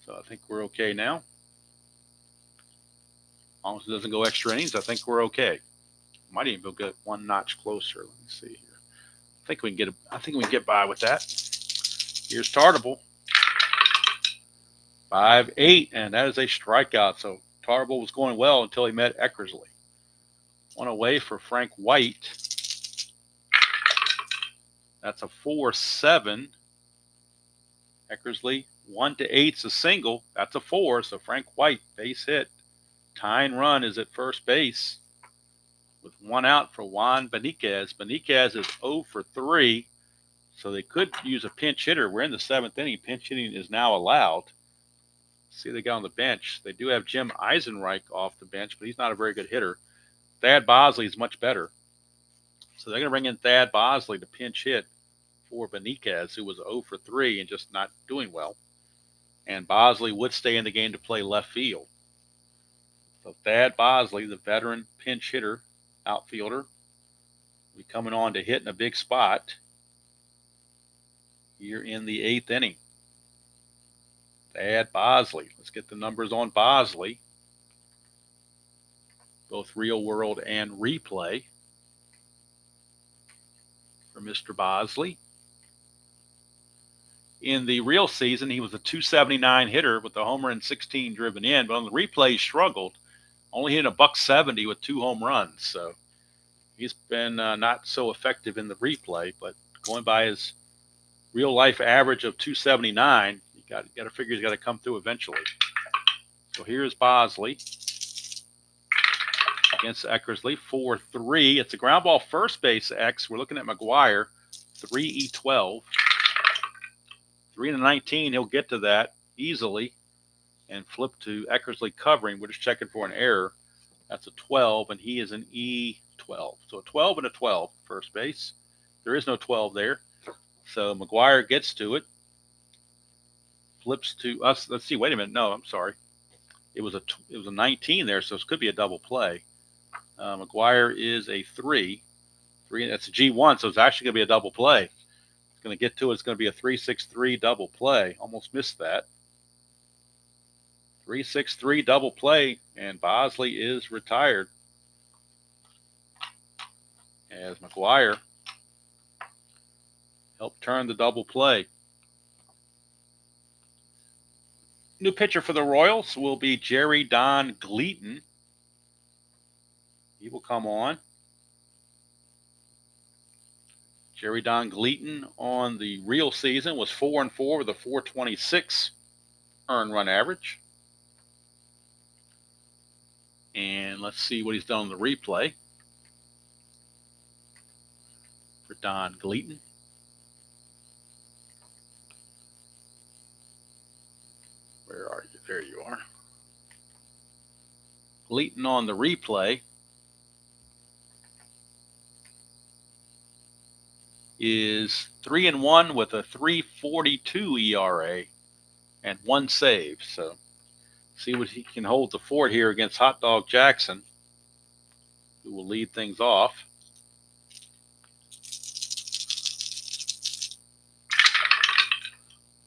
So I think we're okay now. As long as it doesn't go extra innings, I think we're okay. Might even go 1 notch closer. Let me see here. I think we can get by with that. Here's Tartable. 5-8, and that is a strikeout. So Tartable was going well until he met Eckersley. 1 away for Frank White. That's a 4-7. Eckersley, 1-8's a single. That's a 4. So Frank White, base hit. Tying run is at first base with 1 out for Juan Beniquez. Beniquez is 0 for 3. So they could use a pinch hitter. We're in the 7th inning. Pinch hitting is now allowed. See, they got on the bench. They do have Jim Eisenreich off the bench, but he's not a very good hitter. Thad Bosley is much better. So they're going to bring in Thad Bosley to pinch hit for Beniquez, who was 0 for 3 and just not doing well. And Bosley would stay in the game to play left field. So Thad Bosley, the veteran pinch hitter, outfielder, will be coming on to hit in a big spot here in the 8th inning. Thad Bosley. Let's get the numbers on Bosley. Both real world and replay for Mr. Bosley. In the real season, he was a .279 hitter with a homer and 16 driven in, but on the replay, he struggled. Only hitting a .170 with 2 home runs. So he's been not so effective in the replay, but going by his real life average of .279, you got to figure he's got to come through eventually. So here's Bosley against Eckersley, 4-3. It's a ground ball first base X. We're looking at McGuire, 3-12. 3-19, he'll get to that easily and flip to Eckersley covering. We're just checking for an error. That's a 12, and he is an E12. So a 12 and a 12, first base. There is no 12 there. So McGuire gets to it. Flips to us. Let's see. Wait a minute. No, I'm sorry. It was a 19 there, so it could be a double play. McGuire is a 3. That's a G1, so it's actually going to be a double play. Going to get to it. It's going to be a 3-6-3 double play. Almost missed that. 3-6-3 double play, and Bosley is retired. As McGuire helped turn the double play. New pitcher for the Royals will be Jerry Don Gleaton. He will come on. Jerry Don Gleaton on the real season was 4-4 with a 4.26 earned run average. And let's see what he's done on the replay for Don Gleaton. Where are you? There you are. Gleaton on the replay is 3-1 with a 3.42 ERA and 1 save. So see what he can hold the fort here against Hot Dog Jackson, who will lead things off.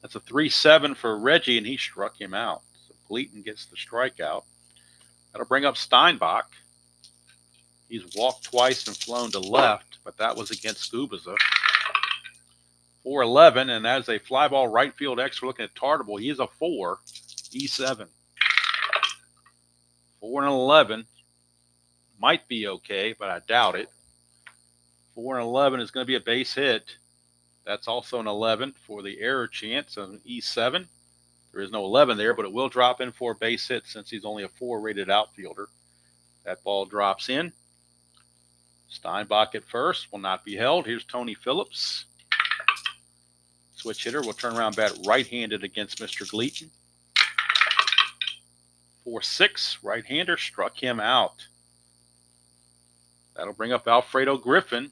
That's a 3-7 for Reggie, and he struck him out. So Gleaton gets the strikeout. That'll bring up Steinbach. He's walked twice and flown to left, but that was against Gubiza. 4-11, and as a fly ball right field extra looking at Tartable, he's a 4, E7. 4-11 might be okay, but I doubt it. 4-11 is going to be a base hit. That's also an 11 for the error chance of an E7. There is no 11 there, but it will drop in for a base hit since he's only a 4 rated outfielder. That ball drops in. Steinbach at first will not be held. Here's Tony Phillips. Switch hitter will turn around, bat right-handed against Mr. Gleaton. 4-6, right-hander struck him out. That'll bring up Alfredo Griffin.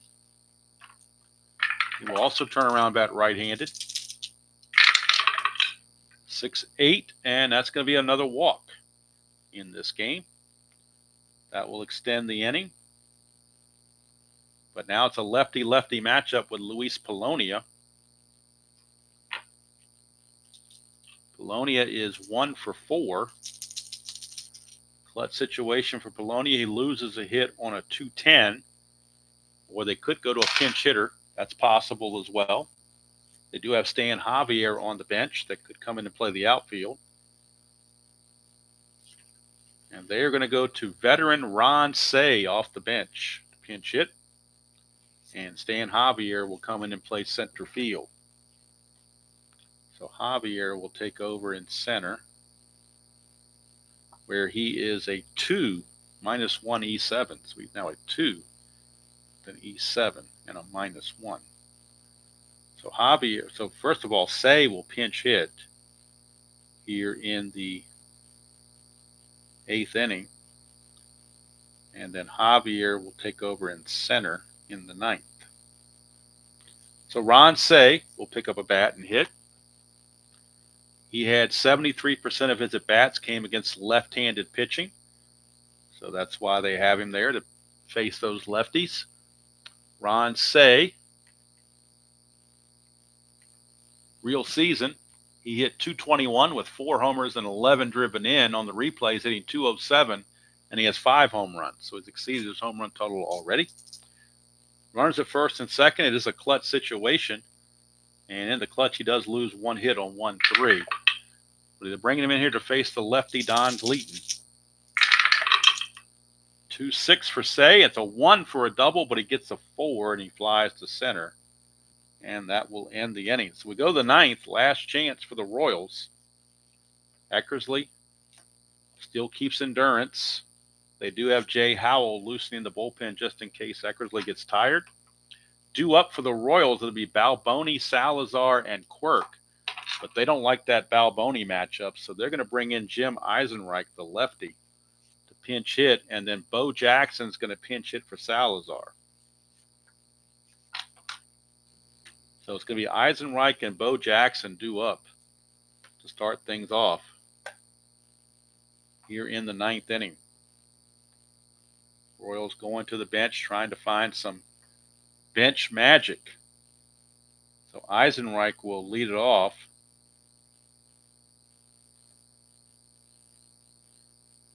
He will also turn around, bat right-handed. 6-8, and that's going to be another walk in this game. That will extend the inning. But now it's a lefty-lefty matchup with Luis Polonia. Polonia is 1 for 4. Clutch situation for Polonia. He loses a hit on a 2-10, or they could go to a pinch hitter. That's possible as well. They do have Stan Javier on the bench that could come in and play the outfield. And they are going to go to veteran Ron Say off the bench to pinch hit. And Stan Javier will come in and play center field. So Javier will take over in center, where he is a 2, -1 E7. So he's now a 2, then E7, and a -1. So Javier, so first of all, Say will pinch hit here in the 8th inning. And then Javier will take over in center in the 9th. So Ron Say will pick up a bat and hit. He had 73% of his at-bats came against left-handed pitching. So that's why they have him there to face those lefties. Ron Say, real season, he hit .221 with 4 homers and 11 driven in. On the replays, hitting .207, and he has 5 home runs. So he's exceeded his home run total already. Runners at first and second. It is a clutch situation. And in the clutch, he does lose 1 hit on 1-3. But they're bringing him in here to face the lefty Don Gleaton. 2-6 for Say. It's a 1 for a double, but he gets a 4, and he flies to center. And that will end the inning. So we go to the 9th, last chance for the Royals. Eckersley still keeps endurance. They do have Jay Howell loosening the bullpen just in case Eckersley gets tired. Due up for the Royals, it'll be Balboni, Salazar, and Quirk. But they don't like that Balboni matchup, so they're going to bring in Jim Eisenreich, the lefty, to pinch hit, and then Bo Jackson's going to pinch hit for Salazar. So it's going to be Eisenreich and Bo Jackson due up to start things off here in the 9th inning. Royals going to the bench, trying to find some bench magic. So Eisenreich will lead it off.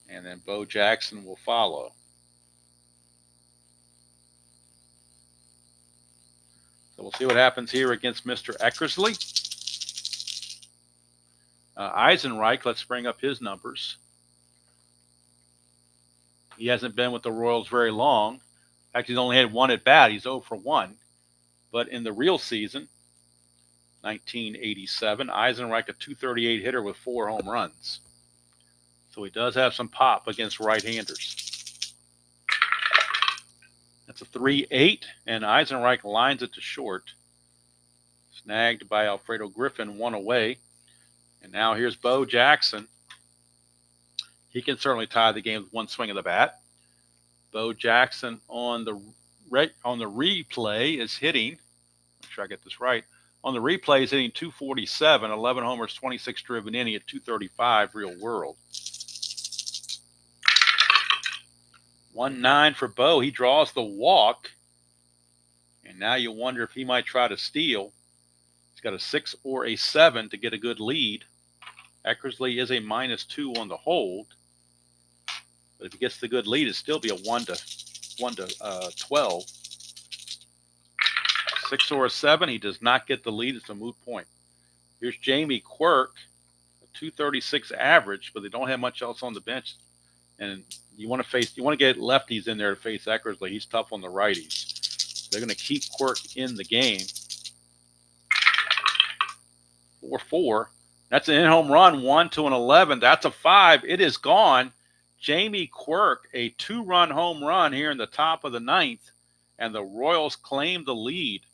And then Bo Jackson will follow. So we'll see what happens here against Mr. Eckersley. Eisenreich, let's bring up his numbers. He hasn't been with the Royals very long. In fact, he's only had one at bat. He's 0 for 1. But in the real season, 1987, Eisenreich, a .238 hitter with 4 home runs. So he does have some pop against right-handers. That's a 3-8, and Eisenreich lines it to short. Snagged by Alfredo Griffin, 1 away. And now here's Bo Jackson. He can certainly tie the game with 1 swing of the bat. Bo Jackson on the replay is hitting. Make sure I get this right. On the replay is hitting .247, 11 homers, 26 driven inning at .235 real world. 1-9 for Bo. He draws the walk. And now you wonder if he might try to steal. He's got a 6 or a 7 to get a good lead. Eckersley is a -2 on the hold. But if he gets the good lead, it'll still be a 1 to 12. 6 or a 7, he does not get the lead. It's a moot point. Here's Jamie Quirk, a .236 average, but they don't have much else on the bench. And you want to get lefties in there to face Eckersley. He's tough on the righties. They're going to keep Quirk in the game. 4-4. That's an in-home run, 1 to an 11. That's a 5. It is gone. Jamie Quirk, a 2-run home run here in the top of the 9th, and the Royals claim the lead.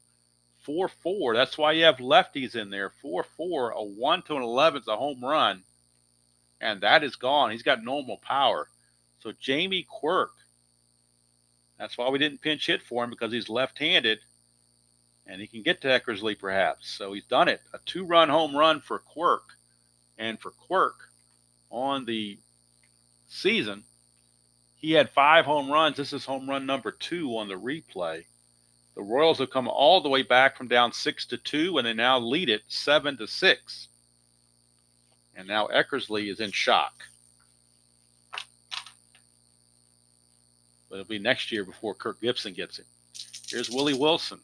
4-4. That's why you have lefties in there. 4-4. A 1 to an 11 is a home run, and that is gone. He's got normal power. So Jamie Quirk, that's why we didn't pinch hit for him, because he's left-handed, and he can get to Eckersley perhaps. So he's done it. A 2-run home run for Quirk. And for Quirk, on the season, he had 5 home runs. This is home run number 2 on the replay. The Royals have come all the way back from down 6-2, and they now lead it 7-6. And now Eckersley is in shock. But it'll be next year before Kirk Gibson gets it. Here's Willie Wilson.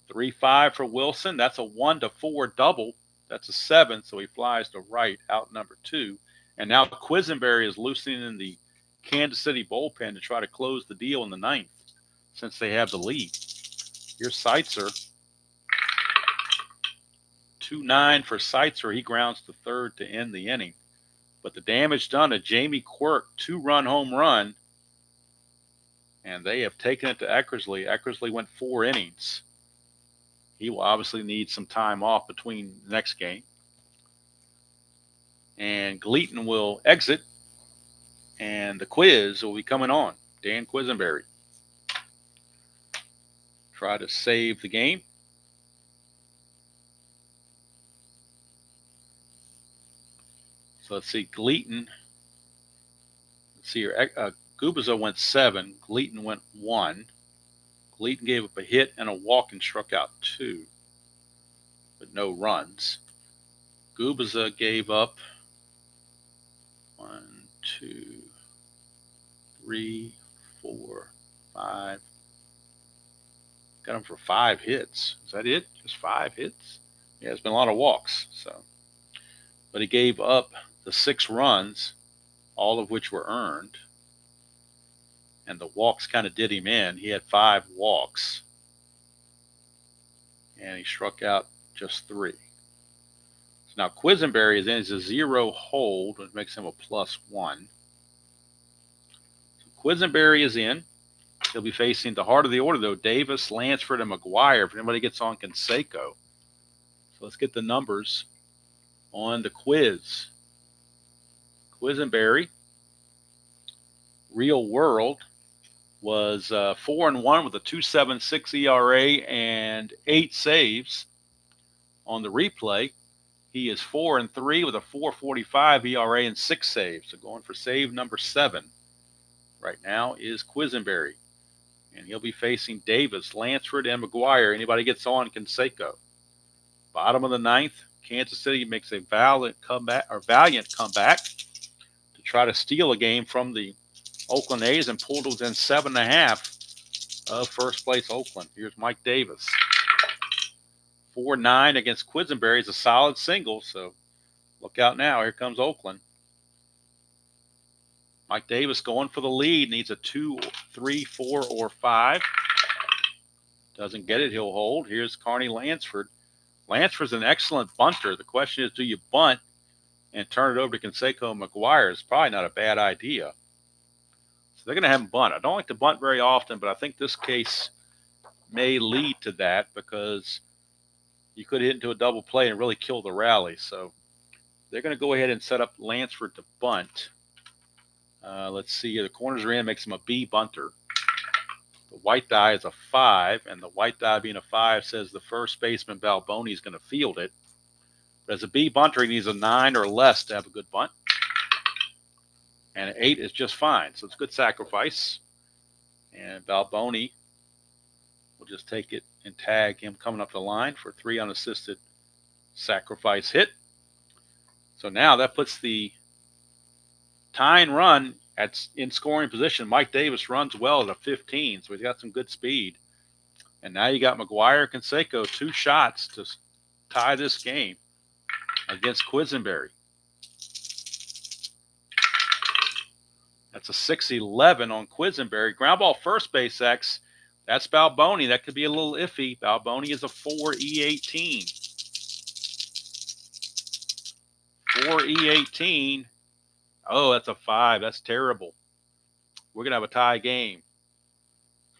3-5 for Wilson. That's a 1 to 4 double. That's a 7, so he flies to right, out number 2. And now Quisenberry is loosening in the Kansas City bullpen to try to close the deal in the 9th, since they have the lead. Here's Seitzer. 2-9 for Seitzer. He grounds to third to end the inning. But the damage done to Jamie Quirk, 2-run home run. And they have taken it to Eckersley. Eckersley went 4 innings. He will obviously need some time off between the next game. And Gleaton will exit. And the quiz will be coming on. Dan Quisenberry. Try to save the game. So let's see. Gleaton. Let's see here. Gubicza went 7. Gleaton went 1. Gleaton gave up a hit and a walk and struck out 2, but no runs. Gubicza gave up 1, 2, 3, 4, 5. Got him for 5 hits. Is that it? Just 5 hits? Yeah, it's been a lot of walks. But he gave up the 6 runs, all of which were earned. And the walks kind of did him in. He had 5 walks. And he struck out just 3. So now Quisenberry is in. He's a 0 hold, which makes him a +1. So Quisenberry is in. He'll be facing the heart of the order, though. Davis, Lansford, and McGuire. If anybody gets on Canseco. So let's get the numbers on the quiz. Quisenberry, real world, was 4-1 with a 2.76 ERA and 8 saves. On the replay, he is 4-3 with a 4.45 ERA and 6 saves. So going for save number 7 right now is Quisenberry. And he'll be facing Davis, Lansford, and McGuire. Anybody gets on, Canseco. Bottom of the ninth, Kansas City makes a valiant comeback to try to steal a game from the Oakland A's and pulled within 7.5 of first place Oakland. Here's Mike Davis. 4-9 against Quisenberry is a solid single, so look out now. Here comes Oakland. Mike Davis going for the lead. Needs a 2, 3, 4, or 5. Doesn't get it, he'll hold. Here's Carney Lansford. Lansford's an excellent bunter. The question is, do you bunt and turn it over to Canseco and McGuire? It's probably not a bad idea. So they're going to have him bunt. I don't like to bunt very often, but I think this case may lead to that because you could hit into a double play and really kill the rally. So they're going to go ahead and set up Lansford to bunt. Let's see. The corners are in, makes him a B bunter. The white die is a 5, and the white die being a 5 says the first baseman Balboni is going to field it. But as a B bunter, he needs a 9 or less to have a good bunt. And an 8 is just fine. So it's a good sacrifice. And Balboni will just take it and tag him coming up the line for 3 unassisted sacrifice hit. So now that puts the tying run in scoring position. Mike Davis runs well at a 15, so he's got some good speed. And now you got McGuire and Canseco, 2 shots to tie this game against Quisenberry. That's a 6-11 on Quisenberry. Ground ball first base X. That's Balboni. That could be a little iffy. Balboni is a 4-E18. 4-E18. Oh, that's a 5. That's terrible. We're going to have a tie game.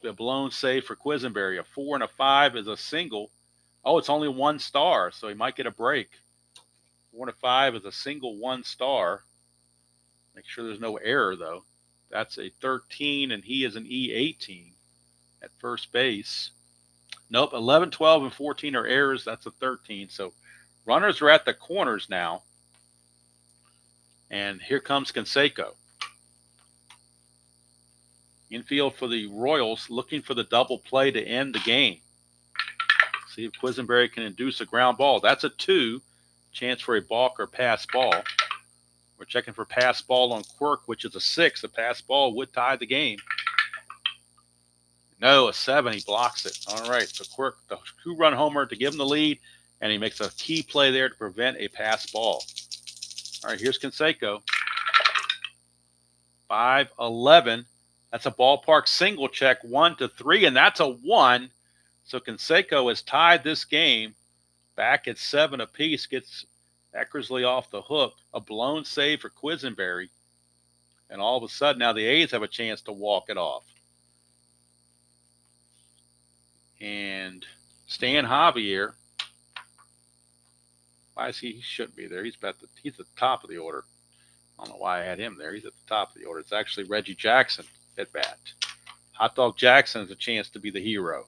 A blown save for Quisenberry. A 4 and a 5 is a single. Oh, it's only 1 star, so he might get a break. 4 and a 5 is a single 1 star. Make sure there's no error, though. That's a 13, and he is an E18 at first base. Nope, 11, 12, and 14 are errors. That's a 13. So runners are at the corners now. And here comes Canseco. Infield for the Royals, looking for the double play to end the game. See if Quisenberry can induce a ground ball. That's a 2. Chance for a balk or pass ball. We're checking for pass ball on Quirk, which is a 6. A pass ball would tie the game. No, a 7. He blocks it. All right, so Quirk, the 2-run homer to give him the lead, and he makes a key play there to prevent a pass ball. All right, here's Canseco. 5-11. That's a ballpark single check, 1-3, and that's a 1. So Canseco has tied this game back at 7 apiece, gets Eckersley off the hook. A blown save for Quisenberry. And all of a sudden, now the A's have a chance to walk it off. And Stan Javier. Why is he shouldn't be there? He's at the top of the order. I don't know why I had him there. He's at the top of the order. It's actually Reggie Jackson at bat. Hot Dog Jackson has a chance to be the hero.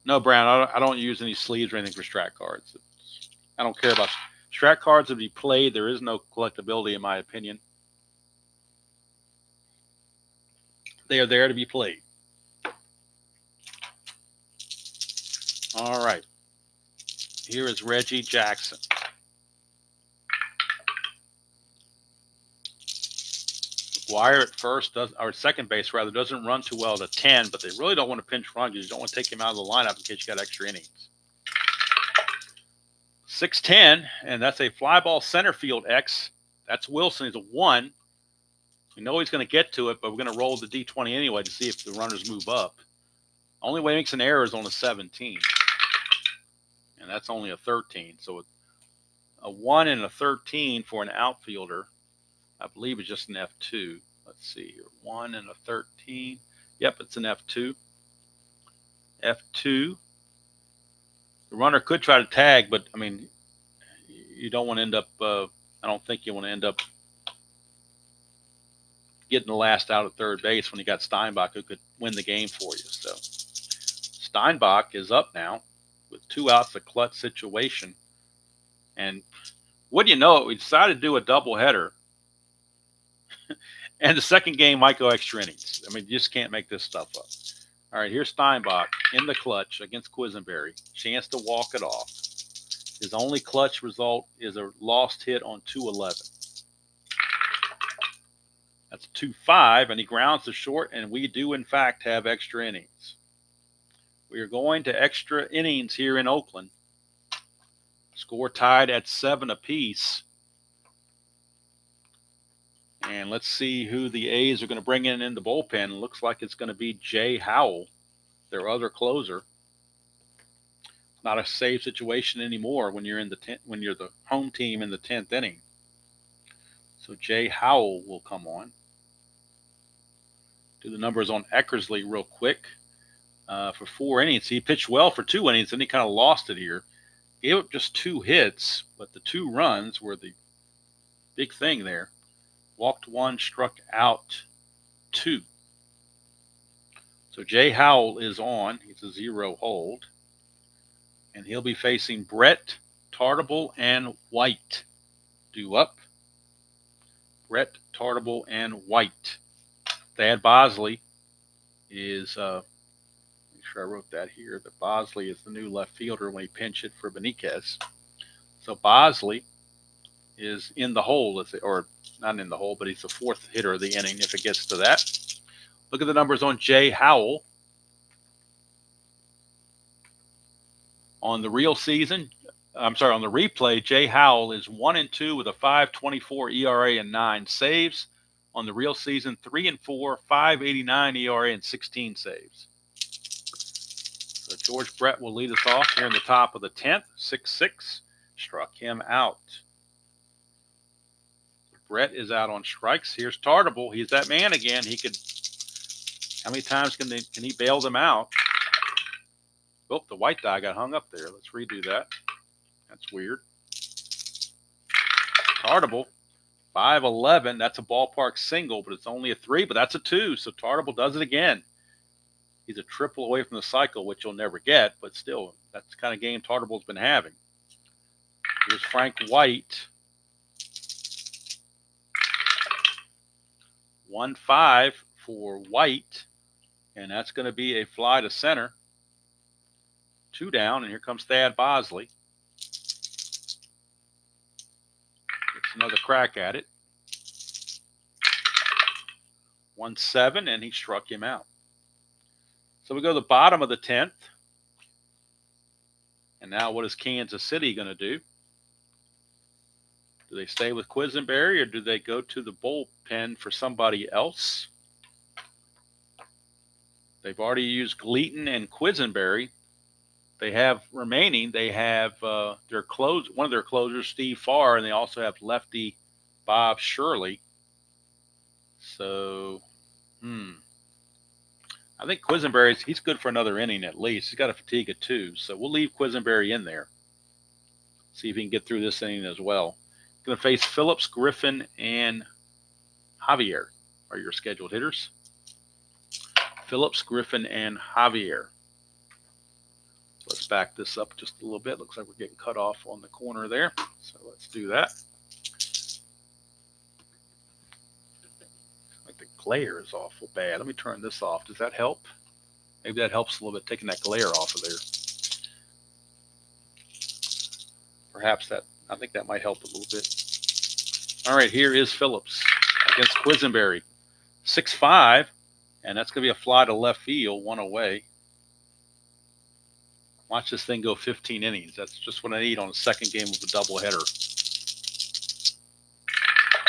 No, Brown, I don't use any sleeves or anything for strat cards. I don't care about strat cards to be played. There is no collectability, in my opinion. They are there to be played. All right. Here is Reggie Jackson. McGuire at first, or second base rather, doesn't run too well to 10, but they really don't want to pinch run because you don't want to take him out of the lineup in case you got extra innings. 6-10, and that's a fly ball center field X. That's Wilson. He's a 1. We know he's going to get to it, but we're going to roll the D20 anyway to see if the runners move up. Only way he makes an error is on a 17. And that's only a 13. So a 1 and a 13 for an outfielder, I believe, is just an F2. Let's see here. 1 and a 13. Yep, it's an F2. F2. The runner could try to tag, but, I mean, you don't want to end up, I don't think you want to end up getting the last out at third base when you got Steinbach who could win the game for you. So Steinbach is up now with 2 outs, a clutch situation. And wouldn't you know it, we decided to do a doubleheader. And the second game might go extra innings. I mean, you just can't make this stuff up. All right, here's Steinbach in the clutch against Quisenberry. Chance to walk it off. His only clutch result is a lost hit on 211. That's 2-5, and he grounds to short, and we do, in fact, have extra innings. We are going to extra innings here in Oakland. Score tied at 7 apiece. And let's see who the A's are going to bring in the bullpen. It looks like it's going to be Jay Howell, their other closer. Not a save situation anymore when you're when you're the home team in the 10th inning. So Jay Howell will come on. Do the numbers on Eckersley real quick. For 4 innings, he pitched well for 2 innings, and he kind of lost it here. Gave up just 2 hits, but the 2 runs were the big thing there. Walked 1, struck out 2. So Jay Howell is on. He's a 0 hold. And he'll be facing Brett, Tartable, and White. Due up. Brett, Tartable, and White. Thad Bosley is, make sure I wrote that here, that Bosley is the new left fielder when he pinch hit for Benitez. So Bosley is in the hole, or not in the hole, but he's the 4th hitter of the inning if it gets to that. Look at the numbers on Jay Howell. On the real season, on the replay, Jay Howell is 1-2 with a 5.24 ERA and 9 saves. On the real season, 3-4, 5.89 ERA and 16 saves. So George Brett will lead us off here in the top of the 10th. 6-6, struck him out. Brett is out on strikes. Here's Tartable. He's that man again. He could. How many times can he bail them out? Oh, the white die got hung up there. Let's redo that. That's weird. Tartable, 5-11. That's a ballpark single, but it's only a 3, but that's a 2. So Tartable does it again. He's a triple away from the cycle, which you'll never get, but still, that's the kind of game Tartable's been having. Here's Frank White. 1-5 for White, and that's going to be a fly to center. 2 down, and here comes Thad Bosley. Gets another crack at it. 1-7, and he struck him out. So we go to the bottom of the 10th. And now what is Kansas City going to do? Do they stay with Quisenberry, or do they go to the bullpen for somebody else? They've already used Gleaton and Quisenberry. They have remaining. They have one of their closers, Steve Farr, and they also have lefty Bob Shirley. So, I think Quisenberry, he's good for another inning at least. He's got a fatigue of 2, so we'll leave Quisenberry in there. See if he can get through this inning as well. Going to face Phillips, Griffin, and Javier are your scheduled hitters. Phillips, Griffin, and Javier. Let's back this up just a little bit. Looks like we're getting cut off on the corner there. So let's do that. Like the glare is awful bad. Let me turn this off. Does that help? Maybe that helps a little bit, taking that glare off of there. Perhaps that, I think that might help a little bit. All right, here is Phillips against Quisenberry. 6-5, and that's going to be a fly to left field, 1 away. Watch this thing go 15 innings. That's just what I need on the second game of a doubleheader.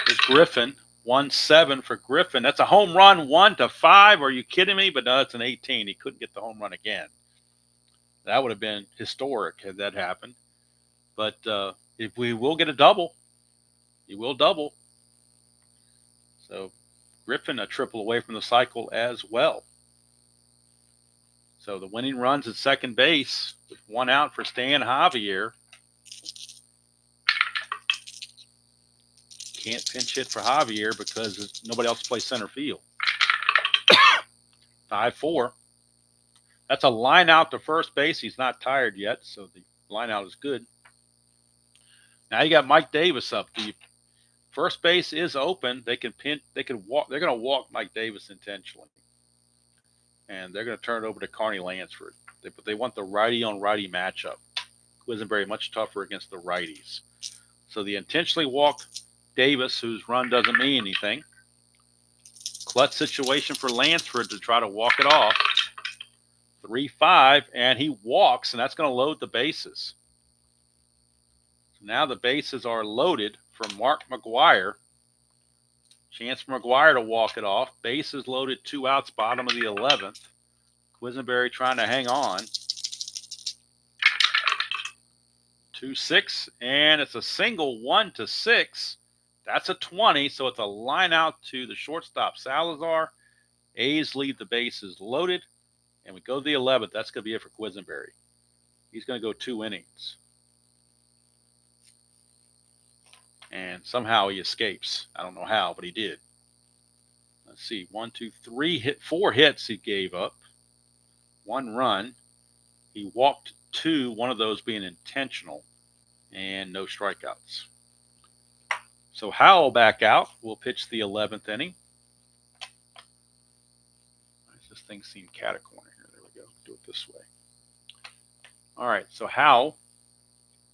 Here's Griffin. 1-7 for Griffin. That's a home run, 1-5. Are you kidding me? But no, that's an 18. He couldn't get the home run again. That would have been historic had that happened. But if we will get a double, he will double. So Griffin, a triple away from the cycle as well. So the winning runs at second base with 1 out for Stan Javier. Can't pinch hit for Javier because nobody else plays center field. 5-4. That's a line out to first base. He's not tired yet, so the line out is good. Now you got Mike Davis up. Do you First base is open. They can pin. They can walk. They're going to walk Mike Davis intentionally, and they're going to turn it over to Carney Lansford. But they want the righty on righty matchup. Quisenberry much tougher against the righties. So they intentionally walk Davis, whose run doesn't mean anything. Clutch situation for Lansford to try to walk it off. 3-5, and he walks, and that's going to load the bases. So now the bases are loaded for Mark McGuire. Chance for McGuire to walk it off. Bases loaded, 2 outs, bottom of the 11th. Quisenberry trying to hang on. 2-6, and it's a single, 1-6. That's a 20, so it's a line out to the shortstop, Salazar. A's leave the bases loaded, and we go to the 11th. That's going to be it for Quisenberry. He's going to go 2 innings. And somehow he escapes. I don't know how, but he did. Let's see, 1, 2, 3, 4 hits he gave up. 1 run. He walked 2, one of those being intentional, and no strikeouts. So Howell back out. We'll pitch the 11th inning. This thing seemed catacorner here. There we go. Do it this way. All right. So Howell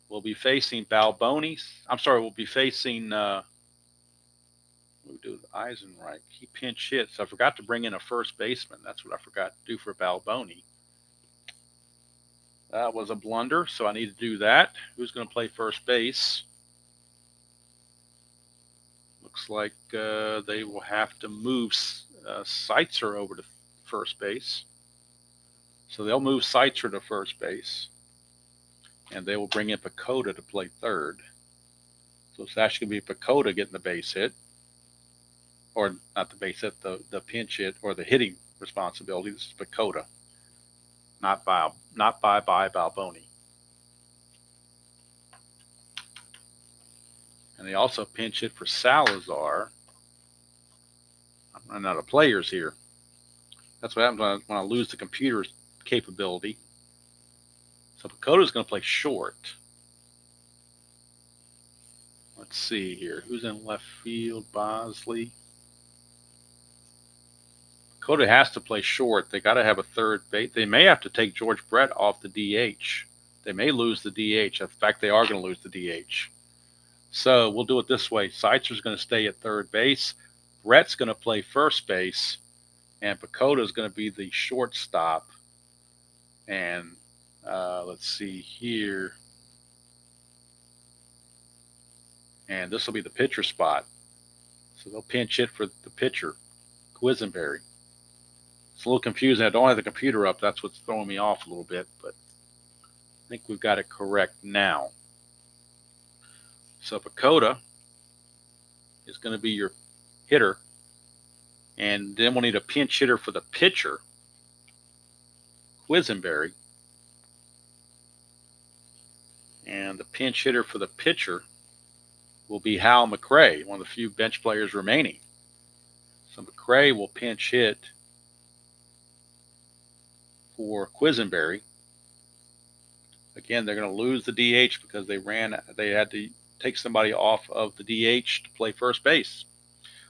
will be facing Balboni. I'm sorry. We'll be facing. We'll do Eisenreich. He pinch hit. So I forgot to bring in a first baseman. That's what I forgot to do for Balboni. That was a blunder. So I need to do that. Who's going to play first base? Looks like they will have to move Seitzer over to first base. So they'll move Seitzer to first base. And they will bring in Pacoda to play third. So it's actually going to be Pacoda getting the base hit. Or not the base hit, the pinch hit or the hitting responsibility. This is Pacoda. Not by Balboni. And they also pinch hit for Salazar. I'm running out of players here. That's what happens when I lose the computer's capability. So Pacoda's going to play short. Let's see here. Who's in left field? Bosley. Pacoda has to play short. They got to have a third base. They may have to take George Brett off the DH. They may lose the DH. In fact, they are going to lose the DH. So we'll do it this way. Seitzer's going to stay at third base. Brett's going to play first base. And Pacoda is going to be the shortstop. And let's see here. And this will be the pitcher spot. So they'll pinch hit for the pitcher, Quisenberry. It's a little confusing. I don't have the computer up. That's what's throwing me off a little bit. But I think we've got it correct now. So Pacoda is going to be your hitter. And then we'll need a pinch hitter for the pitcher, Quisenberry. And the pinch hitter for the pitcher will be Hal McRae, one of the few bench players remaining. So McRae will pinch hit for Quisenberry. Again, they're going to lose the DH because they had to take somebody off of the DH to play first base.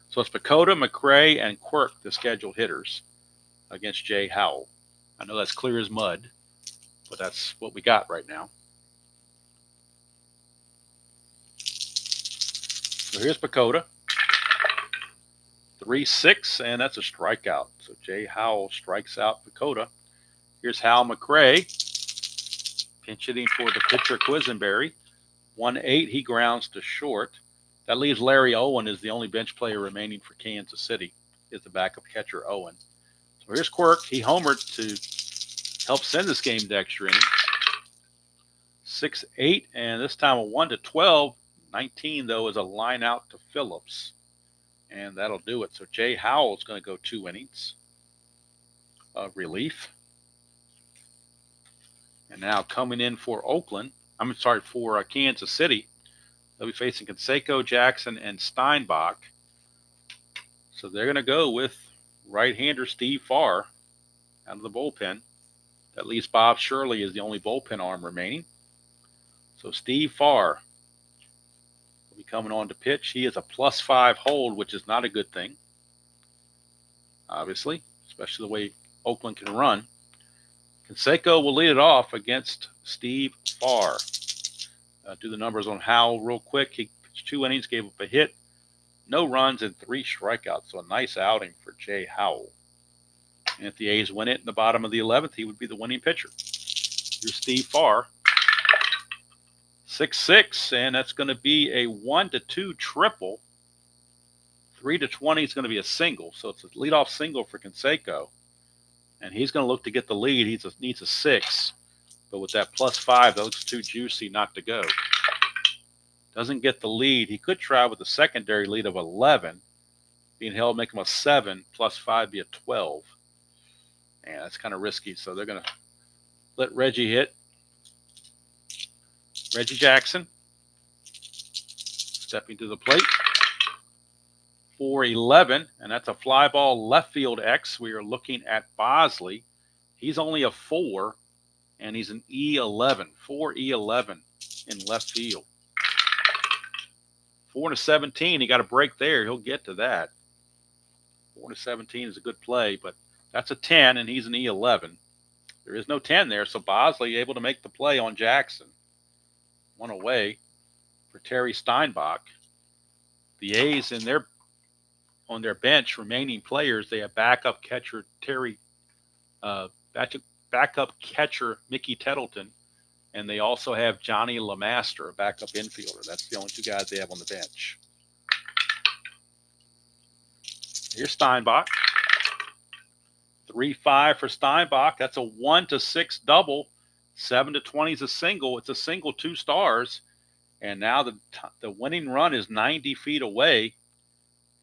So it's Pacoda, McRae, and Quirk, the scheduled hitters, against Jay Howell. I know that's clear as mud, but that's what we got right now. So here's Pacoda. 3-6, and that's a strikeout. So Jay Howell strikes out Pacoda. Here's Hal McRae, pinch hitting for the pitcher Quisenberry. 1-8, he grounds to short. That leaves Larry Owen as the only bench player remaining for Kansas City, is the backup catcher Owen. So here's Quirk. He homered to help send this game to extra innings. 6-8, and this time a 1-12. 19, though, is a line out to Phillips. And that'll do it. So Jay Howell is going to go 2 innings of relief. And now coming in for Oakland, for Kansas City, they'll be facing Canseco, Jackson, and Steinbach. So they're going to go with right-hander Steve Farr out of the bullpen. That leaves Bob Shirley as the only bullpen arm remaining. So Steve Farr will be coming on to pitch. He is a +5 hold, which is not a good thing, obviously, especially the way Oakland can run. Canseco will lead it off against Steve Farr. Do the numbers on Howell real quick. He pitched 2 innings, gave up a hit, no runs, and 3 strikeouts. So a nice outing for Jay Howell. And if the A's win it in the bottom of the 11th, he would be the winning pitcher. Here's Steve Farr. 6-6, and that's going to be a 1-2 triple. 3-20 is going to be a single. So it's a leadoff single for Canseco. And he's going to look to get the lead. He needs a 6. But with that +5, that looks too juicy not to go. Doesn't get the lead. He could try with a secondary lead of 11. Being held, make him a 7. +5 be a 12. And that's kind of risky. So they're going to let Reggie hit. Reggie Jackson stepping to the plate. 4-11, and that's a fly ball left field X. We are looking at Bosley. He's only a 4, and he's an E11. 4-E11 in left field. 4-17, he got a break there. He'll get to that. 4-17 is a good play, but that's a 10, and he's an E11. There is no 10 there, so Bosley able to make the play on Jackson. 1 away for Terry Steinbach. The A's on their bench, remaining players, they have backup catcher backup catcher Mickey Tettleton, and they also have Johnny LeMaster, a backup infielder. That's the only 2 guys they have on the bench. Here's Steinbach. 3-5 for Steinbach. That's a 1-6 double. 7-20 is a single. It's a single, 2 stars. And now the winning run is 90 feet away.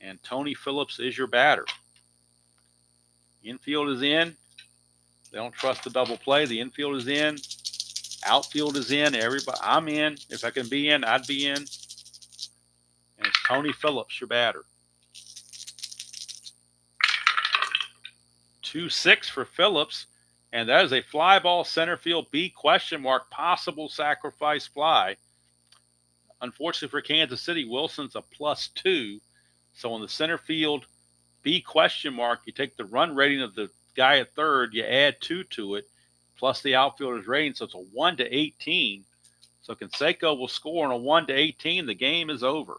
And Tony Phillips is your batter. Infield is in. They don't trust the double play. The infield is in. Outfield is in. Everybody, I'm in. If I can be in, I'd be in. And it's Tony Phillips, your batter. 2-6 for Phillips. And that is a fly ball center field B ? Possible sacrifice fly. Unfortunately for Kansas City, Wilson's a +2. So on the center field B ? you take the run rating of the guy at third, you add 2 to it, plus the outfielder's rating. So it's a 1-18. So Canseco will score on a 1-18. The game is over.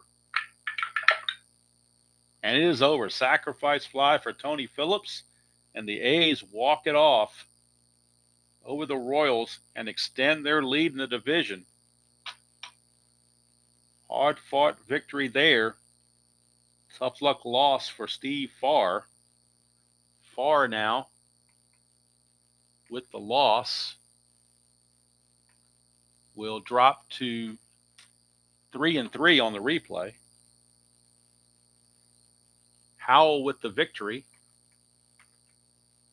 And it is over. Sacrifice fly for Tony Phillips. And the A's walk it off over the Royals and extend their lead in the division. Hard-fought victory there. Tough luck loss for Steve Farr. Farr now, with the loss, will drop to 3-3 on the replay. Howell with the victory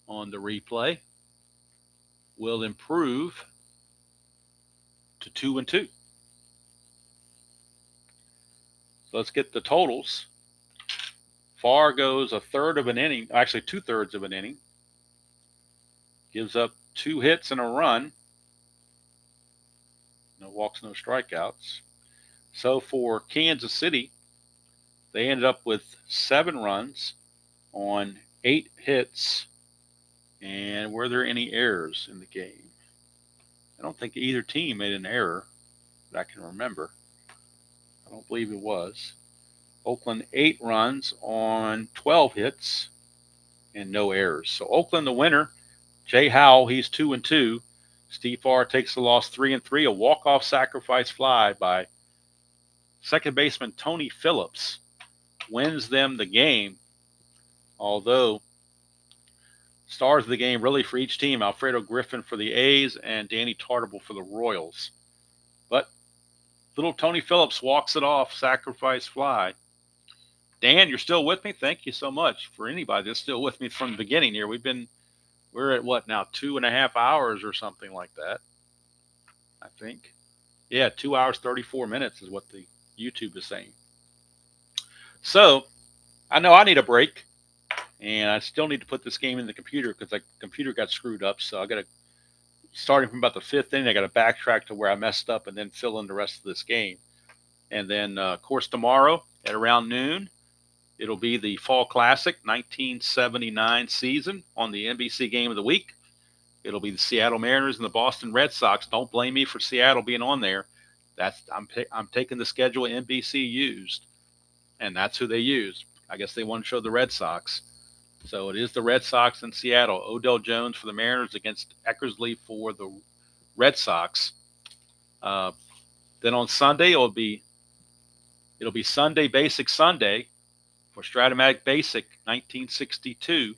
on the replay will improve to 2-2. So let's get the totals. Farr goes a third of an inning, actually 2/3 of an inning. Gives up 2 hits and a run. No walks, no strikeouts. So for Kansas City, they ended up with 7 runs on 8 hits. And were there any errors in the game? I don't think either team made an error that I can remember. I don't believe it was. Oakland 8 runs on 12 hits and no errors. So Oakland the winner. Jay Howell, he's 2-2. Steve Farr takes the loss 3-3. A walk-off sacrifice fly by second baseman Tony Phillips wins them the game. Although stars of the game really for each team, Alfredo Griffin for the A's and Danny Tartable for the Royals. But little Tony Phillips walks it off, sacrifice fly. Dan, you're still with me? Thank you so much for anybody that's still with me from the beginning here. We're at what now, 2.5 hours or something like that, I think. Yeah, 2 hours, 34 minutes is what the YouTube is saying. So I know I need a break, and I still need to put this game in the computer because the computer got screwed up. So I got to, starting from about the 5th inning, I got to backtrack to where I messed up and then fill in the rest of this game. And then, of course, tomorrow at around noon, it'll be the Fall Classic 1979 season on the NBC Game of the Week. It'll be the Seattle Mariners and the Boston Red Sox. Don't blame me for Seattle being on there. I'm taking the schedule NBC used, and that's who they use. I guess they want to show the Red Sox. So it is the Red Sox in Seattle. Odell Jones for the Mariners against Eckersley for the Red Sox. Then on Sunday it'll be Sunday Basic Sunday for Strat-O-Matic Basic 1962.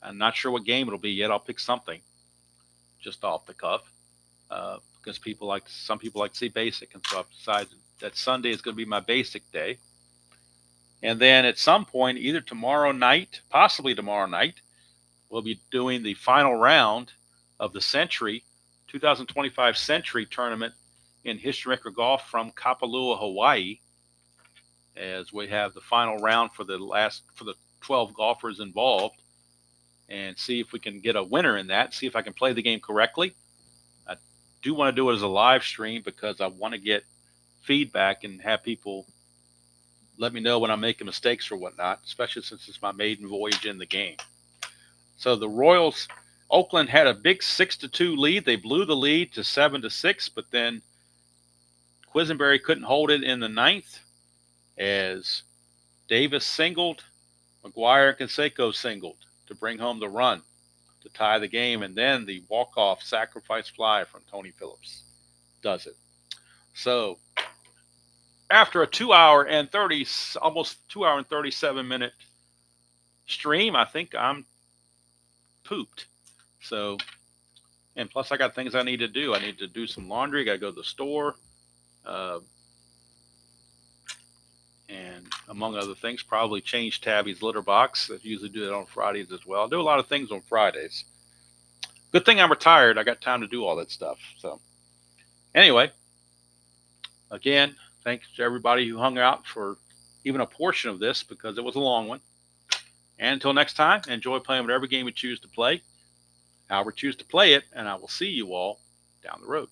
I'm not sure what game it'll be yet. I'll pick something just off the cuff because some people like to see Basic, and so I've decided that Sunday is going to be my Basic day. And then at some point, either tomorrow night, possibly tomorrow night, we'll be doing the final round of the Century 2025 Century Tournament in History Maker Golf from Kapalua, Hawaii, as we have the final round for the 12 golfers involved, and see if we can get a winner in that. See if I can play the game correctly. I do want to do it as a live stream because I want to get feedback and have people let me know when I'm making mistakes or whatnot, especially since it's my maiden voyage in the game. So the Royals, Oakland had a big 6-2 lead. They blew the lead to 7-6, but then Quisenberry couldn't hold it in the ninth as Davis singled, McGuire and Canseco singled to bring home the run to tie the game, and then the walk-off sacrifice fly from Tony Phillips does it. So after a almost 2 hour and 37 minute stream, I think I'm pooped. So, and plus I got things I need to do. I need to do some laundry. I got to go to the store. And among other things, probably change Tabby's litter box. I usually do that on Fridays as well. I do a lot of things on Fridays. Good thing I'm retired. I got time to do all that stuff. So anyway, again, thanks to everybody who hung out for even a portion of this because it was a long one. And until next time, enjoy playing whatever game you choose to play, however you choose to play it, and I will see you all down the road.